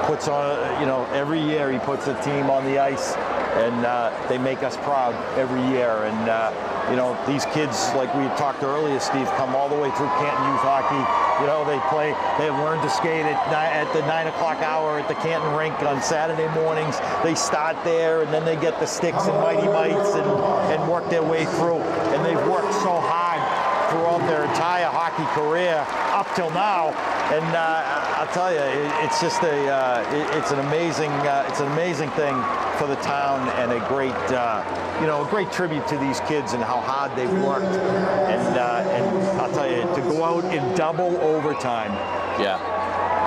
puts on, you know, every year he puts a team on the ice, and they make us proud every year. And, you know, these kids, like we talked earlier, Steve, come all the way through Canton youth hockey. You know, they've learned to skate at the 9 o'clock hour at the Canton rink on Saturday mornings. They start there, and then they get the sticks and mighty mites and work their way through. And they've worked so hard throughout their entire hockey career up till now. And I'll tell you, it's just it's an amazing thing for the town, and a great, you know, a great tribute to these kids and how hard they've worked. And I'll tell you, to go out in double overtime. Yeah.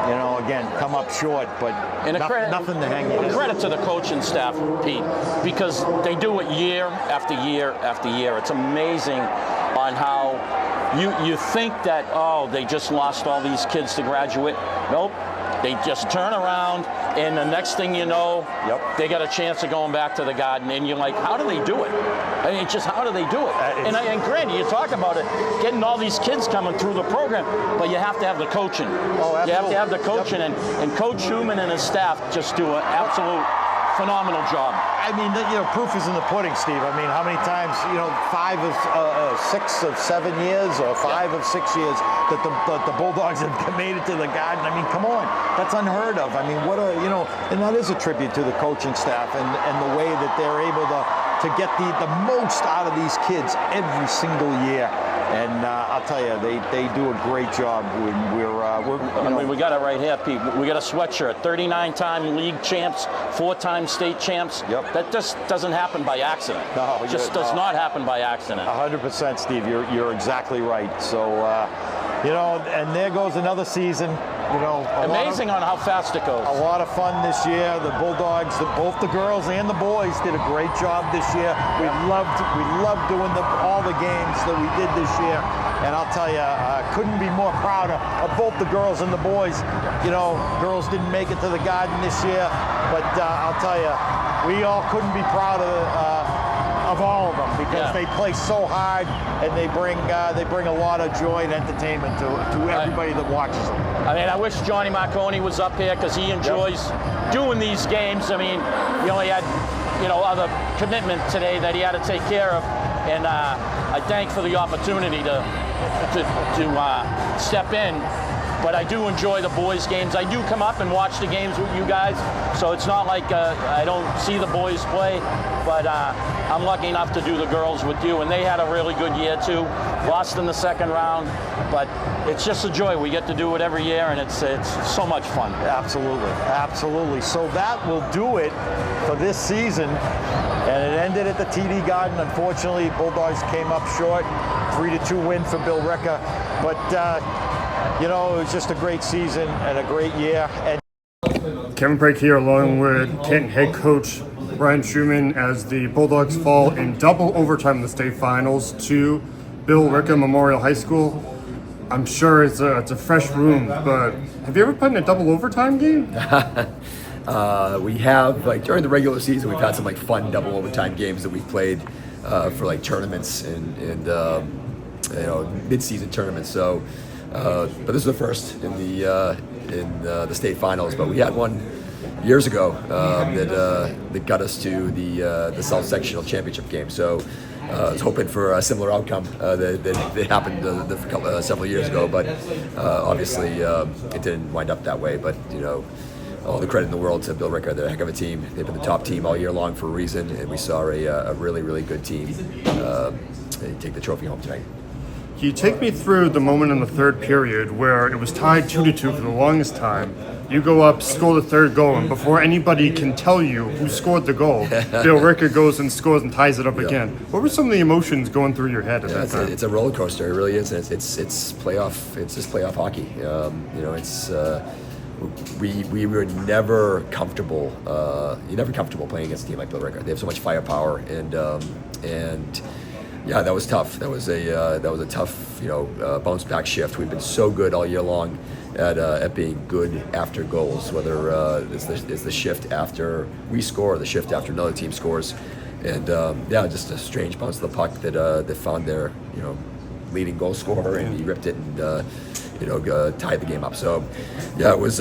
You know, again, come up short, but nothing to hang your head. Credit to the coaching staff, Pete, because they do it year after year after year. It's amazing on how you think that, oh, they just lost all these kids to graduate. Nope. They just turn around, and the next thing you know, they got a chance of going back to the Garden, and you're like, how do they do it? I mean, just how do they do it? And granted, you talk about it, getting all these kids coming through the program, but you have to have the coaching. Oh, absolutely. You have to have the coaching, and Coach Shuman and his staff just do an absolute phenomenal job. I mean, you know, proof is in the pudding, Steve. I mean, how many times, you know, 5 of 6 of 7 years, or 5 of 6 years that the Bulldogs have made it to the Garden. I mean, come on, that's unheard of. I mean, what a, you know, and that is a tribute to the coaching staff and the way that they're able to get the most out of these kids every single year. And I'll tell you, they do a great job. I mean, we got it right here, Pete. We got a sweatshirt. 39-time league champs, 4-time state champs. Yep. That just doesn't happen by accident. No, it just does not happen by accident. 100%, Steve. You're exactly right. So, you know, and there goes another season. You know, amazing on how fast it goes. A lot of fun this year. The Bulldogs, both the girls and the boys, did a great job this year. We loved doing all the games that we did this year. And I'll tell you, couldn't be more proud of both the girls and the boys. You know, girls didn't make it to the Garden this year, but I'll tell you, we all couldn't be proud of all of them, because they play so hard, and they bring a lot of joy and entertainment to everybody that watches them. I mean, I wish Johnny Marconi was up here, because he enjoys doing these games. I mean, he only had, you know, other commitment today that he had to take care of, and I thank for the opportunity to step in. But I do enjoy the boys' games. I do come up and watch the games with you guys, so it's not like I don't see the boys play, but I'm lucky enough to do the girls with you, and they had a really good year too. Lost in the second round, but it's just a joy. We get to do it every year, and it's so much fun. Absolutely, absolutely. So that will do it for this season, and it ended at the TD Garden. Unfortunately, Bulldogs came up short, 3-2 win for Billerica, but you know, it was just a great season and a great year. And Kevin Brady here, along with Canton head coach Brian Shuman, as the Bulldogs fall in double overtime in the state finals to Billerica Memorial High School. I'm sure it's a fresh room, but have you ever played in a double overtime game? We have, like, during the regular season, we've had some like fun double overtime games that we've played for like tournaments and you know, mid-season tournaments. So but this is the first in the state finals. But we had one years ago that got us to the South Sectional Championship game. So I was hoping for a similar outcome that happened several years ago, but obviously it didn't wind up that way. But all the credit in the world to Billerica. They're a heck of a team. They've been the top team all year long for a reason, and we saw a really, really good team take the trophy home tonight. Can you take me through the moment in the third period where it was tied 2-2 for the longest time? You go up, score the third goal, and before anybody can tell you who scored the goal, Billerica goes and scores and ties it up again. What were some of the emotions going through your head at that time? It's a roller coaster. It really is. It's playoff. It's just playoff hockey. We were never comfortable. You're never comfortable playing against a team like Billerica. They have so much firepower, and yeah, that was tough. That was a tough bounce back shift. We've been so good all year long at being good after goals, whether it's the shift after we score or the shift after another team scores, and just a strange bounce of the puck that found their leading goal scorer, and he ripped it and tied the game up. So yeah, it was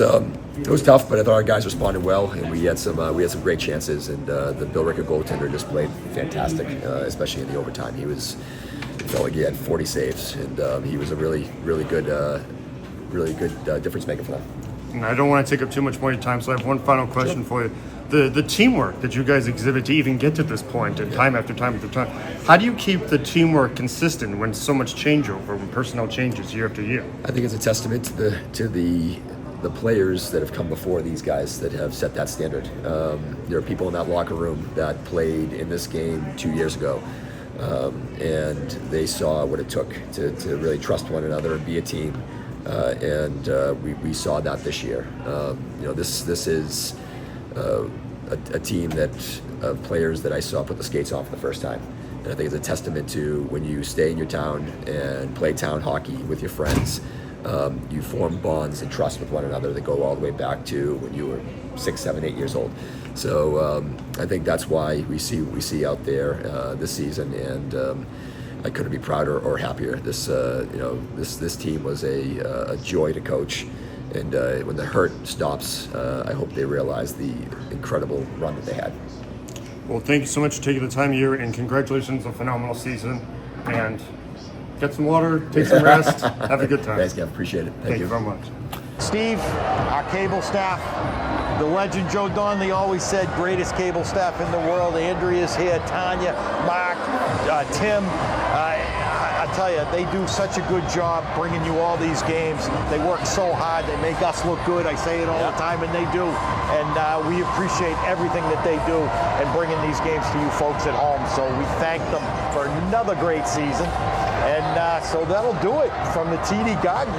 tough, but I thought our guys responded well, and we had some great chances, and the Billerica goaltender just played fantastic, especially in the overtime. It felt like he had 40 saves, and he was a really good difference maker for them. And I don't want to take up too much more of your time, so I have one final question for you. The teamwork that you guys exhibit to even get to this point, and time after time after time, how do you keep the teamwork consistent when so much changeover, when personnel changes year after year? I think it's a testament to the players that have come before these guys that have set that standard. There are people in that locker room that played in this game 2 years ago, and they saw what it took to really trust one another and be a team, and we saw that this year. This is a team of players that I saw put the skates on for the first time. And I think it's a testament to when you stay in your town and play town hockey with your friends, you form bonds and trust with one another that go all the way back to when you were 6, 7, 8 years old. So I think that's why we see what we see out there this season, and I couldn't be prouder or happier. This team was a joy to coach. And when the hurt stops, I hope they realize the incredible run that they had. Well, thank you so much for taking the time here, and congratulations on a phenomenal season. And get some water, take some rest, have a good time. Thanks, Gav. Appreciate it. Thank you very much. Steve, our cable staff, the legend Joe Donnelly always said greatest cable staff in the world. Andrea's here, Tanya, Mark, Tim. I tell you, they do such a good job bringing you all these games. They work so hard. They make us look good. I say it all the time, and they do. And we appreciate everything that they do and bringing these games to you folks at home. So we thank them for another great season. And so that'll do it from the TD Garden.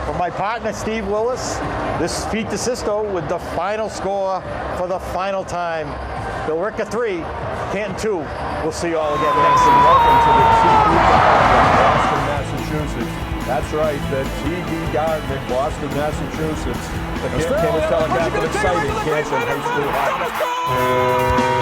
For my partner, Steve Willis, this is Pete DeSisto with the final score for the final time. Billerica 3, Canton 2. We'll see you all again next week. Welcome to the TD Garden in Boston, Massachusetts. That's right, the TD Garden in Boston, Massachusetts. The Canton telecast an exciting Canton high school hockey.